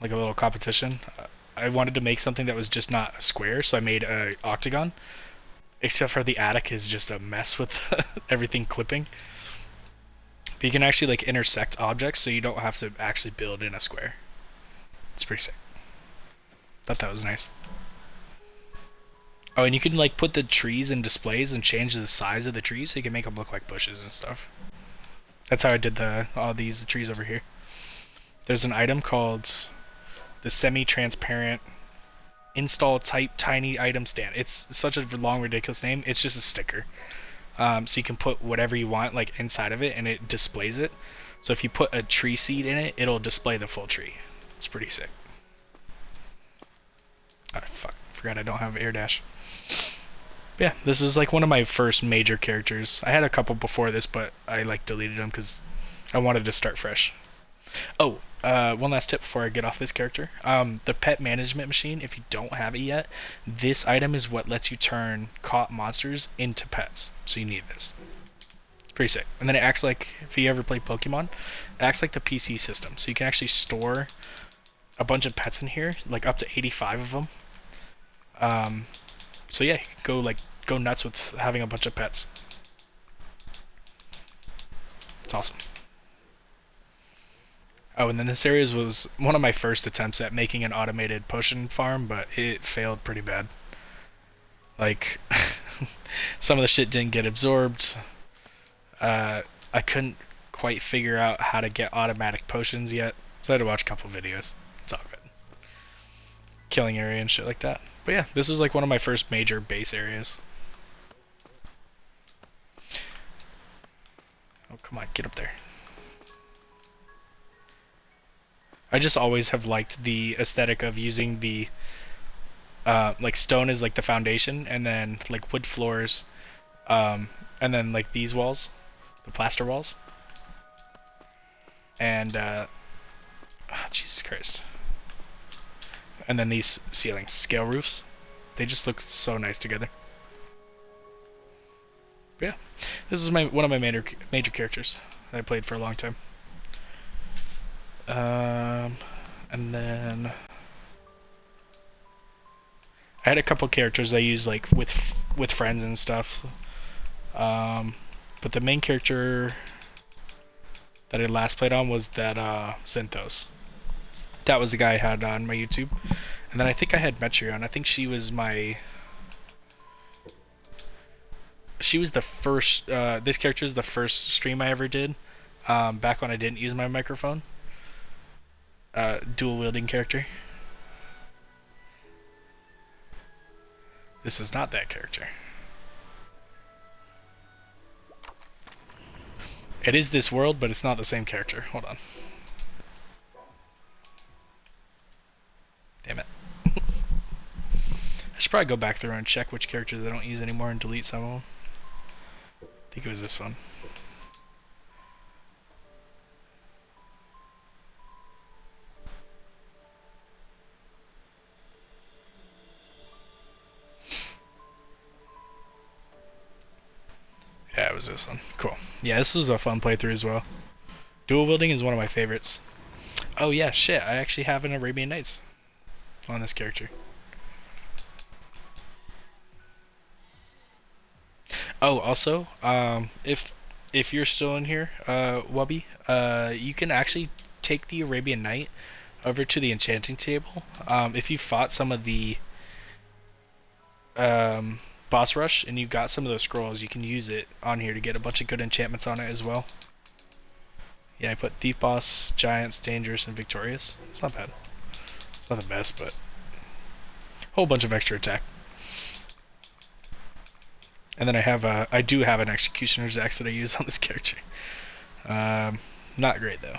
Like a little competition. I wanted to make something that was just not a square, so I made an octagon. Except for the attic is just a mess with everything clipping. But you can actually like intersect objects so you don't have to actually build in a square. It's pretty sick. Thought that was nice. Oh, and you can like put the trees in displays and change the size of the trees so you can make them look like bushes and stuff. That's how I did all these trees over here. There's an item called the semi-transparent install type tiny item stand. It's such a long ridiculous name. It's just a sticker. So you can put whatever you want like inside of it and it displays it. So if you put a tree seed in it, it'll display the full tree. It's pretty sick. Oh fuck, forgot I don't have air dash. But yeah, this is like one of my first major characters. I had a couple before this, but I like deleted them because I wanted to start fresh. Oh, one last tip before I get off this character. The pet management machine, if you don't have it yet, this item is what lets you turn caught monsters into pets. So you need this. It's pretty sick. And then it acts like, if you ever play Pokemon, it acts like the PC system. So you can actually store a bunch of pets in here, like up to 85 of them. So yeah, you can go nuts with having a bunch of pets. It's awesome. Oh, and then this area was one of my first attempts at making an automated potion farm, but it failed pretty bad. Like, some of the shit didn't get absorbed. I couldn't quite figure out how to get automatic potions yet, so I had to watch a couple videos. It's all good. Killing area and shit like that. But yeah, this was like one of my first major base areas. Oh, come on, get up there. I just always have liked the aesthetic of using the like stone as like the foundation, and then like wood floors, um, and then like these walls, the plaster walls, and oh, Jesus Christ, and then these ceilings, scale roofs. They just look so nice together. But yeah, this is one of my major characters that I played for a long time. And then I had a couple characters I used like with friends and stuff. But the main character that I last played on was that Zinthos. That was the guy I had on my YouTube. And then I think I had Metreon. I think she was the first. This character is the first stream I ever did. Back when I didn't use my microphone. Dual wielding character. This is not that character. It is this world, but it's not the same character. Hold on. Damn it. I should probably go back through and check which characters I don't use anymore and delete some of them. I think it was this one. Yeah, it was this one. Cool. Yeah, this was a fun playthrough as well. Dual wielding is one of my favorites. Oh yeah, shit, I actually have an Arabian Nights on this character. Oh, also, if you're still in here, Wubby, you can actually take the Arabian Night over to the enchanting table. If you fought some of the boss rush and you got some of those scrolls, you can use it on here to get a bunch of good enchantments on it as well. Yeah, I put Thief Boss, Giants, Dangerous, and Victorious. It's not bad. It's not the best, but a whole bunch of extra attack. And then I do have an Executioner's Axe that I use on this character. Not great though.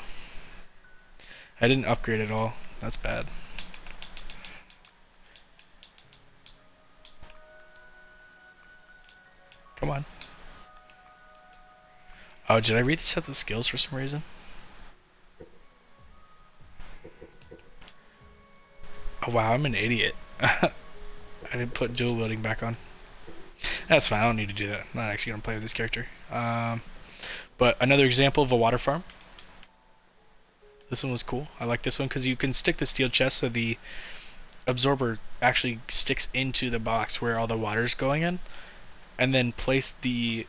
I didn't upgrade at all. That's bad. Come on. Oh, did I reset the skills for some reason? Oh wow, I'm an idiot. I didn't put dual wielding back on. That's fine, I don't need to do that. I'm not actually going to play with this character. But another example of a water farm. This one was cool. I like this one because you can stick the steel chest so the absorber actually sticks into the box where all the water's going in. And then place the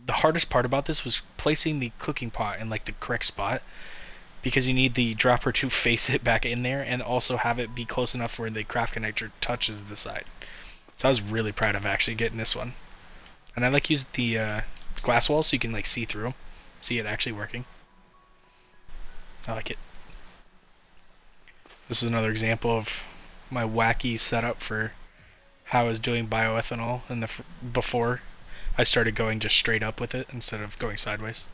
hardest part about this was placing the cooking pot in like the correct spot, because you need the dropper to face it back in there and also have it be close enough where the craft connector touches the side. So I was really proud of actually getting this one. And I like using the glass walls so you can like see through them, see it actually working. I like it. This is another example of my wacky setup for how I was doing bioethanol in before I started going just straight up with it instead of going sideways.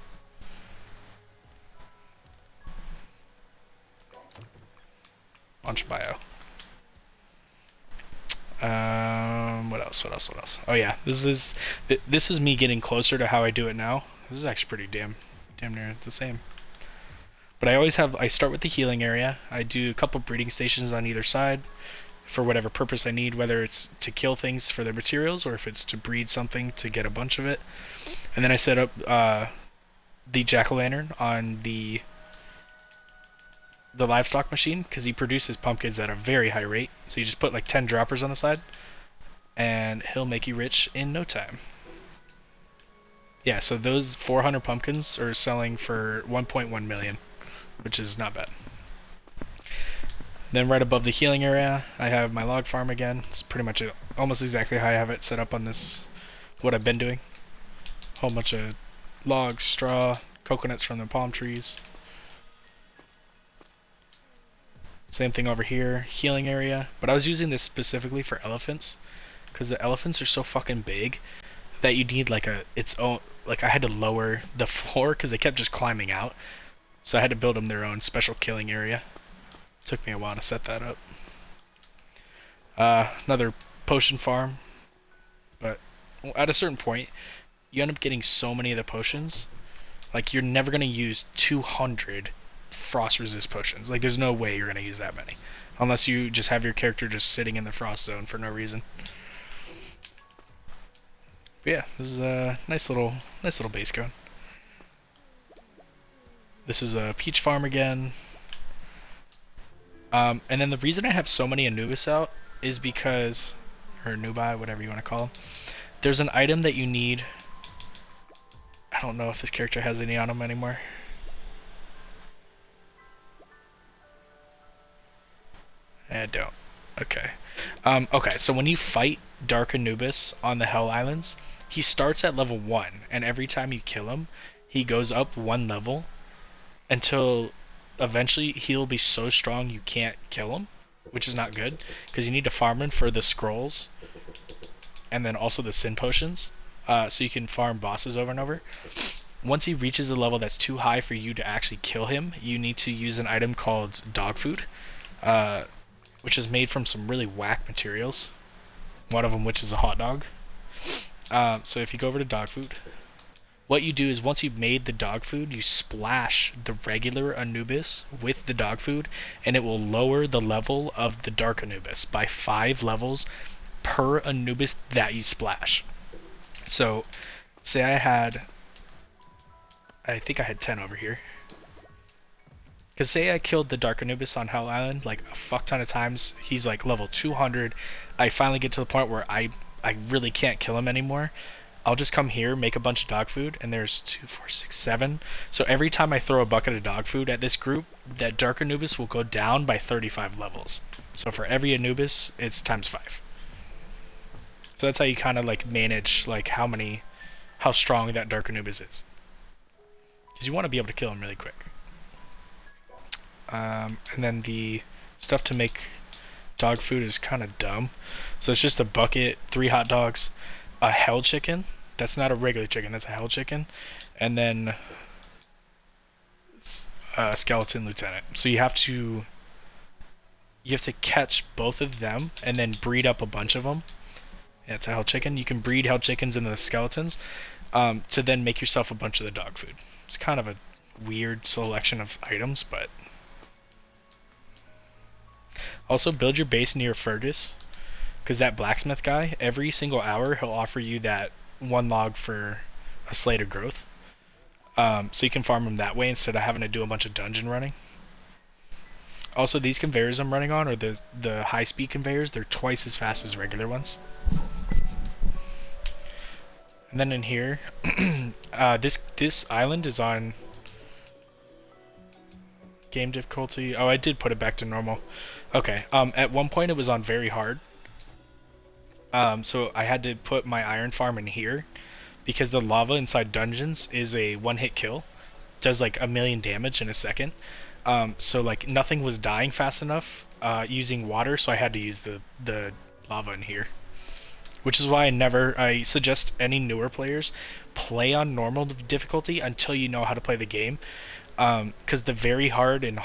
Launch bio. What else? What else? What else? Oh yeah, this is me getting closer to how I do it now. This is actually pretty damn near the same. But I start with the healing area. I do a couple breeding stations on either side for whatever purpose I need, whether it's to kill things for their materials or if it's to breed something to get a bunch of it. And then I set up the jack-o'-lantern on the livestock machine because he produces pumpkins at a very high rate. So you just put like 10 droppers on the side and he'll make you rich in no time. Yeah, so those 400 pumpkins are selling for 1.1 million which is not bad. Then right above the healing area, I have my log farm again. It's pretty much almost exactly how I have it set up on this, what I've been doing. Whole bunch of logs, straw, coconuts from the palm trees. Same thing over here, healing area. But I was using this specifically for elephants, because the elephants are so fucking big that you need like its own. Like I had to lower the floor because they kept just climbing out, so I had to build them their own special killing area. Took me a while to set that up. Another potion farm, but at a certain point, you end up getting so many of the potions, like you're never gonna use 200 frost resist potions. Like there's no way you're gonna use that many, unless you just have your character just sitting in the frost zone for no reason. But yeah, this is a nice little base code. This is a peach farm again. And then the reason I have so many Anubis out is because, or Nubai, whatever you want to call them, there's an item that you need. I don't know if this character has any on him anymore. I don't. Okay. Okay, so when you fight Dark Anubis on the Hell Islands, he starts at level 1, and every time you kill him, he goes up 1 level until eventually he'll be so strong you can't kill him, which is not good, because you need to farm him for the scrolls, and then also the sin potions, so you can farm bosses over and over. Once he reaches a level that's too high for you to actually kill him, you need to use an item called dog food, which is made from some really whack materials, one of them which is a hot dog. So if you go over to dog food, what you do is once you've made the dog food, you splash the regular Anubis with the dog food, and it will lower the level of the Dark Anubis by 5 levels per Anubis that you splash. So, say I think I had 10 over here. Because say I killed the Dark Anubis on Hell Island like a fuck ton of times, he's like level 200, I finally get to the point where I really can't kill him anymore. I'll just come here, make a bunch of dog food, and there's 2, 4, 6, 7. So every time I throw a bucket of dog food at this group, that Dark Anubis will go down by 35 levels. So for every Anubis, it's times 5. So that's how you kind of like manage like how strong that Dark Anubis is. Because you want to be able to kill him really quick. And then the stuff to make dog food is kind of dumb. So it's just a bucket, 3 hot dogs, a hell chicken. That's not a regular chicken, that's a hell chicken. And then a skeleton lieutenant. So you have to catch both of them and then breed up a bunch of them. Yeah, it's a hell chicken. You can breed hell chickens into the skeletons to then make yourself a bunch of the dog food. It's kind of a weird selection of items, but also build your base near Fergus, because that blacksmith guy, every single hour he'll offer you that 1 log for a slate of growth. So you can farm them that way instead of having to do a bunch of dungeon running. Also, these conveyors I'm running on are the high speed conveyors. They're twice as fast as regular ones. And then in here, this island is on game difficulty. Oh, I did put it back to normal. Okay. At one point it was on very hard. So I had to put my iron farm in here because the lava inside dungeons is a 1-hit kill. Does like 1,000,000 damage in a second. So like nothing was dying fast enough using water, so I had to use the lava in here. Which is why I suggest any newer players play on normal difficulty until you know how to play the game. Because the very hard and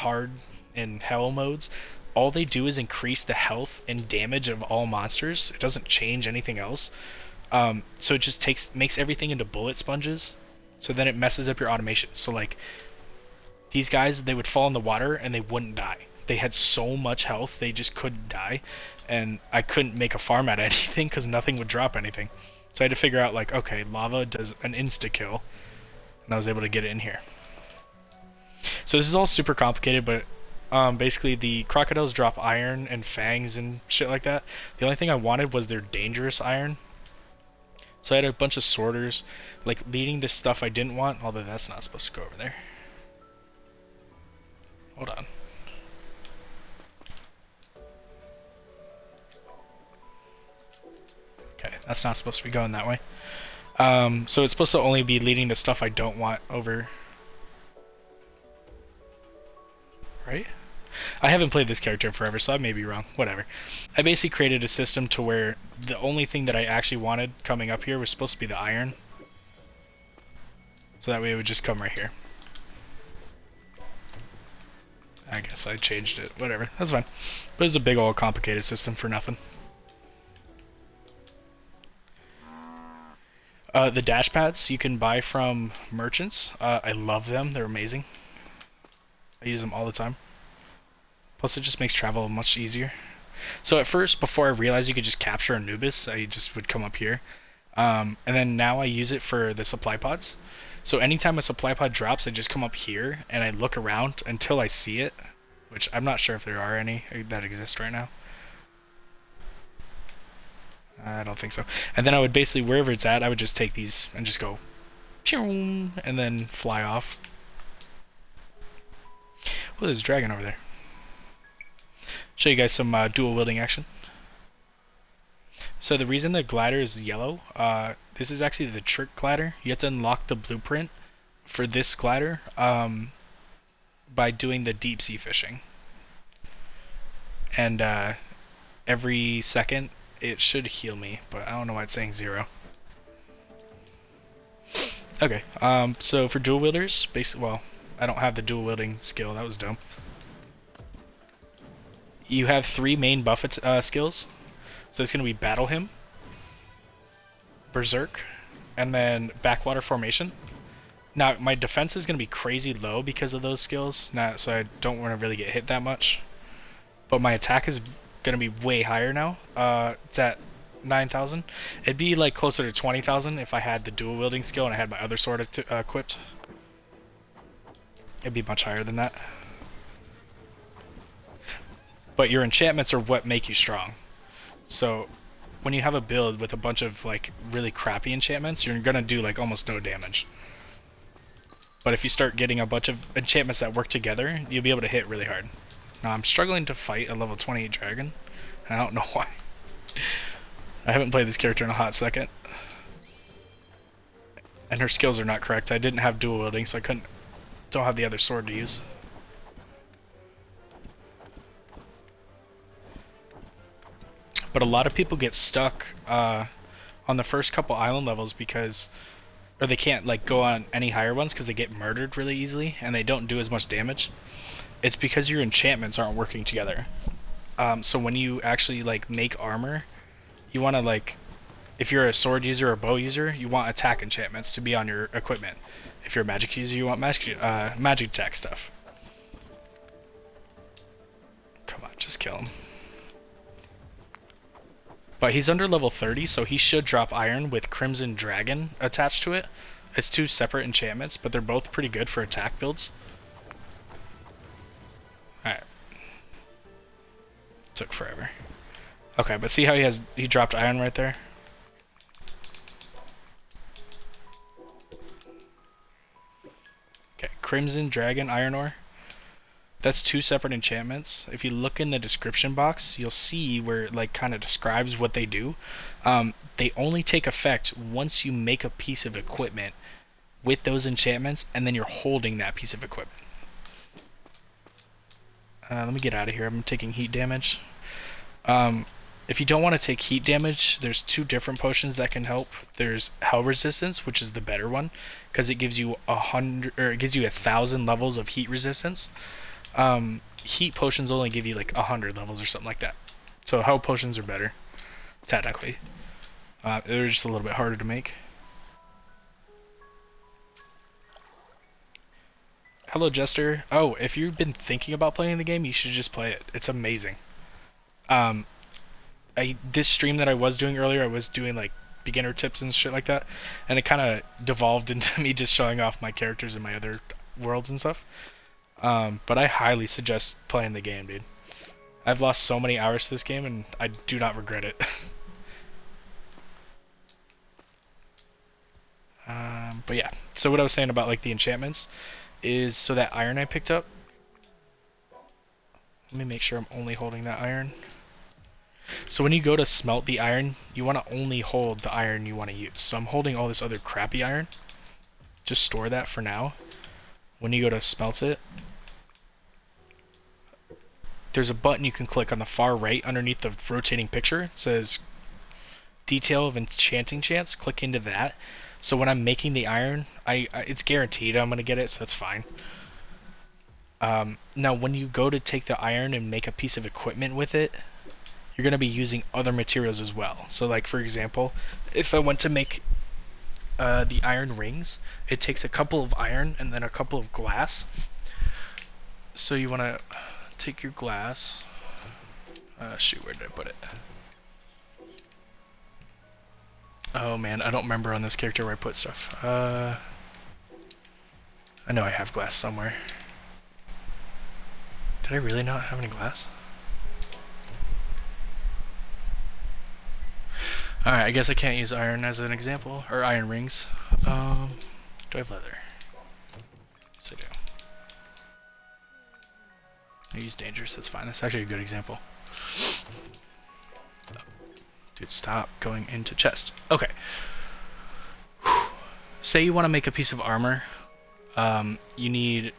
hell modes, all they do is increase the health and damage of all monsters. It doesn't change anything else. So it just makes everything into bullet sponges. So then it messes up your automation. So like these guys, they would fall in the water and they wouldn't die. They had so much health, they just couldn't die. And I couldn't make a farm out of anything because nothing would drop anything. So I had to figure out like, okay, lava does an insta-kill. And I was able to get it in here. So this is all super complicated, but basically the crocodiles drop iron and fangs and shit like that. The only thing I wanted was their dangerous iron. So I had a bunch of sorters, like leading this stuff I didn't want, although that's not supposed to go over there. Hold on. Okay, that's not supposed to be going that way. So it's supposed to only be leading the stuff I don't want over. Right? I haven't played this character in forever, so I may be wrong. Whatever. I basically created a system to where the only thing that I actually wanted coming up here was supposed to be the iron. So that way it would just come right here. I guess I changed it. Whatever. That's fine. But it's a big old complicated system for nothing. The dash pads you can buy from merchants. I love them. They're amazing. I use them all the time. Plus it just makes travel much easier. So at first, before I realized you could just capture Anubis, I just would come up here. And then now I use it for the supply pods. So anytime a supply pod drops, I just come up here and I look around until I see it, which I'm not sure if there are any that exist right now. I don't think so. And then I would basically, wherever it's at, I would just take these and just go, and then fly off. Oh, there's a dragon over there. Show you guys some dual wielding action. So the reason the glider is yellow, this is actually the trick glider. You have to unlock the blueprint for this glider by doing the deep sea fishing. And every second it should heal me, but I don't know why it's saying 0. Okay, so for dual wielders, well, I don't have the dual wielding skill, that was dumb. You have 3 main buff skills. So it's going to be Battle Hymn, Berserk, and then Backwater Formation. Now, my defense is going to be crazy low because of those skills, so I don't want to really get hit that much. But my attack is going to be way higher now. It's at 9,000. It'd be like closer to 20,000 if I had the dual wielding skill and I had my other sword equipped. It'd be much higher than that. But your enchantments are what make you strong. So when you have a build with a bunch of like really crappy enchantments, you're gonna do like almost no damage. But if you start getting a bunch of enchantments that work together, you'll be able to hit really hard. Now I'm struggling to fight a level 28 dragon. I don't know why. I haven't played this character in a hot second. And her skills are not correct. I didn't have dual wielding, so I don't have the other sword to use. But a lot of people get stuck on the first couple island levels because, or they can't like go on any higher ones because they get murdered really easily and they don't do as much damage. It's because your enchantments aren't working together. So when you actually like make armor, you want to like, if you're a sword user or a bow user, you want attack enchantments to be on your equipment. If you're a magic user, you want magic attack stuff. Come on, just kill him. But he's under level 30, so he should drop iron with Crimson Dragon attached to it. It's 2 separate enchantments, but they're both pretty good for attack builds. Alright. Took forever. Okay, but see how he dropped iron right there? Okay, Crimson Dragon Iron Ore. That's 2 separate enchantments. If you look in the description box, you'll see where it like kind of describes what they do. They only take effect once you make a piece of equipment with those enchantments, and then you're holding that piece of equipment. Let me get out of here. I'm taking heat damage. If you don't want to take heat damage, there's 2 different potions that can help. There's Hell Resistance, which is the better one, because it gives you 1,000 levels of heat resistance. Heat potions only give you like 100 levels or something like that. So hell potions are better, technically. They're just a little bit harder to make. Hello, Jester. Oh, if you've been thinking about playing the game, you should just play it. It's amazing. This stream that I was doing earlier, I was doing like beginner tips and shit like that, and it kind of devolved into me just showing off my characters in my other worlds and stuff. But I highly suggest playing the game, dude. I've lost so many hours to this game, and I do not regret it. But yeah, so what I was saying about like the enchantments is, so that iron I picked up, Let me make sure I'm only holding that iron. So when you go to smelt the iron, you want to only hold the iron you want to use. So I'm holding all this other crappy iron. Just store that for now. When you go to smelt it, there's a button you can click on the far right underneath the rotating picture. It says detail of enchanting chance. Click into that. So when I'm making the iron, it's guaranteed I'm going to get it, so that's fine. Now when you go to take the iron and make a piece of equipment with it, you're going to be using other materials as well. So like for example, if I went to make the iron rings, it takes a couple of iron and then a couple of glass. So you want to take your glass. Shoot, where did I put it? Oh man, I don't remember on this character where I put stuff. I know I have glass somewhere. Did I really not have any glass? Alright, I guess I can't use iron as an example, or iron rings. Do I have leather? Yes, I do. I use dangerous, that's fine. That's actually a good example. Dude, stop going into chest. Okay. Say you want to make a piece of armor. You need...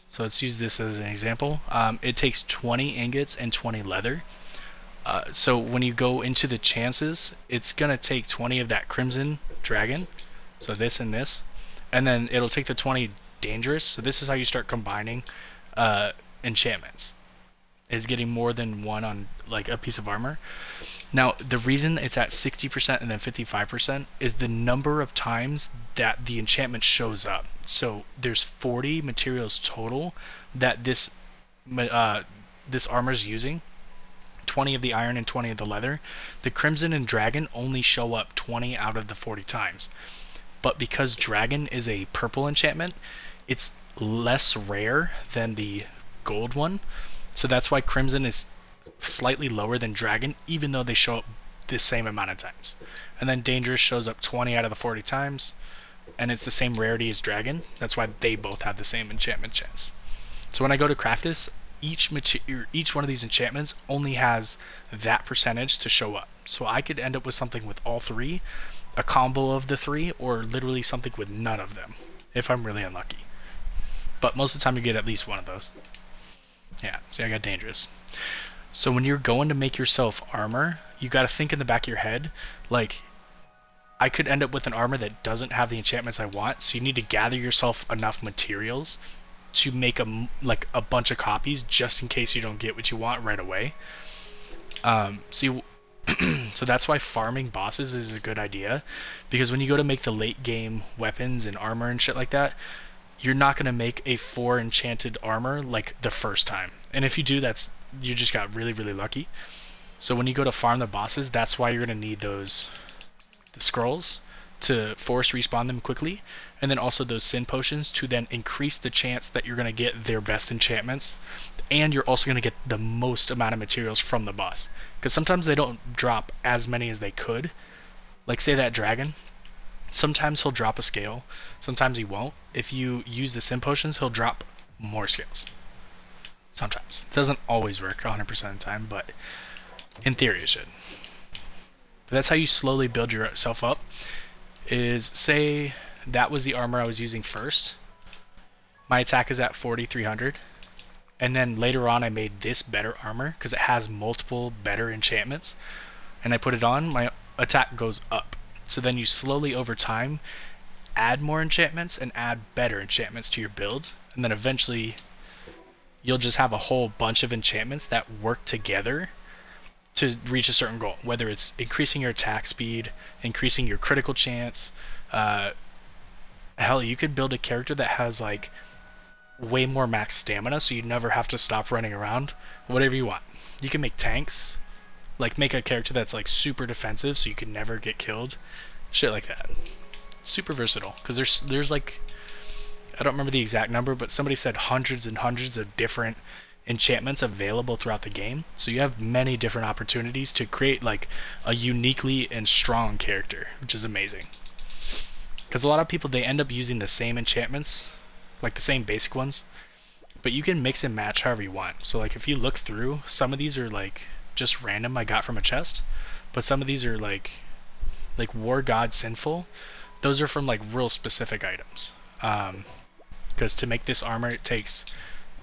So let's use this as an example. It takes 20 ingots and 20 leather. So when you go into the chances, it's going to take 20 of that crimson dragon. So this and this. And then it'll take the 20 dangerous. So this is how you start combining enchantments. Is getting more than one on like a piece of armor. Now the reason it's at 60% and then 55% is the number of times that the enchantment shows up. So there's 40 materials total that this armor's using. 20 of the iron and 20 of the leather. The crimson and dragon only show up 20 out of the 40 times. But because dragon is a purple enchantment, it's less rare than the gold one. So that's why crimson is slightly lower than dragon, even though they show up the same amount of times. And then dangerous shows up 20 out of the 40 times, and it's the same rarity as dragon. That's why they both have the same enchantment chance. So when I go to craft this, each one of these enchantments only has that percentage to show up. So I could end up with something with all three, a combo of the three, or literally something with none of them, if I'm really unlucky. But most of the time you get at least one of those. Yeah, see, I got dangerous. So when you're going to make yourself armor, you got to think in the back of your head, like, I could end up with an armor that doesn't have the enchantments I want, so you need to gather yourself enough materials to make a bunch of copies just in case you don't get what you want right away. So that's why farming bosses is a good idea, because when you go to make the late game weapons and armor and shit like that, you're not going to make a 4 enchanted armor like the first time. And if you do, you just got really, really lucky. So when you go to farm the bosses, that's why you're going to need the scrolls to force respawn them quickly, and then also those sin potions to then increase the chance that you're going to get their best enchantments, and you're also going to get the most amount of materials from the boss. Because sometimes they don't drop as many as they could. Like say that dragon, sometimes he'll drop a scale, sometimes he won't. If you use the sin potions, he'll drop more scales. Sometimes. It doesn't always work 100% of the time, but in theory it should. But that's how you slowly build yourself up, is say that was the armor I was using first. My attack is at 4,300. And then later on I made this better armor because it has multiple better enchantments. And I put it on, my attack goes up. So then you slowly over time add more enchantments and add better enchantments to your build. And then eventually you'll just have a whole bunch of enchantments that work together to reach a certain goal, whether it's increasing your attack speed, increasing your critical chance. Hell, you could build a character that has like way more max stamina, so you never have to stop running around. Whatever you want. You can make tanks, like make a character that's like super defensive, so you can never get killed. Shit like that. Super versatile, because there's like, I don't remember the exact number, but somebody said hundreds and hundreds of different enchantments available throughout the game, so you have many different opportunities to create like a uniquely and strong character, which is amazing. Because a lot of people, they end up using the same enchantments, like the same basic ones, but you can mix and match however you want. So like if you look through, some of these are like just random I got from a chest, but some of these are like War God Sinful. Those are from like real specific items. Because to make this armor, it takes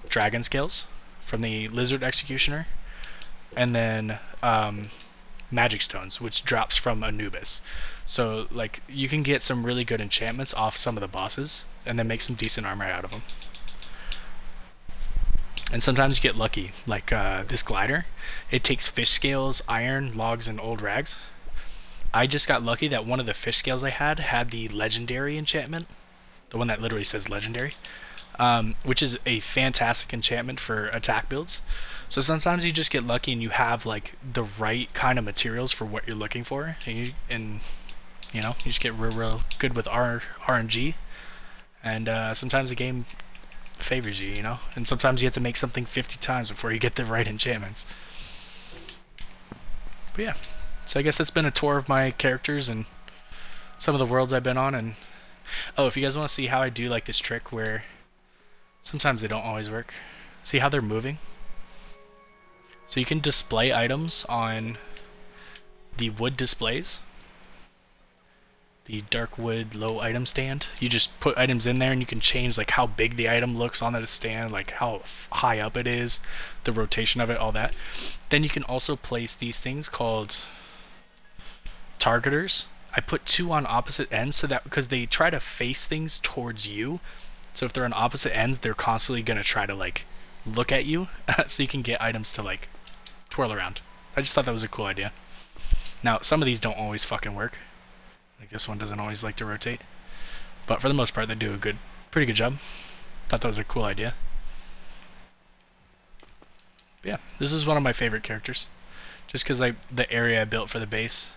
dragon scales from the Lizard Executioner, and then magic stones, which drops from Anubis. So like you can get some really good enchantments off some of the bosses, and then make some decent armor out of them. And sometimes you get lucky, like this glider. It takes fish scales, iron, logs, and old rags. I just got lucky that one of the fish scales I had the legendary enchantment, the one that literally says legendary, which is a fantastic enchantment for attack builds. So sometimes you just get lucky and you have like the right kind of materials for what you're looking for, and you know, you just get real good with RNG, and sometimes the game favors you, you know, and sometimes you have to make something 50 times before you get the right enchantments. But yeah, so I guess that's been a tour of my characters and some of the worlds I've been on. And oh, if you guys want to see how I do like this trick where sometimes they don't always work, see how they're moving? So you can display items on the wood displays, the dark wood low item stand. You just put items in there and you can change like how big the item looks on the stand, like how high up it is, the rotation of it, all that. Then you can also place these things called targeters. I put 2 on opposite ends so that because they try to face things towards you, so if they're on opposite ends, they're constantly gonna try to like look at you, so you can get items to like twirl around. I just thought that was a cool idea. Now some of these don't always fucking work. Like this one doesn't always like to rotate, but for the most part they do a pretty good job. Thought that was a cool idea. But yeah, this is one of my favorite characters, just because like the area I built for the base,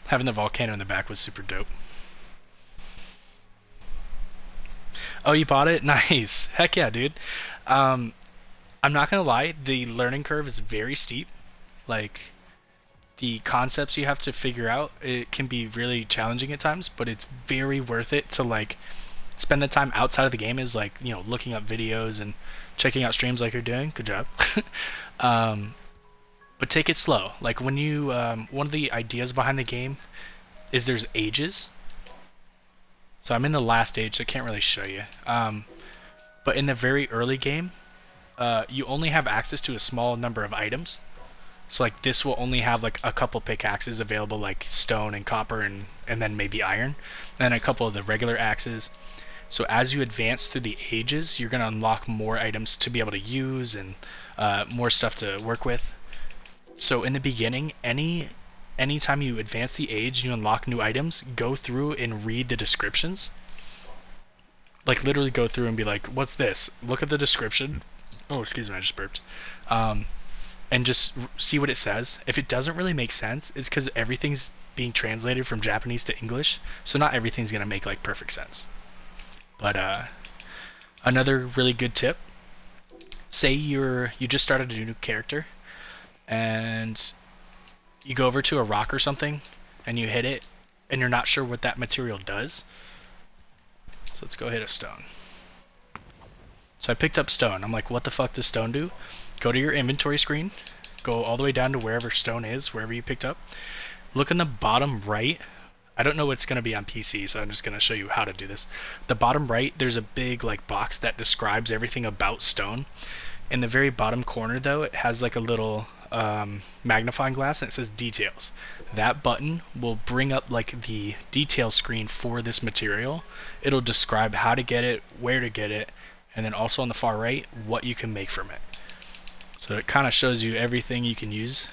having the volcano in the back was super dope. Oh, you bought it? Nice. Heck yeah, dude. I'm not gonna lie, the learning curve is very steep. Like the concepts you have to figure out, it can be really challenging at times, but it's very worth it to like spend the time outside of the game, is like, you know, looking up videos and checking out streams like you're doing. Good job. But take it slow. Like when you one of the ideas behind the game is there's ages. So I'm in the last age, so I can't really show you. But in the very early game, you only have access to a small number of items. So like this will only have like a couple pickaxes available, like stone and copper and then maybe iron, and then a couple of the regular axes. So as you advance through the ages, you're gonna unlock more items to be able to use and more stuff to work with. So in the beginning, anytime you advance the age, you unlock new items, go through and read the descriptions. Like literally go through and be like, what's this? Look at the description. Oh, excuse me, I just burped. And just see what it says. If it doesn't really make sense, it's because everything's being translated from Japanese to English, so not everything's gonna make like perfect sense. But another really good tip: say you just started a new character, and you go over to a rock or something, and you hit it, and you're not sure what that material does. So let's go hit a stone. So I picked up stone. I'm like, what the fuck does stone do? Go to your inventory screen, go all the way down to wherever stone is, wherever you picked up. Look in the bottom right. I don't know what's going to be on PC, so I'm just going to show you how to do this. The bottom right, there's a big like box that describes everything about stone. In the very bottom corner though, it has like a little magnifying glass and it says details. That button will bring up like the detail screen for this material. It'll describe how to get it, where to get it, and then also on the far right, what you can make from it. So it kind of shows you everything you can use.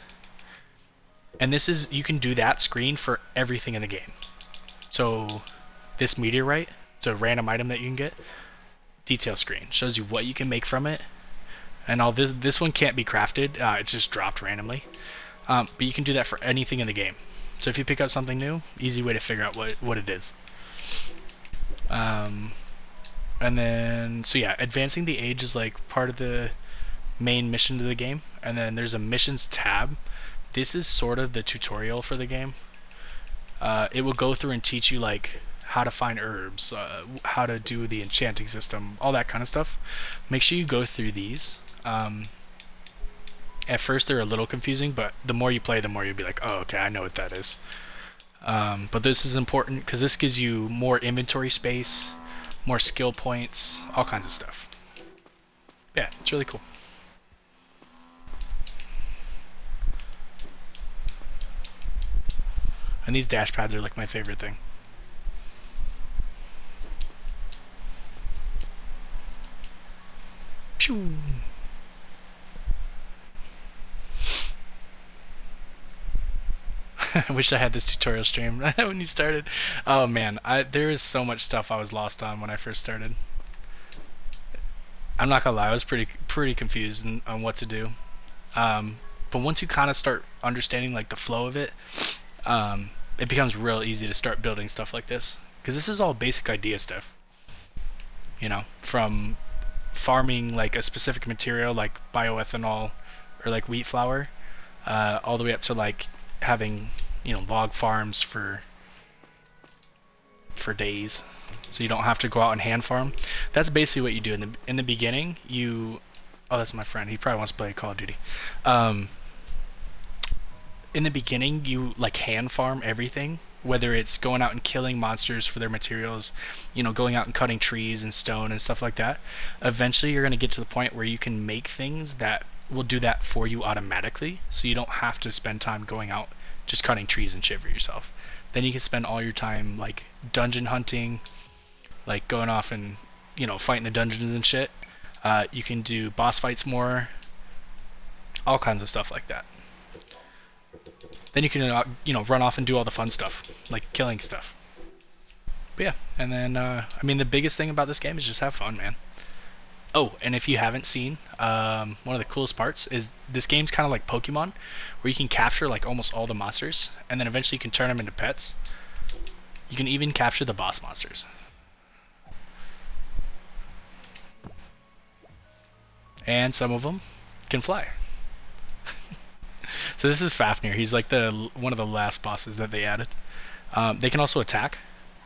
And this is, you can do that screen for everything in the game. So this meteorite, it's a random item that you can get. Detail screen shows you what you can make from it. And all this one can't be crafted. It's just dropped randomly. But you can do that for anything in the game. So if you pick up something new, easy way to figure out what it is. And then, so yeah, advancing the age is like part of the main mission to the game. And then there's a missions tab. This is sort of the tutorial for the game. It will go through and teach you like how to find herbs, how to do the enchanting system, all that kind of stuff. Make sure you go through these. At first they're a little confusing, but the more you play, the more you'll be like, oh, okay, I know what that is. But this is important because this gives you more inventory space, more skill points, all kinds of stuff. Yeah, it's really cool. And these dash pads are like my favorite thing. Pew! I wish I had this tutorial stream when you started. Oh man, there is so much stuff I was lost on when I first started. I'm not gonna lie, I was pretty confused on what to do. But once you kind of start understanding like the flow of it, it becomes real easy to start building stuff like this. Because this is all basic idea stuff. You know, from farming like a specific material like bioethanol or like wheat flour, all the way up to like having, you know, log farms for days, so you don't have to go out and hand farm. That's basically what you do in the beginning. Oh, that's my friend. He probably wants to play Call of Duty. In the beginning, you like hand farm everything, whether it's going out and killing monsters for their materials, you know, going out and cutting trees and stone and stuff like that. Eventually, you're going to get to the point where you can make things that will do that for you automatically, so you don't have to spend time going out just cutting trees and shit for yourself. Then you can spend all your time like dungeon hunting, like going off and, you know, fighting the dungeons and shit. You can do boss fights more, all kinds of stuff like that. Then you can, you know, run off and do all the fun stuff, like killing stuff. But yeah, and then, I mean, the biggest thing about this game is just have fun, man. Oh, and if you haven't seen, one of the coolest parts is this game's kind of like Pokemon, where you can capture like almost all the monsters, and then eventually you can turn them into pets. You can even capture the boss monsters. And some of them can fly. So this is Fafnir. He's like one of the last bosses that they added. They can also attack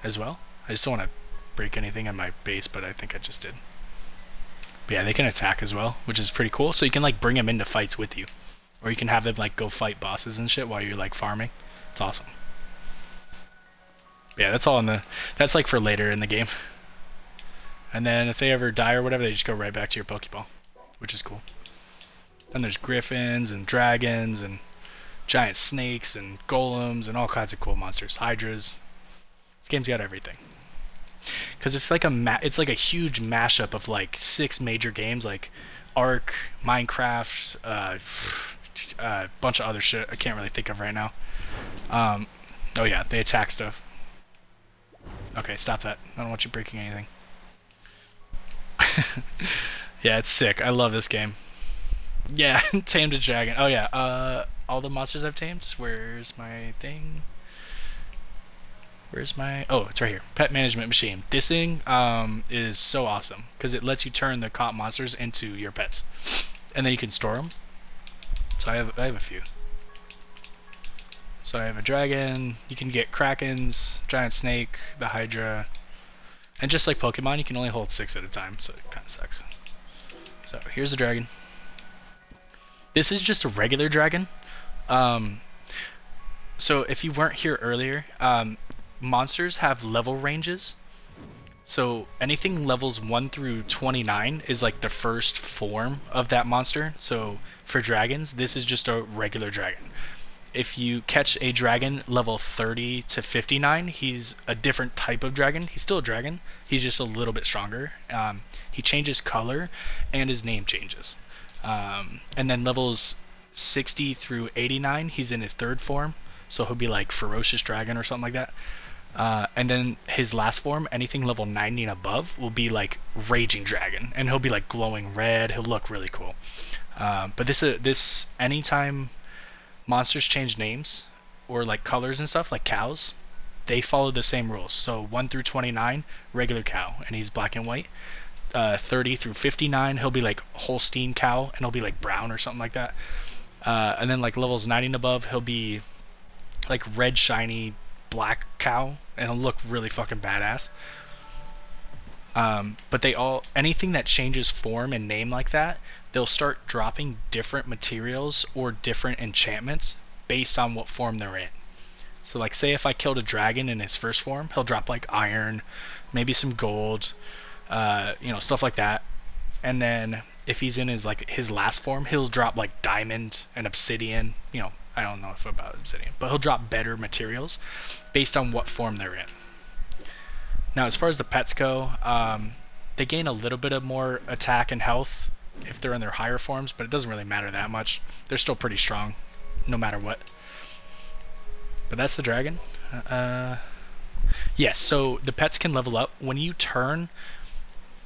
as well. I just don't want to break anything on my base, but I think I just did. But yeah, they can attack as well, which is pretty cool. So you can like bring them into fights with you, or you can have them like go fight bosses and shit while you're like farming. It's awesome. But yeah, that's all that's like for later in the game. And then if they ever die or whatever, they just go right back to your Pokeball, which is cool. Then there's griffins and dragons and giant snakes and golems and all kinds of cool monsters. Hydras. This game's got everything. Because it's like it's like a huge mashup of like 6 major games like Ark, Minecraft, a bunch of other shit I can't really think of right now. Oh yeah, they attack stuff. Okay, stop that. I don't want you breaking anything. Yeah, it's sick. I love this game. Yeah, tamed a dragon. Oh yeah, all the monsters I've tamed. Where's my thing? Where's my... Oh, it's right here. Pet management machine. This thing is so awesome because it lets you turn the caught monsters into your pets, and then you can store them. So I have a few. So I have a dragon. You can get krakens, giant snake, the hydra, and just like Pokemon, you can only hold 6 at a time, so it kind of sucks. So here's the dragon. This is just a regular dragon. So if you weren't here earlier, monsters have level ranges. So anything levels 1 through 29 is like the first form of that monster. So for dragons, this is just a regular dragon. If you catch a dragon level 30 to 59, he's a different type of dragon. He's still a dragon. He's just a little bit stronger. He changes color and his name changes. And then levels 60 through 89, he's in his 3rd form. So he'll be like Ferocious Dragon or something like that. And then his last form, anything level 90 and above, will be like Raging Dragon. And he'll be like glowing red. He'll look really cool. But this anytime monsters change names or like colors and stuff, like cows, they follow the same rules. So 1 through 29, regular cow, and he's black and white. 30 through 59, he'll be like Holstein cow, and he'll be like brown or something like that. And then like levels 90 and above, he'll be like red shiny black cow, and it'll look really fucking badass. But anything that changes form and name like that, they'll start dropping different materials or different enchantments based on what form they're in. So like say if I killed a dragon in his first form, he'll drop like iron, maybe some gold, stuff like that. And then if he's in his last form, he'll drop like diamond and obsidian. I don't know if about obsidian, but he'll drop better materials based on what form they're in. Now, as far as the pets go, they gain a little bit of more attack and health if they're in their higher forms, but it doesn't really matter that much. They're still pretty strong, no matter what. But that's the dragon. Yes, so the pets can level up. When you turn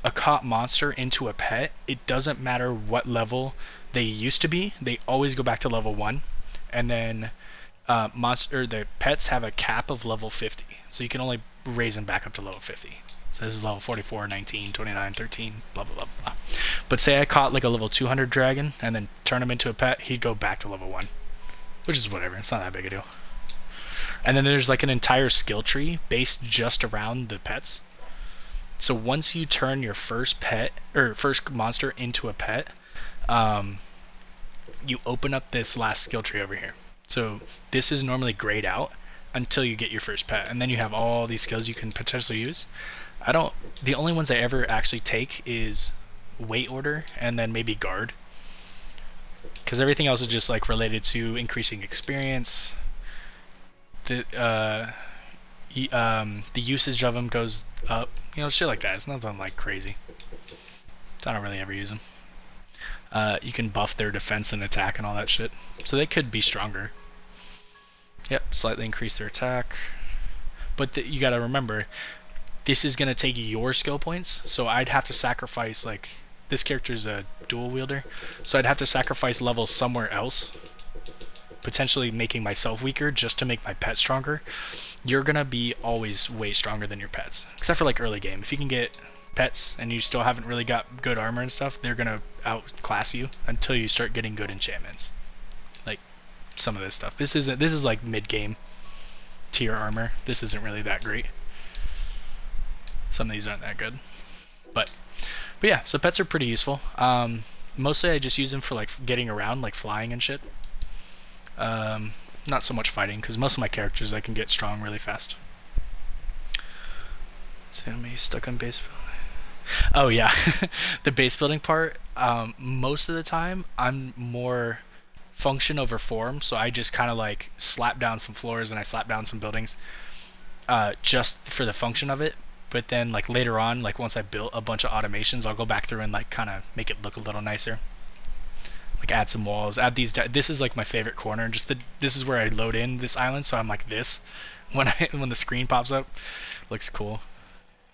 a caught monster into a pet, it doesn't matter what level they used to be. They always go back to level 1. And then the pets have a cap of level 50. So you can only raise them back up to level 50. So this is level 44, 19, 29, 13, blah, blah, blah, blah. But say I caught like a level 200 dragon and then turn him into a pet, he'd go back to level 1. Which is whatever, it's not that big a deal. And then there's like an entire skill tree based just around the pets. So once you turn your first pet or first monster into a pet, you open up this last skill tree over here. So this is normally grayed out until you get your first pet, and then you have all these skills you can potentially use. The only ones I ever actually take is weight order and then maybe guard, because everything else is just like related to increasing experience. The usage of them goes up, shit like that. It's nothing like crazy. So I don't really ever use them. You can buff their defense and attack and all that shit, so they could be stronger. Yep, slightly increase their attack. But you gotta remember, this is gonna take your skill points, so I'd have to sacrifice, like, this character's a dual wielder, so I'd have to sacrifice levels somewhere else, potentially making myself weaker just to make my pet stronger. You're gonna be always way stronger than your pets, except for like early game. If you can get pets and you still haven't really got good armor and stuff, they're gonna outclass you until you start getting good enchantments. Like some of this stuff. This is like mid-game tier armor. This isn't really that great. Some of these aren't that good. But yeah, so pets are pretty useful. Mostly I just use them for like getting around, like flying and shit. Not so much fighting, because most of my characters I can get strong really fast. So I'm stuck on base building. Oh yeah, the base building part. Most of the time I'm more function over form, so I just kind of like slap down some floors and I slap down some buildings, just for the function of it. But then like later on, like once I built a bunch of automations, I'll go back through and like kind of make it look a little nicer. Like add some walls, add these. This is like my favorite corner. This is where I load in this island, so I'm like this when the screen pops up. Looks cool.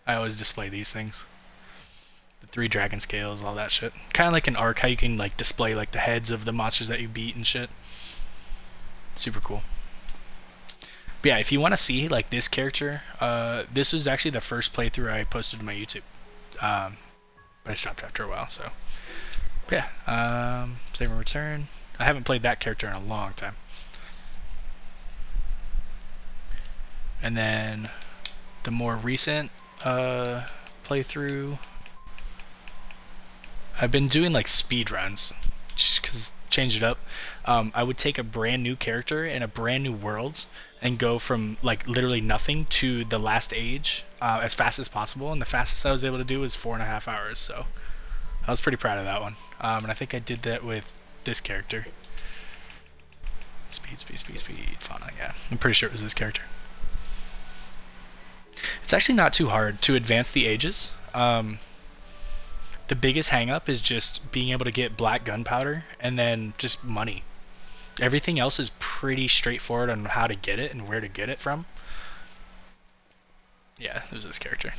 I always display these things. The 3 dragon scales, all that shit. Kind of like an Ark, how you can like display like the heads of the monsters that you beat and shit. Super cool. But yeah, if you want to see like this character, this was actually the first playthrough I posted to my YouTube. But I stopped after a while, so. Yeah, save and return. I haven't played that character in a long time. And then the more recent playthrough, I've been doing like speed runs, just because change it up. I would take a brand new character in a brand new world and go from like literally nothing to the last age as fast as possible. And the fastest I was able to do was 4.5 hours. So I was pretty proud of that one. And I think I did that with this character. Speed, fauna, yeah. I'm pretty sure it was this character. It's actually not too hard to advance the ages. The biggest hang-up is just being able to get black gunpowder and then just money. Everything else is pretty straightforward on how to get it and where to get it from. Yeah, it was this character.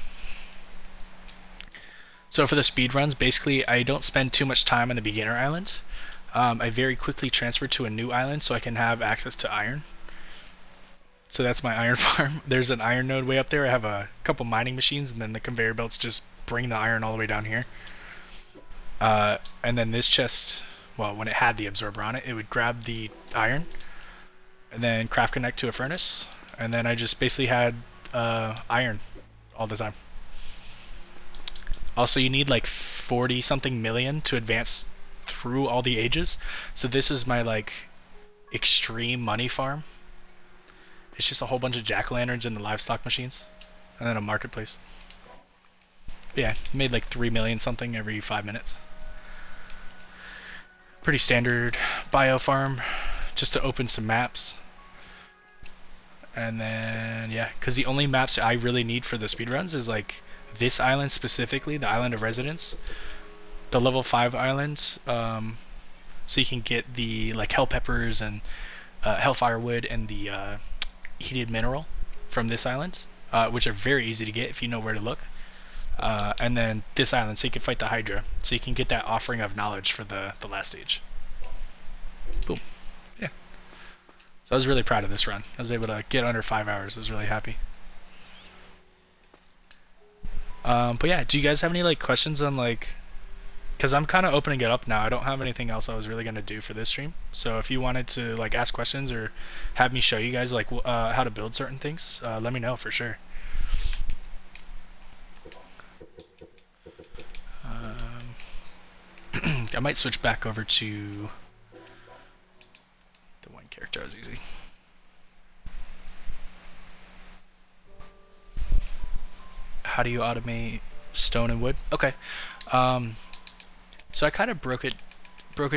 So for the speed runs, basically I don't spend too much time on the beginner island. I very quickly transfer to a new island so I can have access to iron. So that's my iron farm. There's an iron node way up there. I have a couple mining machines, and then the conveyor belts just bring the iron all the way down here. And then this chest, well, when it had the absorber on it, it would grab the iron and then craft connect to a furnace, and then I just basically had iron all the time. Also, you need like 40 something million to advance through all the ages. So this is my like extreme money farm. It's just a whole bunch of jack-o'-lanterns and the livestock machines, and then a marketplace. But yeah, made like 3 million something every 5 minutes. Pretty standard bio farm, just to open some maps. And then yeah, because the only maps I really need for the speedruns is like this island specifically, the island of residence, the level 5 islands, so you can get the like hell peppers and hellfire wood and the heated mineral from this island, which are very easy to get if you know where to look. And then this island, so you can fight the Hydra, so you can get that offering of knowledge for the last stage. Boom. Yeah. So I was really proud of this run. I was able to get under 5 hours. I was really happy. But yeah, do you guys have any like questions on like? Because I'm kind of opening it up now. I don't have anything else I was really gonna do for this stream. So if you wanted to like ask questions or have me show you guys like how to build certain things, let me know for sure. I might switch back over to the one character I was using. How do you automate stone and wood? Okay. So I kind of broke it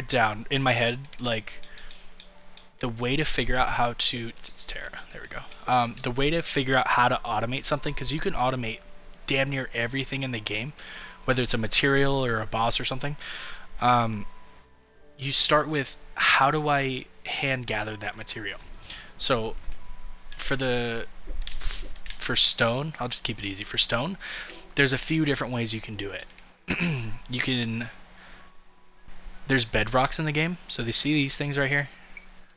down in my head, like the way to figure out how to. It's Terra. There we go. The way to figure out how to automate something, because you can automate damn near everything in the game, whether it's a material or a boss or something. You start with how do I hand gather that material. So for stone, I'll just keep it easy. For stone, there's a few different ways you can do it. There's bedrocks in the game. So they see these things right here.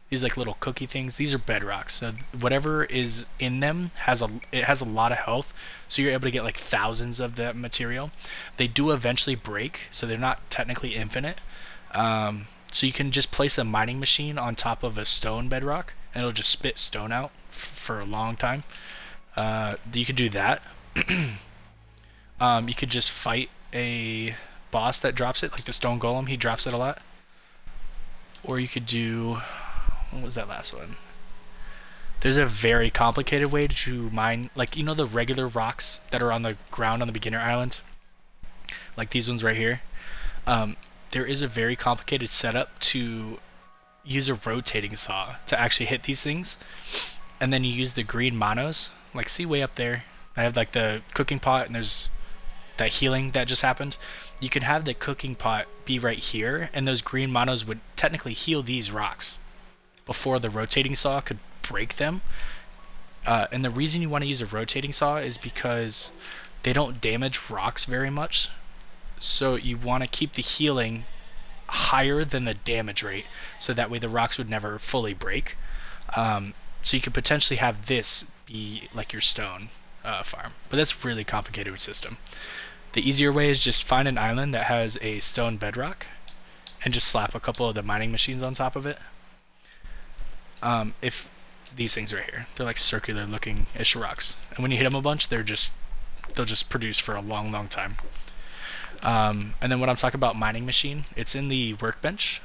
These like little cookie things. These are bedrocks. So whatever is in them has a lot of health. So you're able to get like thousands of that material. They do eventually break, so they're not technically infinite. So you can just place a mining machine on top of a stone bedrock, and it'll just spit stone out for a long time. You could do that. You could just fight a boss that drops it, like the stone golem. He drops it a lot. Or you could do, what was that last one? There's a very complicated way to mine, like, you know the regular rocks that are on the ground on the beginner island? Like these ones right here. There is a very complicated setup to use a rotating saw to actually hit these things. And then you use the green monos. Like, see way up there? I have like the cooking pot, and there's that healing that just happened. You can have the cooking pot be right here, and those green monos would technically heal these rocks before the rotating saw could break them. And the reason you want to use a rotating saw is because they don't damage rocks very much. So you want to keep the healing higher than the damage rate, so that way the rocks would never fully break. So you could potentially have this be like your stone farm, but that's a really complicated system. The easier way is just find an island that has a stone bedrock and just slap a couple of the mining machines on top of it. If these things right here, they're like circular looking ish rocks, and when you hit them a bunch, they'll just produce for a long time. And then when I'm talking about mining machine, it's in the workbench.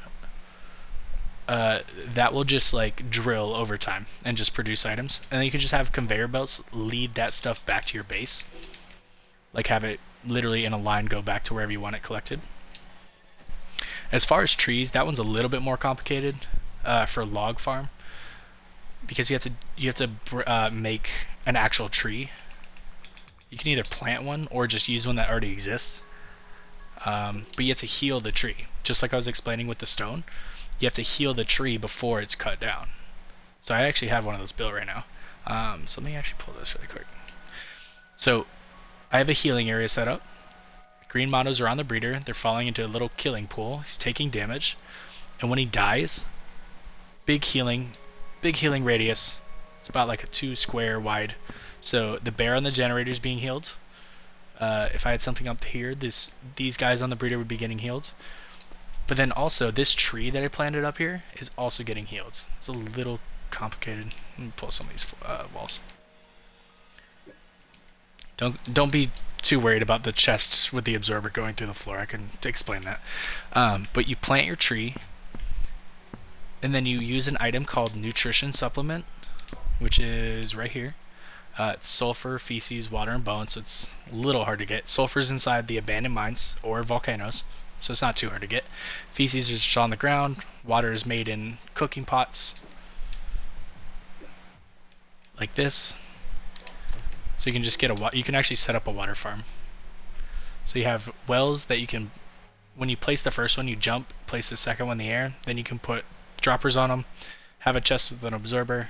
That will just like drill over time and just produce items, and then you can just have conveyor belts lead that stuff back to your base, like have it literally in a line go back to wherever you want it collected. As far as trees, that one's a little bit more complicated for log farm, because you have to make an actual tree. You can either plant one or just use one that already exists, but you have to heal the tree, just like I was explaining with the stone. You have to heal the tree before it's cut down. So I actually have one of those built right now. So let me actually pull this really quick. So I have a healing area set up. Green monos are on the breeder. They're falling into a little killing pool. He's taking damage. And when he dies, big healing radius. It's about like a 2 square wide. So the bear on the generator is being healed. If I had something up here, these guys on the breeder would be getting healed. But then also this tree that I planted up here is also getting healed. It's a little complicated. Let me pull some of these walls. Don't be too worried about the chest with the absorber going through the floor. I can explain that. But you plant your tree, and then you use an item called nutrition supplement, which is right here. It's sulfur, feces, water, and bone, so it's a little hard to get. Sulfur's inside the abandoned mines or volcanoes, so it's not too hard to get. Feces is just on the ground. Water is made in cooking pots, like this. So you can just get you can actually set up a water farm. So you have wells that you can, when you place the first one, you jump, place the second one in the air, then you can put droppers on them, have a chest with an absorber,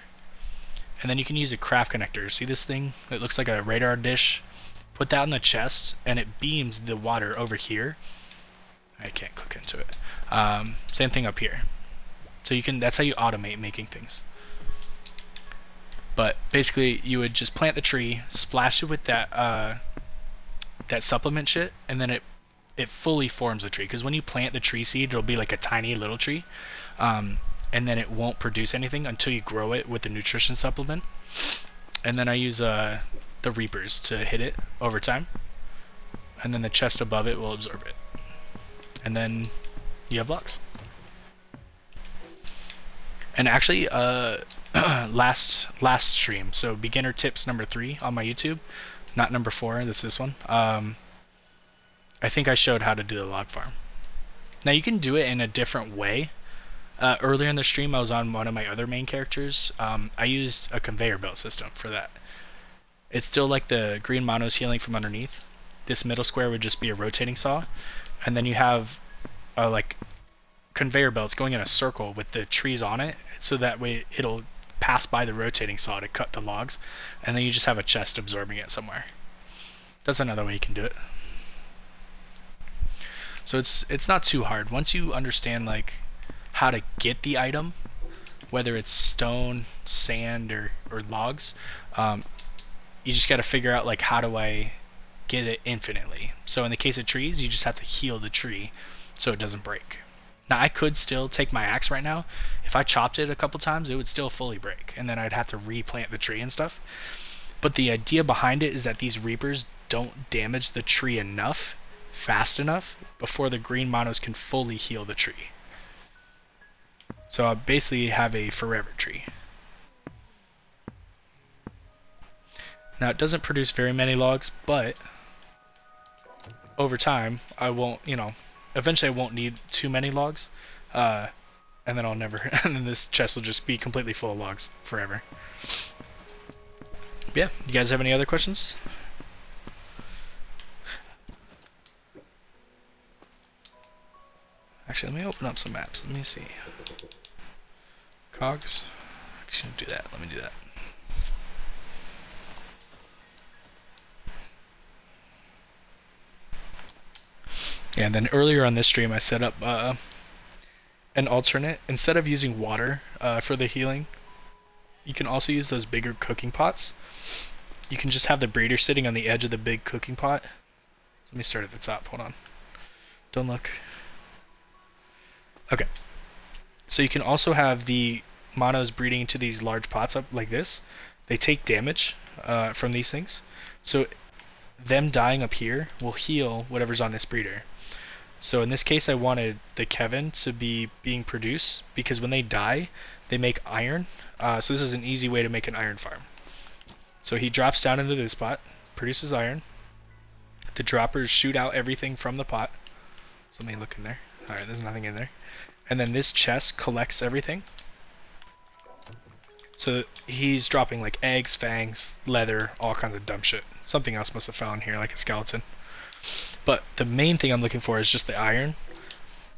and then you can use a craft connector. See this thing? It looks like a radar dish. Put that in the chest, and it beams the water over here. I can't click into it. Same thing up here. So you can. That's how you automate making things. But basically, you would just plant the tree, splash it with that that supplement shit, and then it fully forms a tree. Because when you plant the tree seed, it'll be like a tiny little tree. And then it won't produce anything until you grow it with the nutrition supplement. And then I use the reapers to hit it over time, and then the chest above it will absorb it, and then you have blocks. And actually, last stream, so beginner tips number 3 on my YouTube, not number 4. This one. I think I showed how to do the log farm. Now you can do it in a different way. Earlier in the stream, I was on one of my other main characters. I used a conveyor belt system for that. It's still like the green mono's healing from underneath. This middle square would just be a rotating saw, and then you have like conveyor belts going in a circle with the trees on it, so that way it'll pass by the rotating saw to cut the logs, and then you just have a chest absorbing it somewhere. That's another way you can do it. So it's not too hard once you understand like how to get the item, whether it's stone, sand, or logs. You just got to figure out like, how do I get it infinitely? So in the case of trees, you just have to heal the tree so it doesn't break. Now I could still take my axe right now. If I chopped it a couple times, it would still fully break, and then I'd have to replant the tree and stuff. But the idea behind it is that these reapers don't damage the tree enough, fast enough, before the green monos can fully heal the tree. So I basically have a forever tree. Now it doesn't produce very many logs, but over time I won't, eventually I won't need too many logs, and then I'll never, and then this chest will just be completely full of logs forever. But yeah, you guys have any other questions? Actually, let me open up some maps. Let me see. Cogs. Actually, do that. Let me do that. Yeah, and then earlier on this stream, I set up an alternate. Instead of using water for the healing, you can also use those bigger cooking pots. You can just have the breeder sitting on the edge of the big cooking pot. So let me start at the top. Hold on. Don't look. Okay. So you can also have the monos breeding into these large pots up like this. They take damage from these things. So them dying up here will heal whatever's on this breeder. So in this case, I wanted the Kevin to be being produced, because when they die, they make iron. So this is an easy way to make an iron farm. So he drops down into this pot, produces iron. The droppers shoot out everything from the pot. So let me look in there. Alright, there's nothing in there. And then this chest collects everything. So he's dropping like eggs, fangs, leather, all kinds of dumb shit. Something else must have found here, like a skeleton. But the main thing I'm looking for is just the iron,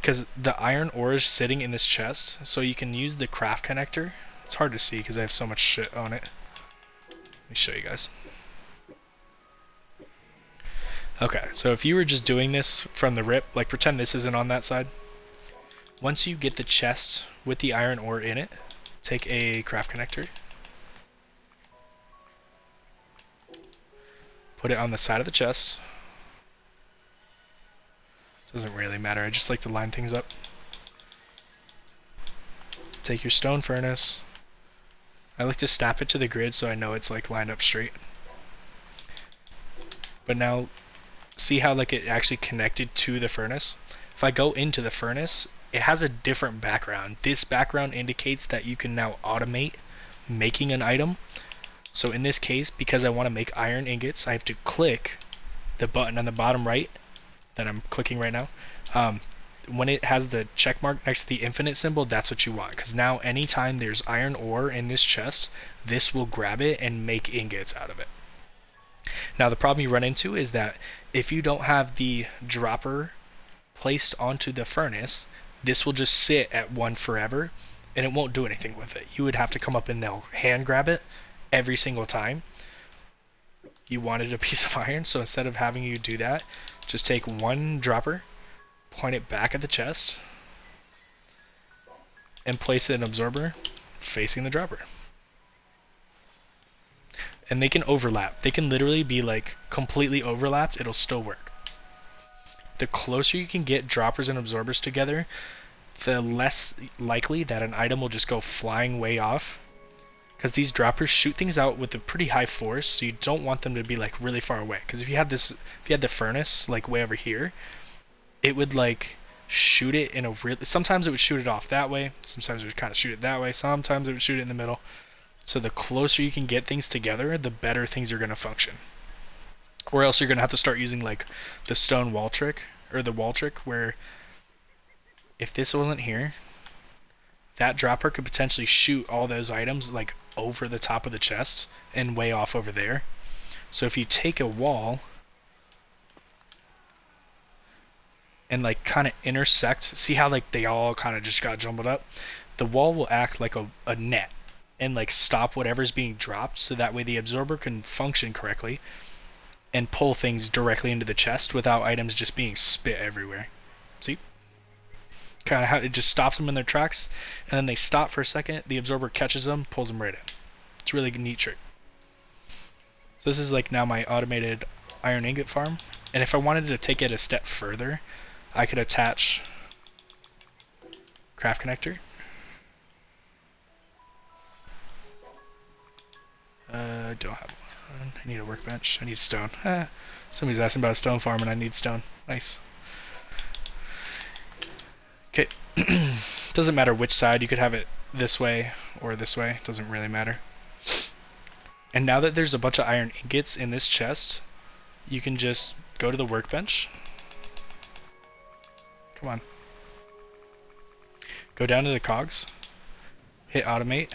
because the iron ore is sitting in this chest, so you can use the craft connector. It's hard to see because I have so much shit on it. Let me show you guys. Okay, so if you were just doing this from the rip, like pretend this isn't on that side. Once you get the chest with the iron ore in it, take a craft connector, put it on the side of the chest. Doesn't really matter, I just like to line things up. Take your stone furnace, I like to snap it to the grid so I know it's like lined up straight. But now see how like it actually connected to the furnace? If I go into the furnace, it has a different background. This background indicates that you can now automate making an item. So in this case, because I want to make iron ingots, I have to click the button on the bottom right that I'm clicking right now. When it has the check mark next to the infinite symbol, that's what you want. Because now anytime there's iron ore in this chest, this will grab it and make ingots out of it. Now the problem you run into is that if you don't have the dropper placed onto the furnace, this will just sit at 1 forever and it won't do anything with it. You would have to come up and now hand grab it every single time you wanted a piece of iron. So instead of having you do that, just take one dropper, point it back at the chest, and place an absorber facing the dropper. And they can overlap. They can literally be like completely overlapped. It'll still work. The closer you can get droppers and absorbers together, the less likely that an item will just go flying way off. Because these droppers shoot things out with a pretty high force, so you don't want them to be like really far away. Because if you had the furnace like way over here, it would like shoot it in a really. Sometimes it would shoot it off that way. Sometimes it would kind of shoot it that way. Sometimes it would shoot it in the middle. So the closer you can get things together, the better things are going to function. Or else you're going to have to start using like the stone wall trick, or the wall trick, where if this wasn't here, that dropper could potentially shoot all those items like over the top of the chest and way off over there. So if you take a wall and like kind of intersect, see how like they all kind of just got jumbled up? The wall will act like a net and like stop whatever's being dropped, so that way the absorber can function correctly and pull things directly into the chest without items just being spit everywhere. See? Kind of how it just stops them in their tracks, and then they stop for a second, the absorber catches them, pulls them right in. It's a really neat trick. So this is like now my automated iron ingot farm, and if I wanted to take it a step further, I could attach craft connector. I don't have one. I need a workbench. I need stone. Somebody's asking about a stone farm and I need stone. Nice. Okay. Doesn't matter which side. You could have it this way or this way. Doesn't really matter. And now that there's a bunch of iron ingots in this chest, you can just go to the workbench. Come on. Go down to the cogs. Hit automate.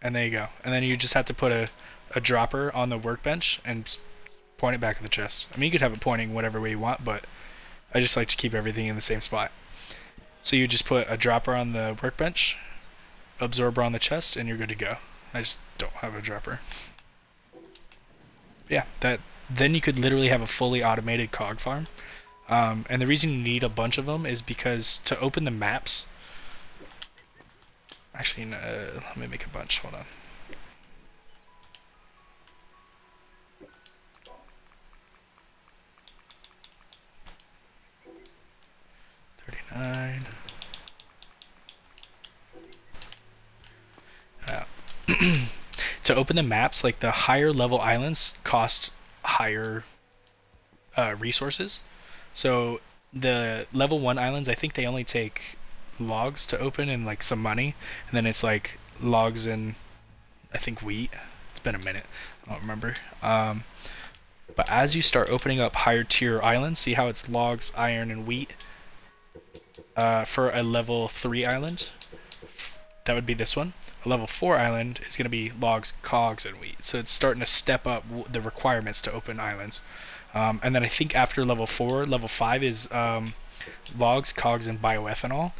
And there you go. And then you just have to put a dropper on the workbench and point it back at the chest. I mean, you could have it pointing whatever way you want, but I just like to keep everything in the same spot. So you just put a dropper on the workbench, absorber on the chest, and you're good to go. I just don't have a dropper. Yeah, then you could literally have a fully automated cog farm. And the reason you need a bunch of them is because to open the maps. Actually, let me make a bunch. Hold on. To open the maps, like the higher level islands cost higher resources. So the level 1 islands, I think they only take logs to open and like some money, and then it's like logs and I think wheat. It's been a minute, I don't remember. But as you start opening up higher tier islands, see how it's logs, iron, and wheat. For a level 3 island, that would be this one. A level 4 island is going to be logs, cogs, and wheat. So it's starting to step up the requirements to open islands. And then I think after level 4, level 5 is logs, cogs, and bioethanol.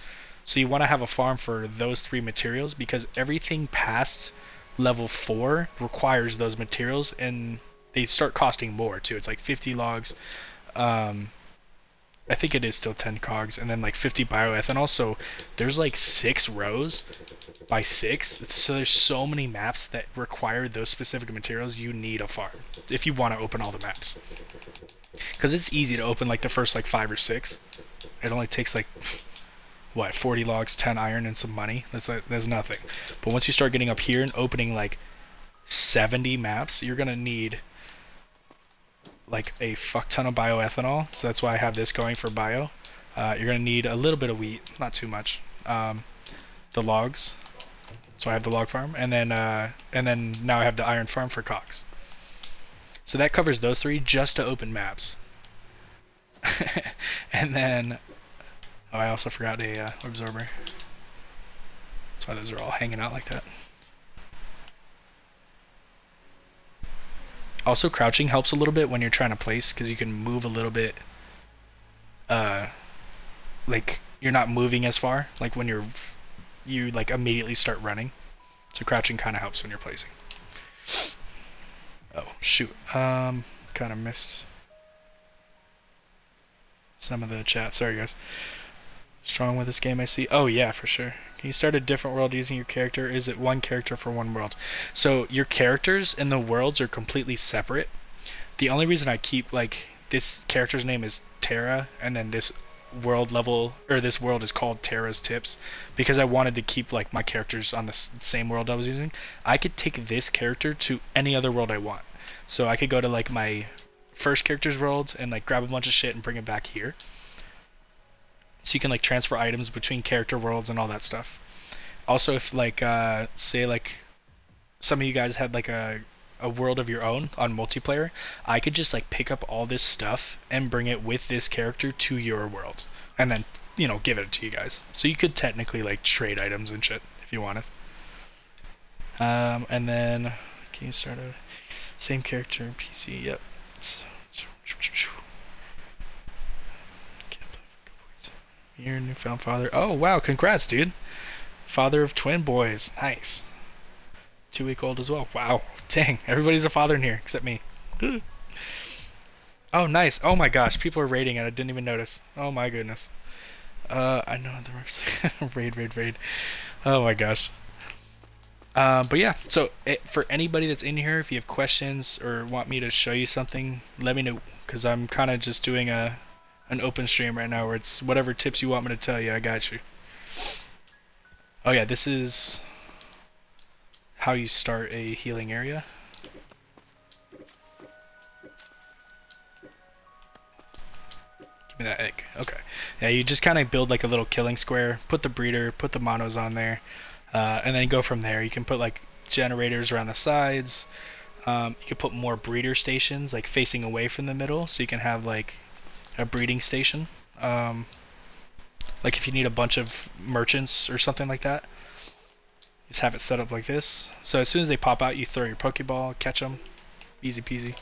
So you want to have a farm for those 3 materials, because everything past level 4 requires those materials, and they start costing more too. It's like 50 logs, I think it is still 10 cogs, and then like 50 bioethanol. So there's like 6 rows by 6. So there's so many maps that require those specific materials. You need a farm if you want to open all the maps, because it's easy to open like the first like 5 or 6. It only takes like what, 40 logs, 10 iron, and some money. That's nothing. But once you start getting up here and opening like 70 maps, you're gonna need like a fuck ton of bioethanol. So that's why I have this going for bio. You're gonna need a little bit of wheat, not too much. The logs. So I have the log farm, and then now I have the iron farm for cogs. So that covers those three just to open maps. And then, oh, I also forgot a absorber. That's why those are all hanging out like that. Also, crouching helps a little bit when you're trying to place, because you can move a little bit. Like you're not moving as far. Like when you like immediately start running. So crouching kind of helps when you're placing. Oh shoot, kind of missed some of the chat. Sorry guys. Strong with this game, I see. Oh yeah, for sure. Can you start a different world using your character? Is it one character for one world? So your characters and the worlds are completely separate. The only reason I keep like this character's name is Terra, and then this world level or this world is called Terra's Tips, because I wanted to keep like my characters on the same world I was using. I could take this character to any other world I want. So I could go to like my first character's worlds and like grab a bunch of shit and bring it back here. So you can like transfer items between character worlds and all that stuff. Also, if like say like some of you guys had like a world of your own on multiplayer, I could just like pick up all this stuff and bring it with this character to your world, and then give it to you guys. So you could technically like trade items and shit if you wanted. And then can you start a same character in PC? Yep. You're a newfound father. Oh wow, congrats, dude. Father of twin boys. Nice. 2-week-old as well. Wow. Dang, everybody's a father in here except me. Oh, nice. Oh my gosh, people are raiding it. I didn't even notice. Oh my goodness. I know the website. raid. Oh my gosh. But yeah, so for anybody that's in here, if you have questions or want me to show you something, let me know, because I'm kind of just doing an open stream right now where it's whatever tips you want me to tell you, I got you. Oh yeah, this is how you start a healing area. Give me that egg. Okay. Yeah, you just kind of build like a little killing square, put the breeder, put the monos on there, and then go from there. You can put like generators around the sides. You can put more breeder stations like facing away from the middle, so you can have like a breeding station. Like if you need a bunch of merchants or something like that, just have it set up like this. So as soon as they pop out, you throw your Pokeball, catch them, easy peasy.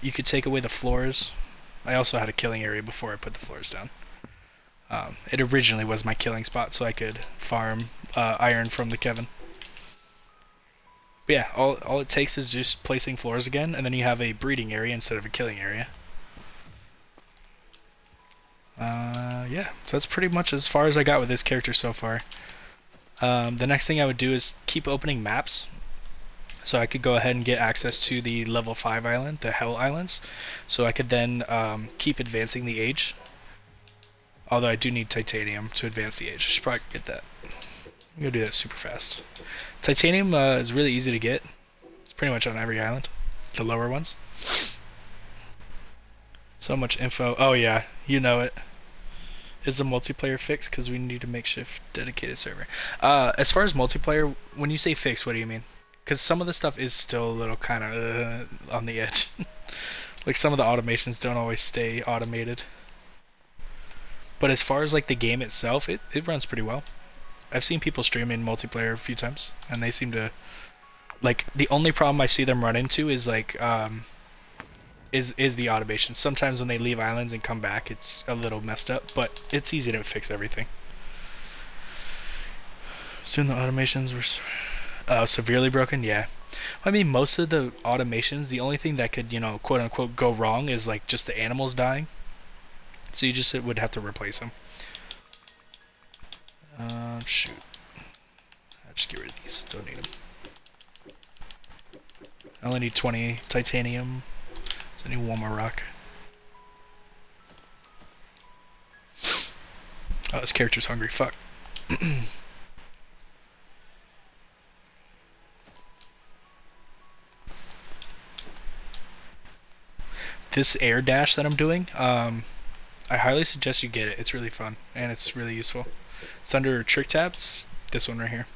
You could take away the floors. I also had a killing area before I put the floors down. It originally was my killing spot, so I could farm iron from the Kevin. But yeah, all it takes is just placing floors again, and then you have a breeding area instead of a killing area. Yeah, so that's pretty much as far as I got with this character so far. The next thing I would do is keep opening maps. So I could go ahead and get access to the level 5 island, the Hell Islands. So I could then keep advancing the age. Although I do need titanium to advance the age. I should probably get that. I'm going to do that super fast. Titanium is really easy to get. It's pretty much on every island. The lower ones. So much info. Oh yeah, you know it. Is the multiplayer fixed? Because we need a makeshift dedicated server. As far as multiplayer, when you say fixed, what do you mean? Because some of the stuff is still a little kind of on the edge. Like some of the automations don't always stay automated. But as far as like the game itself, it runs pretty well. I've seen people stream in multiplayer a few times, and they seem to like. The only problem I see them run into is like is the automation. Sometimes when they leave islands and come back, it's a little messed up, but it's easy to fix everything. Soon the automations were severely broken. Yeah, I mean most of the automations, the only thing that could quote unquote go wrong is like just the animals dying. So you just would have to replace them. Shoot. I'll just get rid of these. Don't need them. I only need 20 titanium. So I need one more rock. this character's hungry. Fuck. This air dash that I'm doing, I highly suggest you get it. It's really fun and it's really useful. It's under trick tabs. This one right here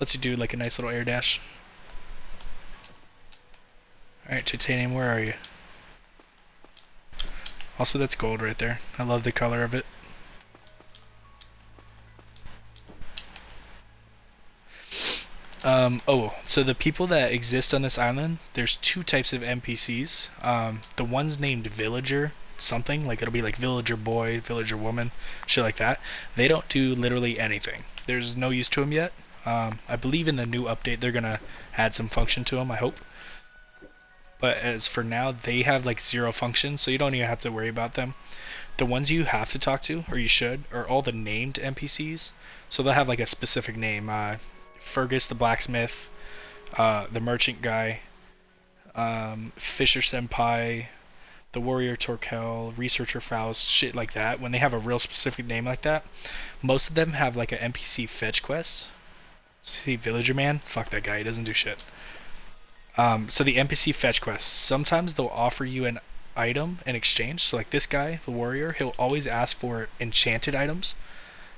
lets you do like a nice little air dash. All right, Titanium, where are you? Also, that's gold right there. I love the color of it. So the people that exist on this island, there's two types of NPCs. The one's named Villager something, like it'll be like Villager Boy, Villager Woman, shit like that. They don't do literally anything. There's no use to them yet. I believe in the new update they're gonna add some function to them, I hope. But as for now, they have like zero function, so you don't even have to worry about them. The ones you have to talk to, or you should, are all the named NPCs. So they'll have like a specific name. Fergus the blacksmith, the merchant guy, Fisher Senpai, the warrior Torkel, researcher Faust, shit like that. When they have a real specific name like that, most of them have like an NPC fetch quest. See, Villager Man? Fuck that guy, he doesn't do shit. So the NPC fetch quests, sometimes they'll offer you an item in exchange. So like this guy, the warrior, he'll always ask for enchanted items.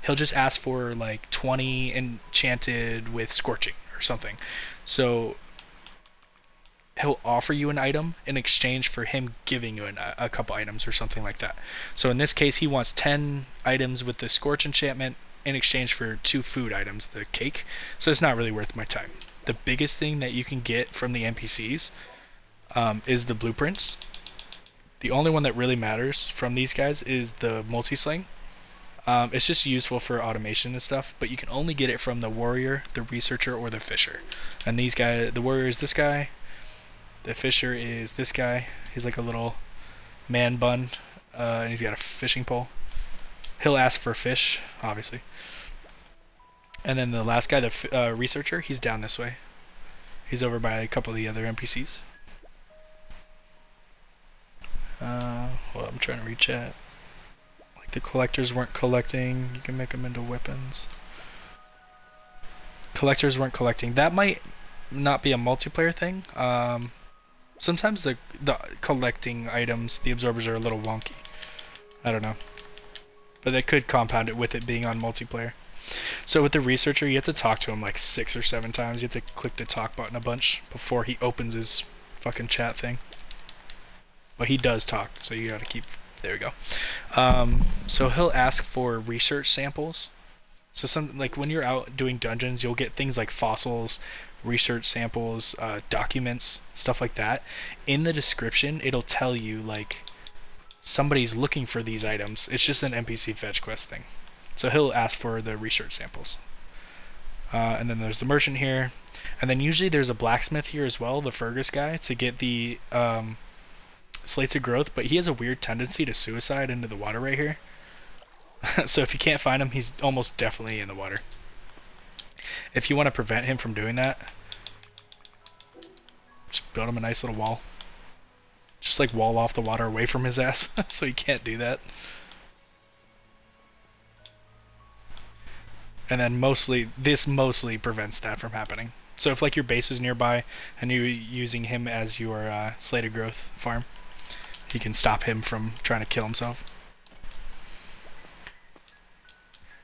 He'll just ask for like 20 enchanted with scorching or something. So he'll offer you an item in exchange for him giving you a couple items or something like that. So in this case, he wants 10 items with the scorch enchantment in exchange for 2 food items, the cake. So it's not really worth my time. The biggest thing that you can get from the NPCs is the blueprints. The only one that really matters from these guys is the multi-sling. It's just useful for automation and stuff, but you can only get it from the warrior, the researcher, or the fisher. And these guys, the warrior is this guy, the fisher is this guy. He's like a little man bun, and he's got a fishing pole. He'll ask for fish, obviously. And then the last guy, the researcher, he's down this way. He's over by a couple of the other NPCs. Well, I'm trying to reach at. Like the collectors weren't collecting. You can make them into weapons. Collectors weren't collecting. That might not be a multiplayer thing. Sometimes the collecting items, the absorbers are a little wonky. I don't know. But they could compound it with it being on multiplayer. So with the researcher, you have to talk to him like 6 or 7 times. You have to click the talk button a bunch before he opens his fucking chat thing. But he does talk, so you gotta keep... There we go. So he'll ask for research samples. So some like when you're out doing dungeons, you'll get things like fossils, research samples, documents, stuff like that. In the description, it'll tell you like somebody's looking for these items. It's just an NPC fetch quest thing. So he'll ask for the research samples. And then there's the merchant here. And then usually there's a blacksmith here as well, the Fergus guy, to get the slates of growth. But he has a weird tendency to suicide into the water right here. So if you can't find him, he's almost definitely in the water. If you want to prevent him from doing that, just build him a nice little wall. Just like wall off the water away from his ass, so he can't do that. And then this mostly prevents that from happening. So if like your base is nearby and you're using him as your slated growth farm, you can stop him from trying to kill himself.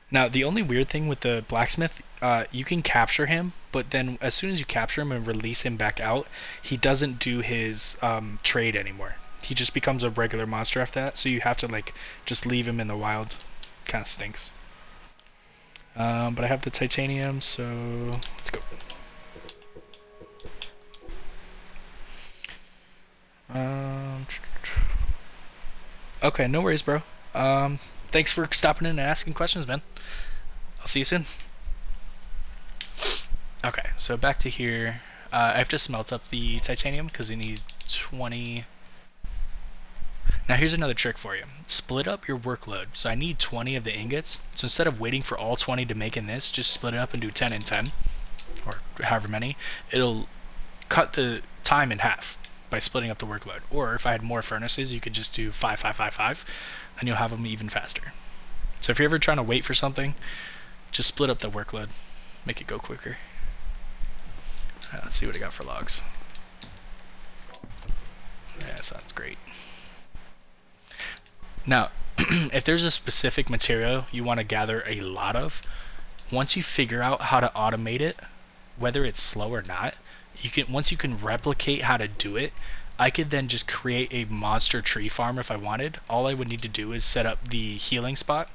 Now, the only weird thing with the blacksmith, you can capture him, but then as soon as you capture him and release him back out, he doesn't do his trade anymore. He just becomes a regular monster after that, so you have to like just leave him in the wild. Kind of stinks. But I have the titanium, so let's go. Okay, no worries, bro. Thanks for stopping in and asking questions, man. I'll see you soon. Okay, so back to here. I have to smelt up the titanium because you need 20. Now here's another trick for you. Split up your workload. So I need 20 of the ingots. So instead of waiting for all 20 to make in this, just split it up and do 10 and 10. Or however many. It'll cut the time in half by splitting up the workload. Or if I had more furnaces, you could just do 5, 5, 5, 5, and you'll have them even faster. So if you're ever trying to wait for something, just split up the workload, make it go quicker. Alright, let's see what I got for logs. Yeah, sounds great. Now, if there's a specific material you want to gather a lot of, once you figure out how to automate it, whether it's slow or not, once you can replicate how to do it, I could then just create a monster tree farm if I wanted. All I would need to do is set up the healing spot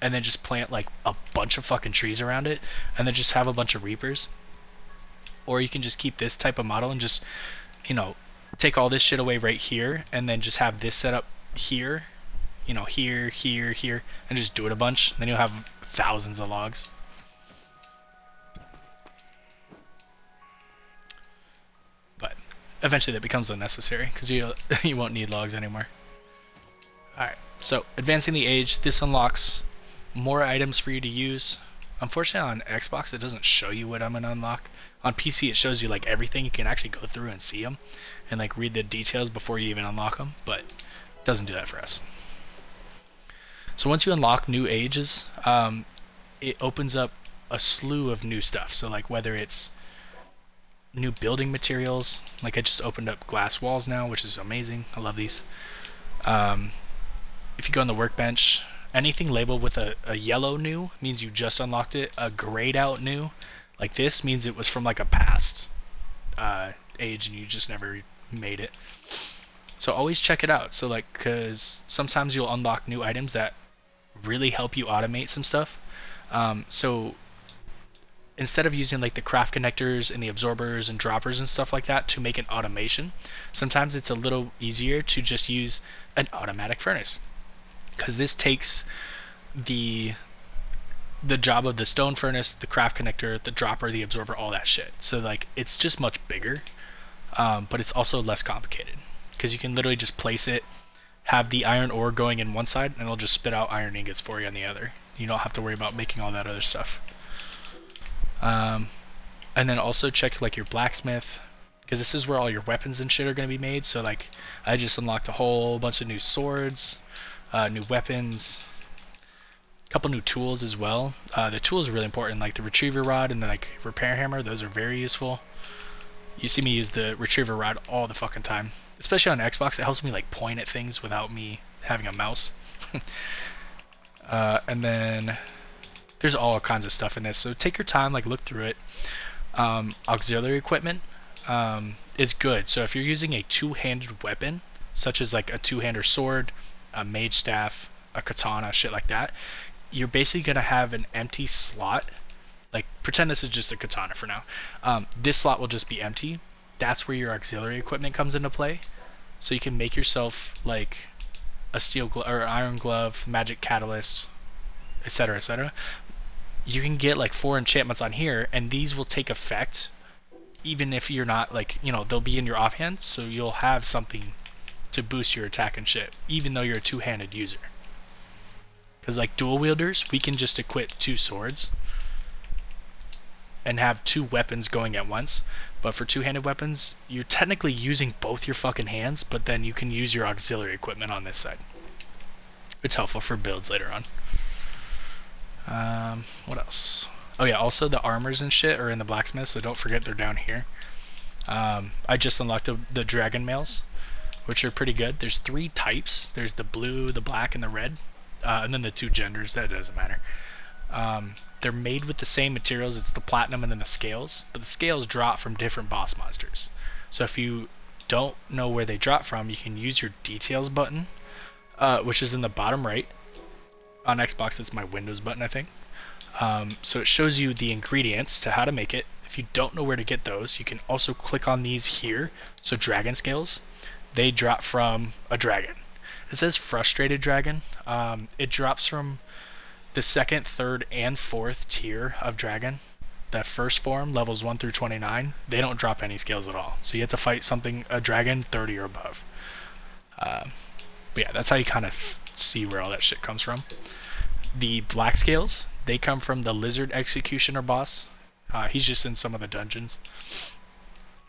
and then just plant like a bunch of fucking trees around it and then just have a bunch of reapers. Or you can just keep this type of model and just, take all this shit away right here and then just have this set up here, here, here, here, and just do it a bunch. Then you'll have thousands of logs. But eventually that becomes unnecessary because you won't need logs anymore. Alright, so advancing the age, this unlocks more items for you to use. Unfortunately on Xbox it doesn't show you what I'm going to unlock. On PC it shows you like everything. You can actually go through and see them and like read the details before you even unlock them, but it doesn't do that for us. So once you unlock new ages, it opens up a slew of new stuff. So like whether it's new building materials, like I just opened up glass walls now, which is amazing. I love these. If you go on the workbench, anything labeled with a yellow new means you just unlocked it. A grayed out new, like this, means it was from like a past age and you just never made it. So always check it out. So like, because sometimes you'll unlock new items that really help you automate some stuff. So instead of using like the craft connectors and the absorbers and droppers and stuff like that to make an automation, sometimes it's a little easier to just use an automatic furnace, because this takes the job of the stone furnace, the craft connector, the dropper, the absorber, all that shit. So like it's just much bigger, but it's also less complicated because you can literally just place it, have the iron ore going in one side, and it'll just spit out iron ingots for you on the other. You don't have to worry about making all that other stuff. And then also check like your blacksmith, because this is where all your weapons and shit are going to be made. So like I just unlocked a whole bunch of new swords, new weapons, a couple new tools as well. The tools are really important, like the retriever rod and the like repair hammer. Those are very useful. You see me use the retriever rod all the fucking time, especially on Xbox. It helps me like point at things without me having a mouse. And then there's all kinds of stuff in this, so take your time, like look through it. Auxiliary equipment is good. So if you're using a two-handed weapon, such as like a two-hander sword, a mage staff, a katana, shit like that, you're basically gonna have an empty slot. Like pretend this is just a katana for now. This slot will just be empty. That's where your auxiliary equipment comes into play. So you can make yourself like a steel or iron glove, magic catalyst, etc., etc. You can get like 4 enchantments on here, and these will take effect even if you're not like, they'll be in your offhand, so you'll have something to boost your attack and shit, even though you're a two-handed user. Because like dual wielders, we can just equip 2 swords and have 2 weapons going at once. But for two-handed weapons, you're technically using both your fucking hands, but then you can use your auxiliary equipment on this side. It's helpful for builds later on. What else? Oh yeah, also the armors and shit are in the blacksmith, so don't forget they're down here. I just unlocked the dragon mails, which are pretty good. There's 3 types. There's the blue, the black, and the red. And then the 2 genders, that doesn't matter. They're made with the same materials. It's the platinum and then the scales, but the scales drop from different boss monsters. So if you don't know where they drop from, you can use your details button, which is in the bottom right. On Xbox, it's my Windows button, I think. So it shows you the ingredients to how to make it. If you don't know where to get those, you can also click on these here. So dragon scales, they drop from a dragon. It says frustrated dragon. It drops from the 2nd, 3rd, and 4th tier of dragon. That first form, levels 1 through 29, they don't drop any scales at all. So you have to fight a dragon 30 or above. But yeah, that's how you kind of see where all that shit comes from. The black scales, they come from the lizard executioner boss. He's just in some of the dungeons.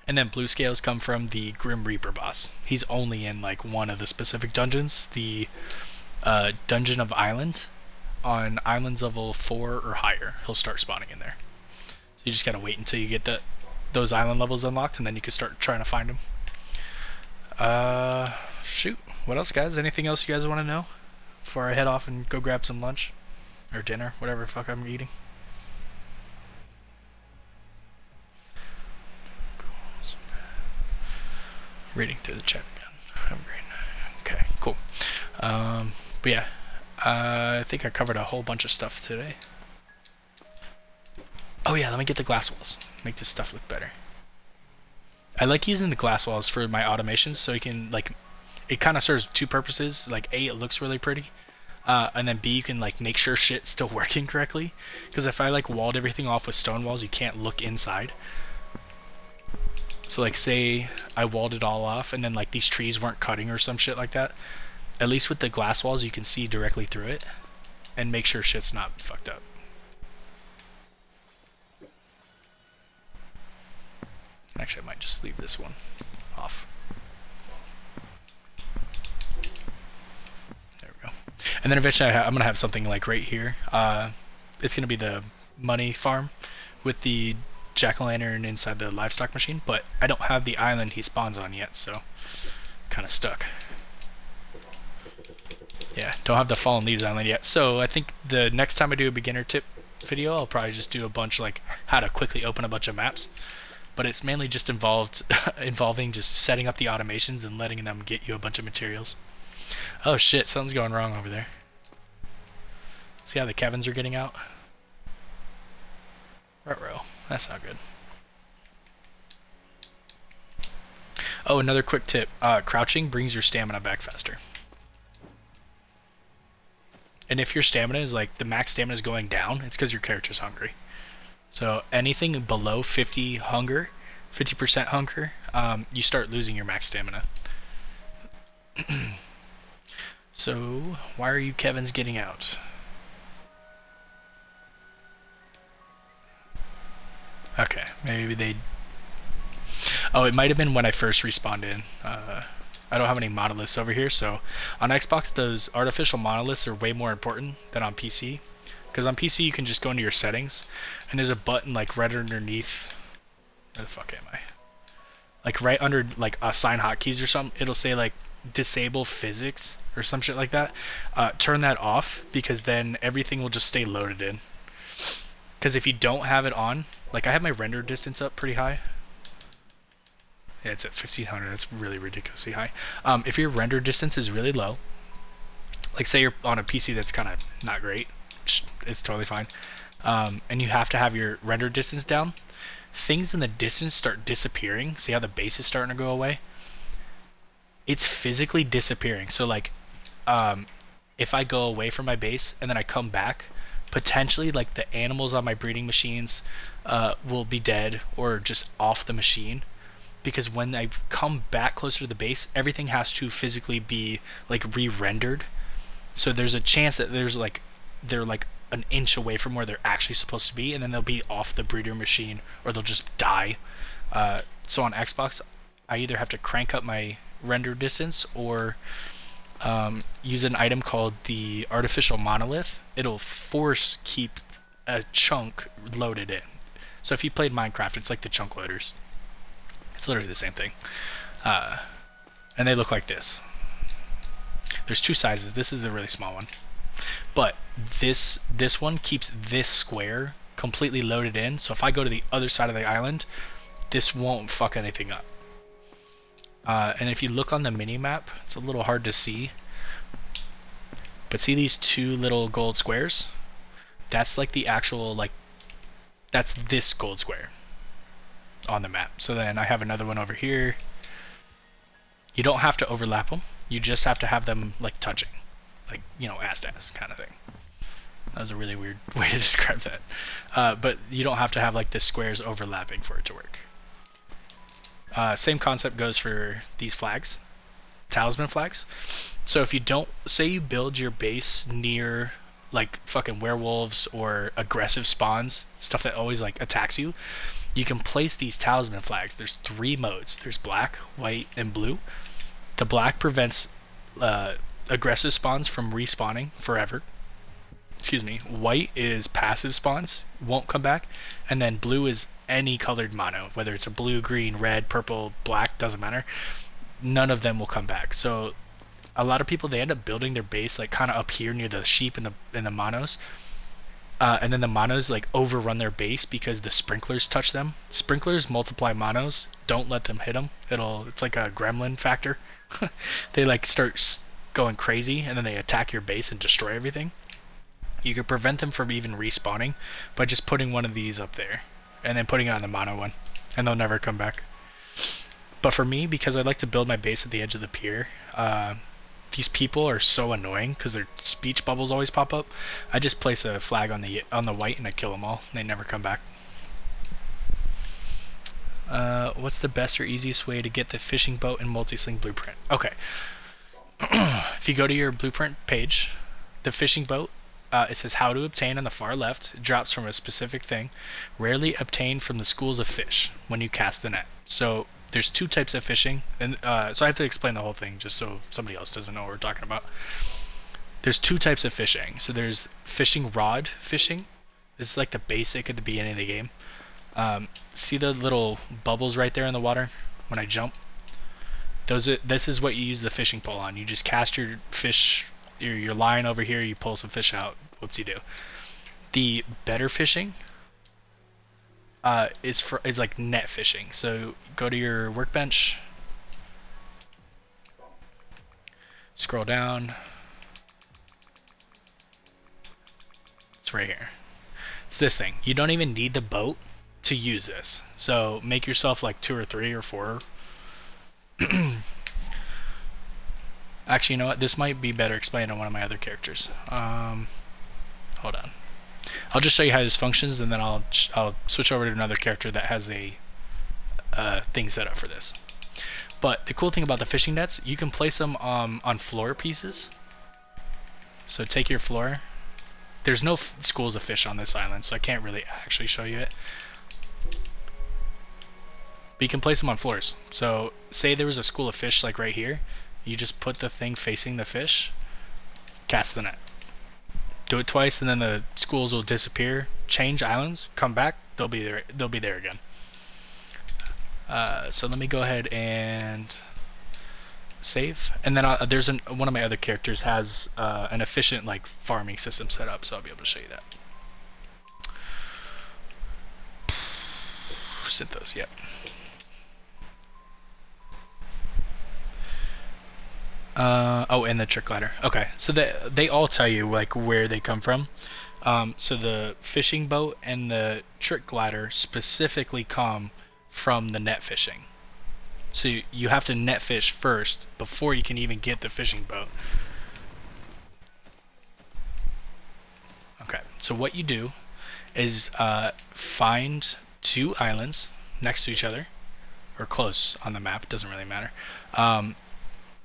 And then blue scales come from the Grim Reaper boss. He's only in like one of the specific dungeons, the Dungeon of Island. on islands level 4 or higher, he'll start spawning in there. So you just gotta wait until you get those island levels unlocked, and then you can start trying to find them. Shoot. What else, guys? Anything else you guys want to know before I head off and go grab some lunch or dinner, whatever the fuck I'm eating? Reading through the chat again. Okay, cool. But yeah, I think I covered a whole bunch of stuff today. Oh yeah, let me get the glass walls. Make this stuff look better. I like using the glass walls for my automations, so you can like, it kind of serves two purposes. Like A, it looks really pretty, and then B, you can like make sure shit's still working correctly. Because if I like walled everything off with stone walls, you can't look inside. So like say I walled it all off and then like these trees weren't cutting or some shit like that. At least with the glass walls you can see directly through it and make sure shit's not fucked up. Actually I might just leave this one off. There we go. And then eventually I'm going to have something like right here. It's going to be the money farm with the jack-o'-lantern inside the livestock machine, but I don't have the island he spawns on yet, so kind of stuck. Yeah, don't have the fallen leaves island yet. So I think the next time I do a beginner tip video, I'll probably just do a bunch like how to quickly open a bunch of maps. But it's mainly just involving just setting up the automations and letting them get you a bunch of materials. Oh shit, something's going wrong over there. See how the Kevins are getting out? Ruh-roh. That's not good. Oh, another quick tip. Crouching brings your stamina back faster. And if your stamina is like, the max stamina is going down, it's because your character's hungry. So anything below 50 hunger, 50% hunger, you start losing your max stamina. So, why are you Kevins getting out? Okay, maybe they... Oh, it might have been when I first respawned in. I don't have any monoliths over here, so on Xbox those artificial monoliths are way more important than on PC. Because on PC you can just go into your settings, and there's a button like right underneath... Where the fuck am I? Like right under like assign hotkeys or something, it'll say like disable physics or some shit like that. Turn that off, because then everything will just stay loaded in. Because if you don't have it on, like I have my render distance up pretty high. Yeah, it's at 1500. That's really ridiculously high. If your render distance is really low, like say you're on a PC that's kind of not great, it's totally fine, and you have to have your render distance down, things in the distance start disappearing. See how the base is starting to go away? It's physically disappearing. So like, if I go away from my base and then I come back, potentially like the animals on my breeding machines will be dead or just off the machine, because when I come back closer to the base, everything has to physically be like re-rendered. So there's a chance that they're like an inch away from where they're actually supposed to be, and then they'll be off the breeder machine or they'll just die. So on Xbox, I either have to crank up my render distance or use an item called the artificial monolith. It'll force keep a chunk loaded in. So if you played Minecraft, it's like the chunk loaders. It's literally the same thing. And they look like this. There's two sizes. This is the really small one. But this one keeps this square completely loaded in. So if I go to the other side of the island, this won't fuck anything up. And if you look on the mini-map, it's a little hard to see. But see these two little gold squares? That's like the actual, like, that's this gold square on the map. So then I have another one over here. You don't have to overlap them. You just have to have them like touching, like, you know, ass to ass kind of thing. That was a really weird way to describe that. But you don't have to have like the squares overlapping for it to work. Same concept goes for these flags, talisman flags. So if you don't, say you build your base near like fucking werewolves or aggressive spawns, stuff that always like attacks you, you can place these talisman flags. There's 3 modes. There's black, white, and blue. The black prevents aggressive spawns from respawning forever. excuse me, white is passive spawns, won't come back, and then blue is any colored mono, whether it's a blue, green, red, purple, black, doesn't matter. None of them will come back. So a lot of people, they end up building their base like kind of up here near the sheep and the monos, and then the monos like overrun their base because the sprinklers touch them. Sprinklers multiply monos. Don't let them hit them. It's like a gremlin factor. They like start going crazy and then they attack your base and destroy everything. You can prevent them from even respawning by just putting one of these up there and then putting it on the mono one, and they'll never come back. But for me, because I like to build my base at the edge of the pier, these people are so annoying because their speech bubbles always pop up. I just place a flag on the white and I kill them all. They never come back. What's the best or easiest way to get the fishing boat and multi-sling blueprint? Okay. If you go to your blueprint page, the fishing boat, it says how to obtain on the far left. It drops from a specific thing. Rarely obtained from the schools of fish when you cast the net. So there's two types of fishing, and so I have to explain the whole thing just so somebody else doesn't know what we're talking about. There's two types of fishing. So there's fishing rod fishing. This is like the basic at the beginning of the game. See the little bubbles right there in the water when I jump? This is what you use the fishing pole on. You just cast your fish, your line over here, you pull some fish out. Whoopsie-doo. The better fishing is like net fishing. So go to your workbench, scroll down. It's right here. It's this thing. You don't even need the boat to use this. So make yourself like 2 or 3 or 4. Actually, you know what? This might be better explained on one of my other characters. Hold on. I'll just show you how this functions, and then I'll switch over to another character that has a thing set up for this. But the cool thing about the fishing nets, you can place them on floor pieces. So take your floor. There's no schools of fish on this island, so I can't really actually show you it. But you can place them on floors. So say there was a school of fish like right here. You just put the thing facing the fish, cast the net. Do it twice, and then the schools will disappear. Change islands, come back, they'll be there. They'll be there again. So let me go ahead and save, and then there's one of my other characters has an efficient like farming system set up, so I'll be able to show you that. Synthos, yep. Oh, and the trick ladder. Okay, so they all tell you like where they come from. So the fishing boat and the trick ladder specifically come from the net fishing. So you have to net fish first before you can even get the fishing boat. Okay, so what you do is find 2 islands next to each other, or close on the map, doesn't really matter.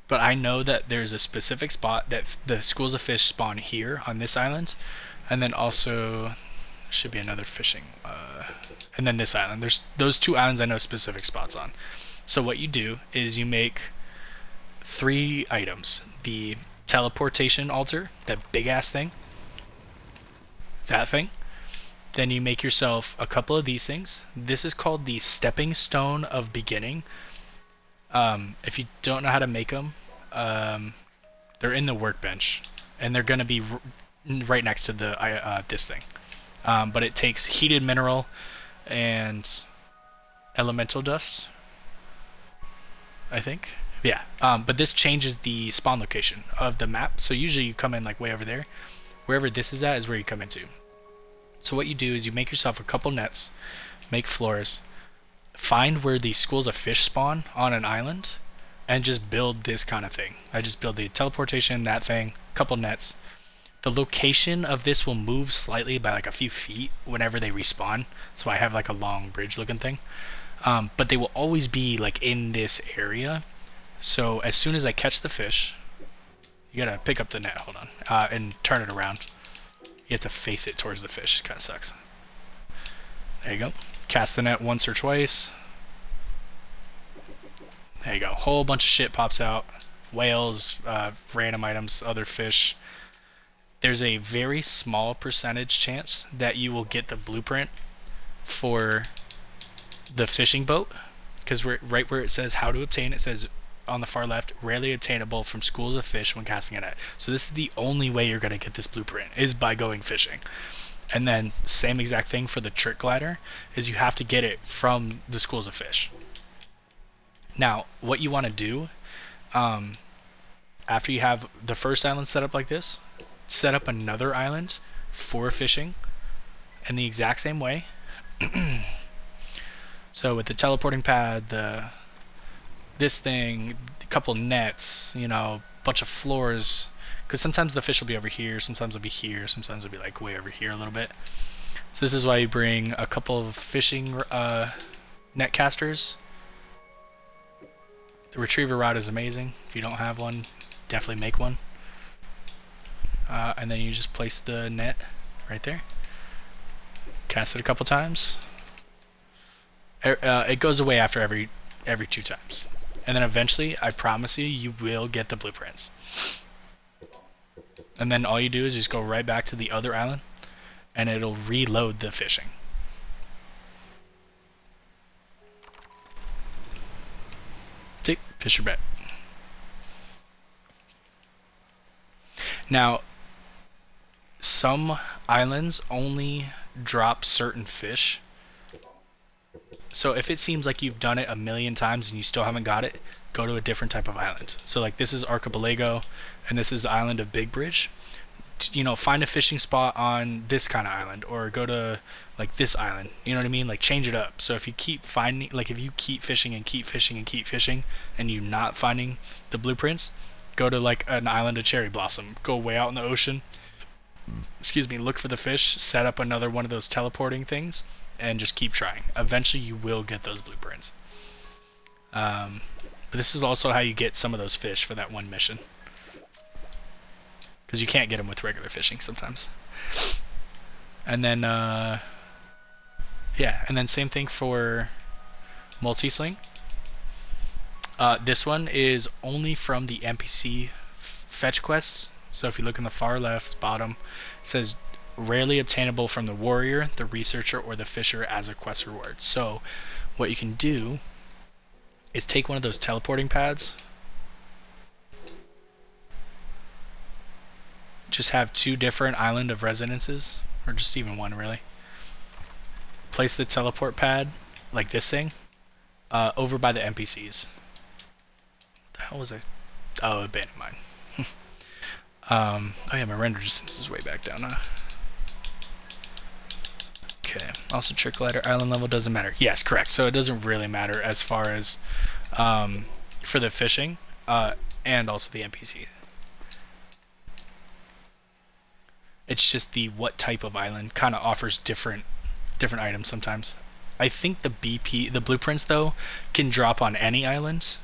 But I know that there's a specific spot that the schools of fish spawn here on this island, and then also should be another fishing, and then this island. There's those 2 islands I know specific spots on. So what you do is you make 3 items: the teleportation altar, that big ass thing, that thing. Then you make yourself a couple of these things. This is called the stepping stone of beginning. If you don't know how to make them, they're in the workbench, and they're going to be right next to the this thing. But it takes heated mineral and elemental dust, I think. Yeah. But this changes the spawn location of the map. So usually you come in like way over there. Wherever this is at is where you come into. So what you do is you make yourself a couple nets, make floors, find where these schools of fish spawn on an island, and just build this kind of thing. I just build the teleportation, that thing, couple nets. The location of this will move slightly by like a few feet whenever they respawn, so I have like a long bridge looking thing. But they will always be like in this area. So as soon as I catch the fish, you gotta pick up the net, hold on, and turn it around. You have to face it towards the fish, kinda sucks. There you go. Cast the net once or twice. There you go. Whole bunch of shit pops out. Whales, random items, other fish. there's a very small percentage chance that you will get the blueprint for the fishing boat, because right where it says how to obtain, it says on the far left, rarely obtainable from schools of fish when casting a net. So this is the only way you're going to get this blueprint, is by going fishing. And then same exact thing for the trick glider, is you have to get it from the schools of fish. Now, what you want to do, after you have the first island set up like this, set up another island for fishing in the exact same way. So with the teleporting pad, this thing, a couple nets, bunch of floors, because sometimes the fish will be over here, sometimes it'll be here, sometimes it'll be like way over here a little bit. So this is why you bring a couple of fishing net casters. The retriever rod is amazing. If you don't have one, definitely make one. And then you just place the net right there. Cast it a couple times. It goes away after every 2 times. And then eventually, I promise you, you will get the blueprints. And then all you do is just go right back to the other island, and it'll reload the fishing. See, fish your bet. Now, some islands only drop certain fish. So if it seems like you've done it a million times and you still haven't got it, go to a different type of island. So like this is Archipelago, and this is the island of Big Bridge. Find a fishing spot on this kind of island, or go to like this island. You know what I mean? Like change it up. So if you keep finding, like if you keep fishing and keep fishing and keep fishing, and you're not finding the blueprints, go to like an island of Cherry Blossom. Go way out in the ocean. Excuse me. Look for the fish. Set up another one of those teleporting things, and just keep trying. Eventually, you will get those blueprints. But this is also how you get some of those fish for that one mission, because you can't get them with regular fishing sometimes. And then, yeah, and then same thing for multi-sling. This one is only from the NPC fetch quests. So if you look in the far left bottom, it says rarely obtainable from the warrior, the researcher, or the fisher as a quest reward. So what you can do is take one of those teleporting pads, just have 2 different island of residences, or just even one really. Place the teleport pad, like this thing, over by the NPCs. What the hell was I? Oh, abandoned mine. Oh yeah, my render distance is way back down now. Okay, also trick glider, island level doesn't matter. Yes, correct. So it doesn't really matter as far as for the fishing and also the NPC. It's just the what type of island kind of offers different items sometimes. I think the blueprints though can drop on any island.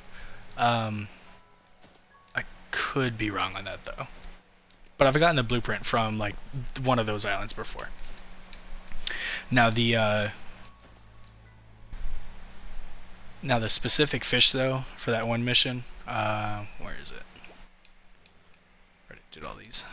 I could be wrong on that though, but I've gotten the blueprint from like one of those islands before. Now the specific fish though for that one mission, where is it? I already did all these.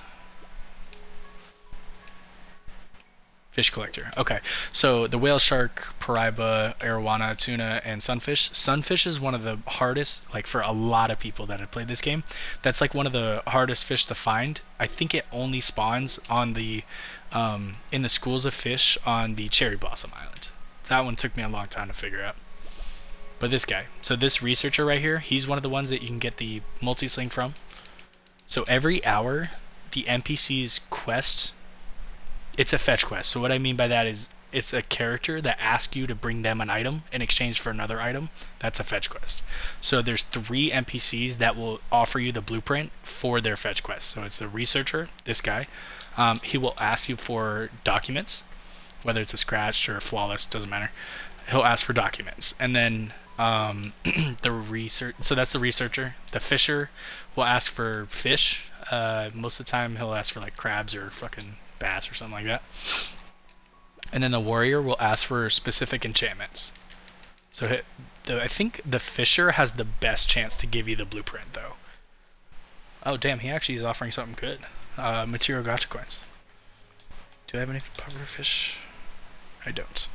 Fish collector. Okay, so the whale shark, paraiba, arowana, tuna, and sunfish. Sunfish is one of the hardest, like for a lot of people that have played this game. That's like one of the hardest fish to find. I think it only spawns on the in the schools of fish on the Cherry Blossom Island. That one took me a long time to figure out. But this guy, so this researcher right here, he's one of the ones that you can get the multi-sling from. So every hour, the NPC's quest, it's a fetch quest. So what I mean by that is it's a character that asks you to bring them an item in exchange for another item. That's a fetch quest. So there's 3 NPCs that will offer you the blueprint for their fetch quest. So it's the researcher, this guy. He will ask you for documents, whether it's a scratched or a flawless, doesn't matter. He'll ask for documents. And then so that's the researcher. The fisher will ask for fish. Most of the time he'll ask for like crabs or fucking bass or something like that. And then the warrior will ask for specific enchantments. So I think the fisher has the best chance to give you the blueprint though. Oh damn, he actually is offering something good. material gacha coins. Do I have any pufferfish? I don't.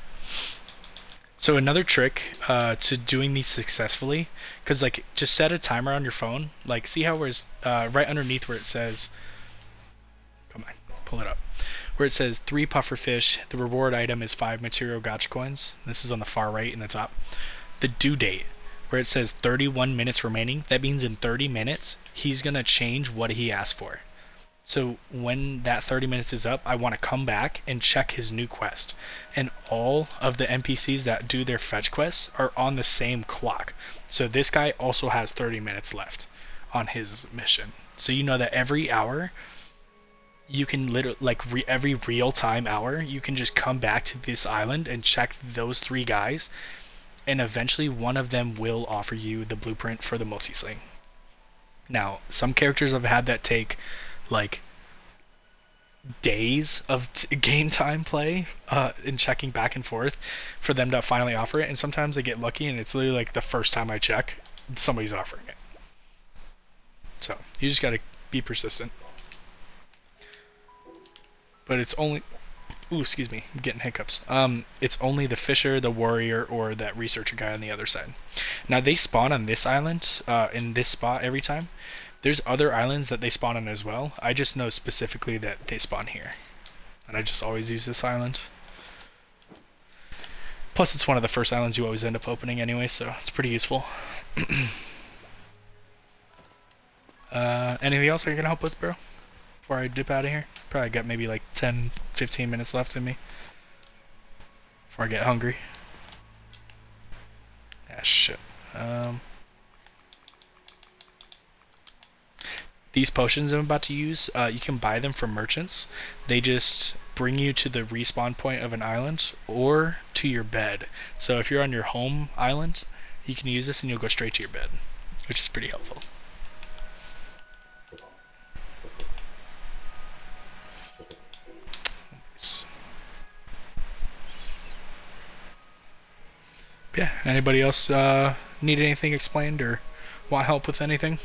So another trick to doing these successfully, because like just set a timer on your phone. Like see how where's right underneath where it says, come on, pull it up, where it says 3 pufferfish. The reward item is 5 material gacha coins. This is on the far right in the top. The due date, where it says 31 minutes remaining. That means in 30 minutes he's gonna change what he asked for. So when that 30 minutes is up, I want to come back and check his new quest. And all of the NPCs that do their fetch quests are on the same clock. So this guy also has 30 minutes left on his mission. So you know that every hour, you can literally, like every real time hour, you can just come back to this island and check those 3 guys. And eventually one of them will offer you the blueprint for the multi-sling. Now, some characters have had that take like days of game time play and checking back and forth for them to finally offer it, and sometimes I get lucky and it's literally like the first time I check somebody's offering it. So you just gotta be persistent. But it's only, ooh, excuse me, I'm getting hiccups. It's only the fisher, the warrior, or that researcher guy on the other side. Now they spawn on this island in this spot every time. There's other islands that they spawn on as well. I just know specifically that they spawn here. And I just always use this island. Plus it's one of the first islands you always end up opening anyway, so it's pretty useful. Anything else I can help with, bro? Before I dip out of here? Probably got maybe like 10-15 minutes left in me. Before I get hungry. Ah, shit. These potions I'm about to use, you can buy them from merchants. They just bring you to the respawn point of an island or to your bed. So if you're on your home island, you can use this and you'll go straight to your bed, which is pretty helpful. Yeah, anybody else need anything explained or want help with anything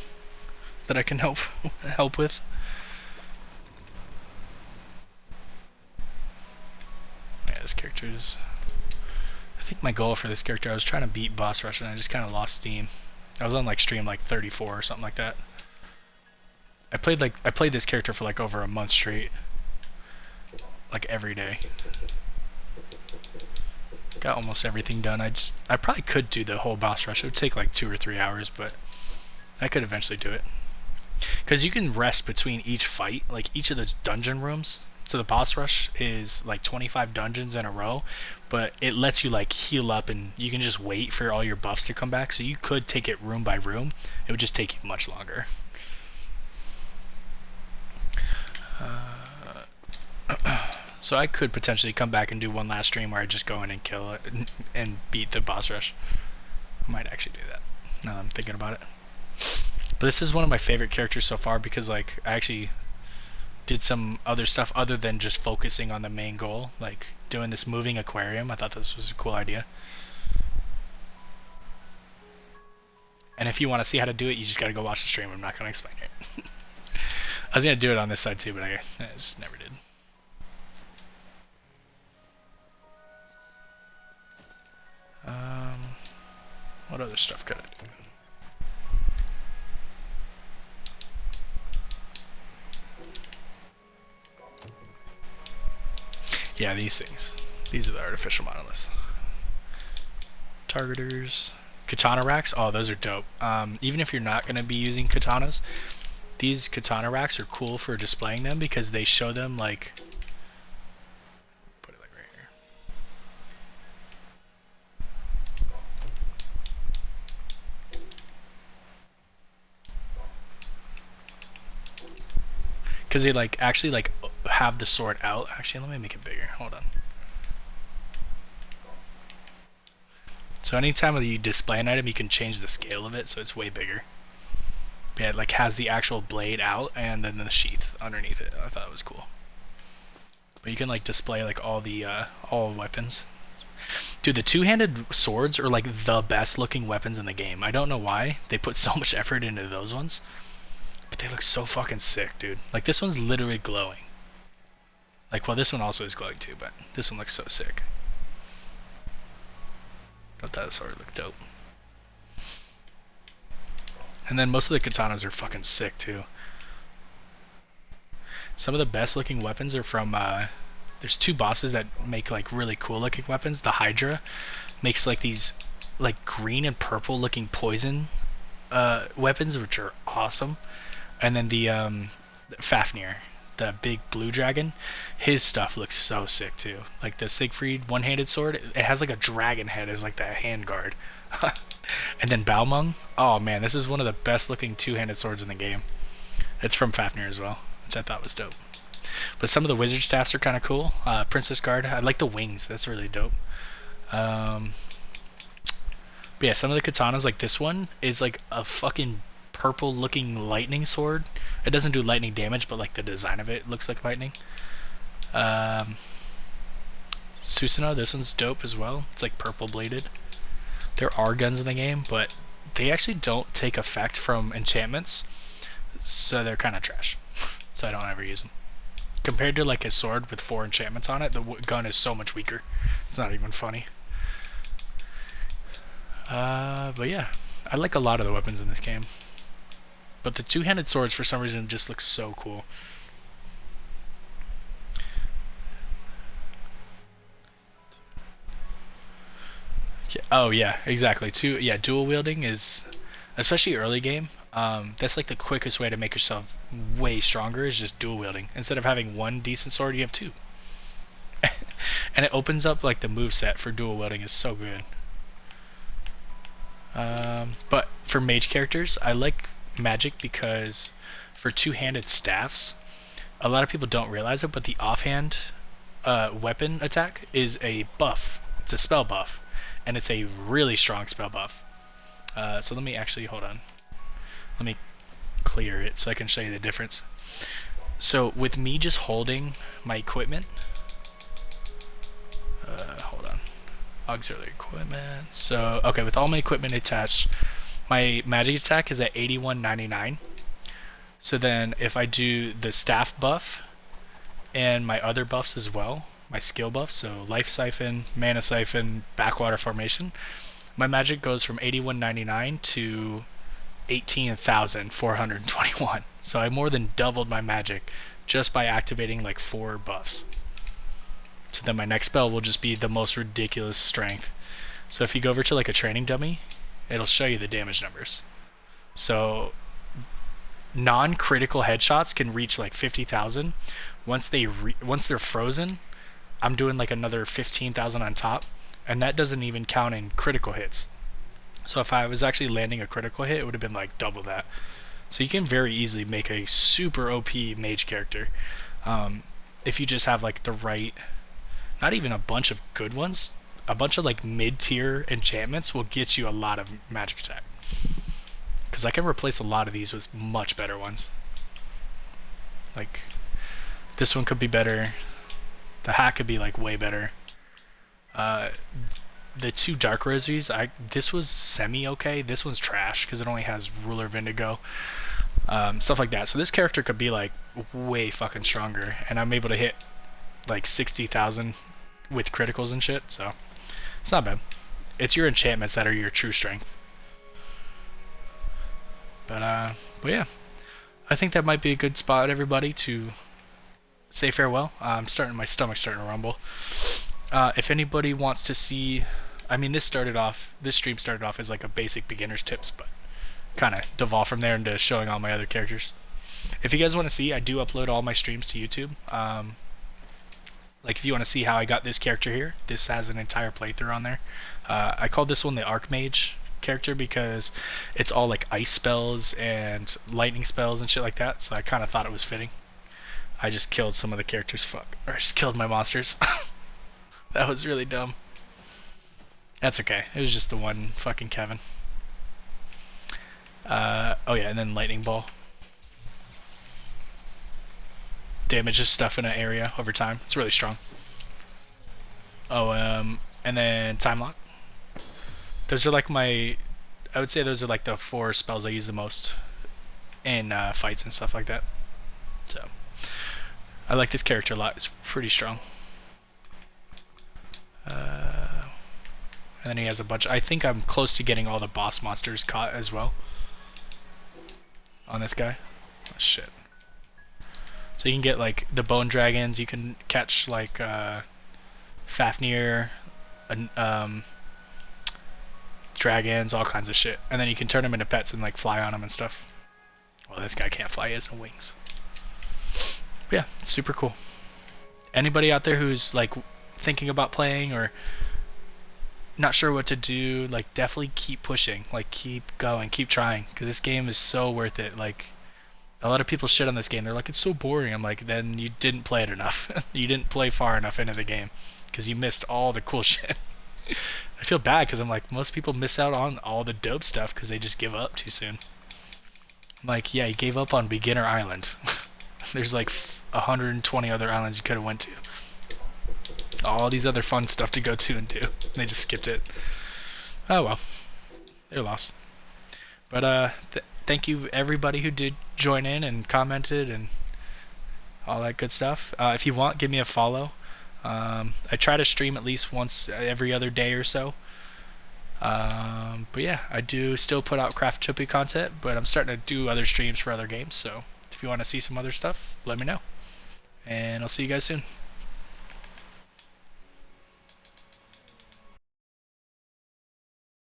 that I can help with? Yeah, this character is, I think my goal for this character, I was trying to beat boss rush and I just kind of lost steam. I was on like stream like 34 or something like that. I played this character for like over a month straight, like every day. Got almost everything done. I probably could do the whole boss rush. It would take like 2 or 3 hours, but I could eventually do it. Because you can rest between each fight, like each of the dungeon rooms. So the boss rush is like 25 dungeons in a row, but it lets you like heal up and you can just wait for all your buffs to come back. So you could take it room by room. It would just take you much longer. So I could potentially come back and do one last stream where I just go in and kill it and beat the boss rush. I might actually do that now that I'm thinking about it. But this is one of my favorite characters so far because like I actually did some other stuff other than just focusing on the main goal, like doing this moving aquarium. I thought this was a cool idea. And if you want to see how to do it, you just gotta go watch the stream. I'm not gonna explain it. I was gonna do it on this side too, but I just never did. What other stuff could I do? Yeah, these things. These are the artificial monoliths. Targeters. Katana racks. Oh, those are dope. Even if you're not going to be using katanas, these katana racks are cool for displaying them because they show them like... Put it like right here. Because they like actually like have the sword out. Actually, let me make it bigger. Hold on. So anytime you display an item, you can change the scale of it so it's way bigger. Yeah, it like has the actual blade out and then the sheath underneath it. I thought it was cool. But you can like display like all weapons. Dude, the two-handed swords are like the best looking weapons in the game. I don't know why they put so much effort into those ones. But they look so fucking sick, dude. Like, this one's literally glowing. Like, well, this one also is glowing too, but this one looks so sick. Thought that sword looked dope. And then most of the katanas are fucking sick too. Some of the best looking weapons are from, there's two bosses that make like really cool looking weapons. The Hydra makes like these like green and purple looking poison weapons, which are awesome. And then the Fafnir, the big blue dragon, his stuff looks so sick too. Like the Siegfried one-handed sword, it has like a dragon head as like the hand guard. And then Balmung, oh man, this is one of the best looking two-handed swords in the game. It's from Fafnir as well, which I thought was dope. But some of the wizard staffs are kind of cool. Princess Guard, I like the wings, that's really dope. But yeah, some of the katanas, like this one, is like a fucking purple looking lightning sword. It doesn't do lightning damage, but like the design of it looks like lightning. Susanoo, this one's dope as well. It's like purple bladed. There are guns in the game, but they actually don't take effect from enchantments, so they're kind of trash. So I don't ever use them. Compared to like a sword with 4 enchantments on it, the gun is so much weaker. It's not even funny. But yeah, I like a lot of the weapons in this game. But the two-handed swords, for some reason, just look so cool. Yeah, oh yeah, exactly. Dual wielding is, especially early game. That's like the quickest way to make yourself way stronger is just dual wielding. Instead of having one decent sword, you have 2. And it opens up like the move set for dual wielding is so good. But for mage characters, I like magic because for two-handed staffs, a lot of people don't realize it, but the offhand weapon attack is a buff. It's a spell buff, and it's a really strong spell buff. So let me actually, hold on. Let me clear it so I can show you the difference. So with me just holding my equipment, hold on, auxiliary equipment. So okay, with all my equipment attached, my magic attack is at 8199. So then if I do the staff buff and my other buffs as well, my skill buffs, so life siphon, mana siphon, backwater formation, my magic goes from 8199 to 18,421. So I more than doubled my magic just by activating like 4 buffs. So then my next spell will just be the most ridiculous strength. So if you go over to like a training dummy, it'll show you the damage numbers. So non-critical headshots can reach like 50,000. Once they're frozen, I'm doing like another 15,000 on top, and that doesn't even count in critical hits. So if I was actually landing a critical hit, it would have been like double that. So you can very easily make a super OP mage character if you just have like the right, not even a bunch of good ones, a bunch of like mid-tier enchantments will get you a lot of magic attack. Because I can replace a lot of these with much better ones. Like this one could be better. The hat could be like way better. The 2 dark rosaries, this was semi-okay. This one's trash because it only has Ruler of Indigo. Stuff like that. So this character could be like way fucking stronger, and I'm able to hit like 60,000 with criticals and shit, so it's not bad. It's your enchantments that are your true strength. But yeah, I think that might be a good spot, everybody, to say farewell. My stomach's starting to rumble. If anybody wants to see, I mean, this stream started off as like a basic beginner's tips, but kind of devolved from there into showing all my other characters. If you guys want to see, I do upload all my streams to YouTube. Like if you want to see how I got this character here, this has an entire playthrough on there. I called this one the Archmage character because it's all like ice spells and lightning spells and shit like that, so I kind of thought it was fitting. I just killed some of the characters, I just killed my monsters. That was really dumb. That's okay, it was just the one fucking Kevin. Oh yeah, and then lightning ball. Damages stuff in an area over time. It's really strong. Oh, and then time lock. Those are like I would say those are like the 4 spells I use the most in fights and stuff like that. So I like this character a lot. It's pretty strong. And then he has a bunch. I think I'm close to getting all the boss monsters caught as well on this guy. Oh, shit. So you can get like the bone dragons. You can catch like Fafnir, dragons, all kinds of shit, and then you can turn them into pets and like fly on them and stuff. Well, this guy can't fly; he has no wings. But yeah, it's super cool. Anybody out there who's like thinking about playing or not sure what to do, like definitely keep pushing, like keep going, keep trying, because this game is so worth it. Like a lot of people shit on this game. They're like, it's so boring. I'm like, then you didn't play it enough. You didn't play far enough into the game because you missed all the cool shit. I feel bad because I'm like, most people miss out on all the dope stuff because they just give up too soon. I'm like, yeah, you gave up on Beginner Island. There's like 120 other islands you could have went to. All these other fun stuff to go to and do. They just skipped it. Oh well, they're lost. But thank you everybody who did join in and commented and all that good stuff. If you want, give me a follow. I try to stream at least once every other day or so. But yeah, I do still put out Craftopia content, but I'm starting to do other streams for other games. So if you want to see some other stuff, let me know. And I'll see you guys soon.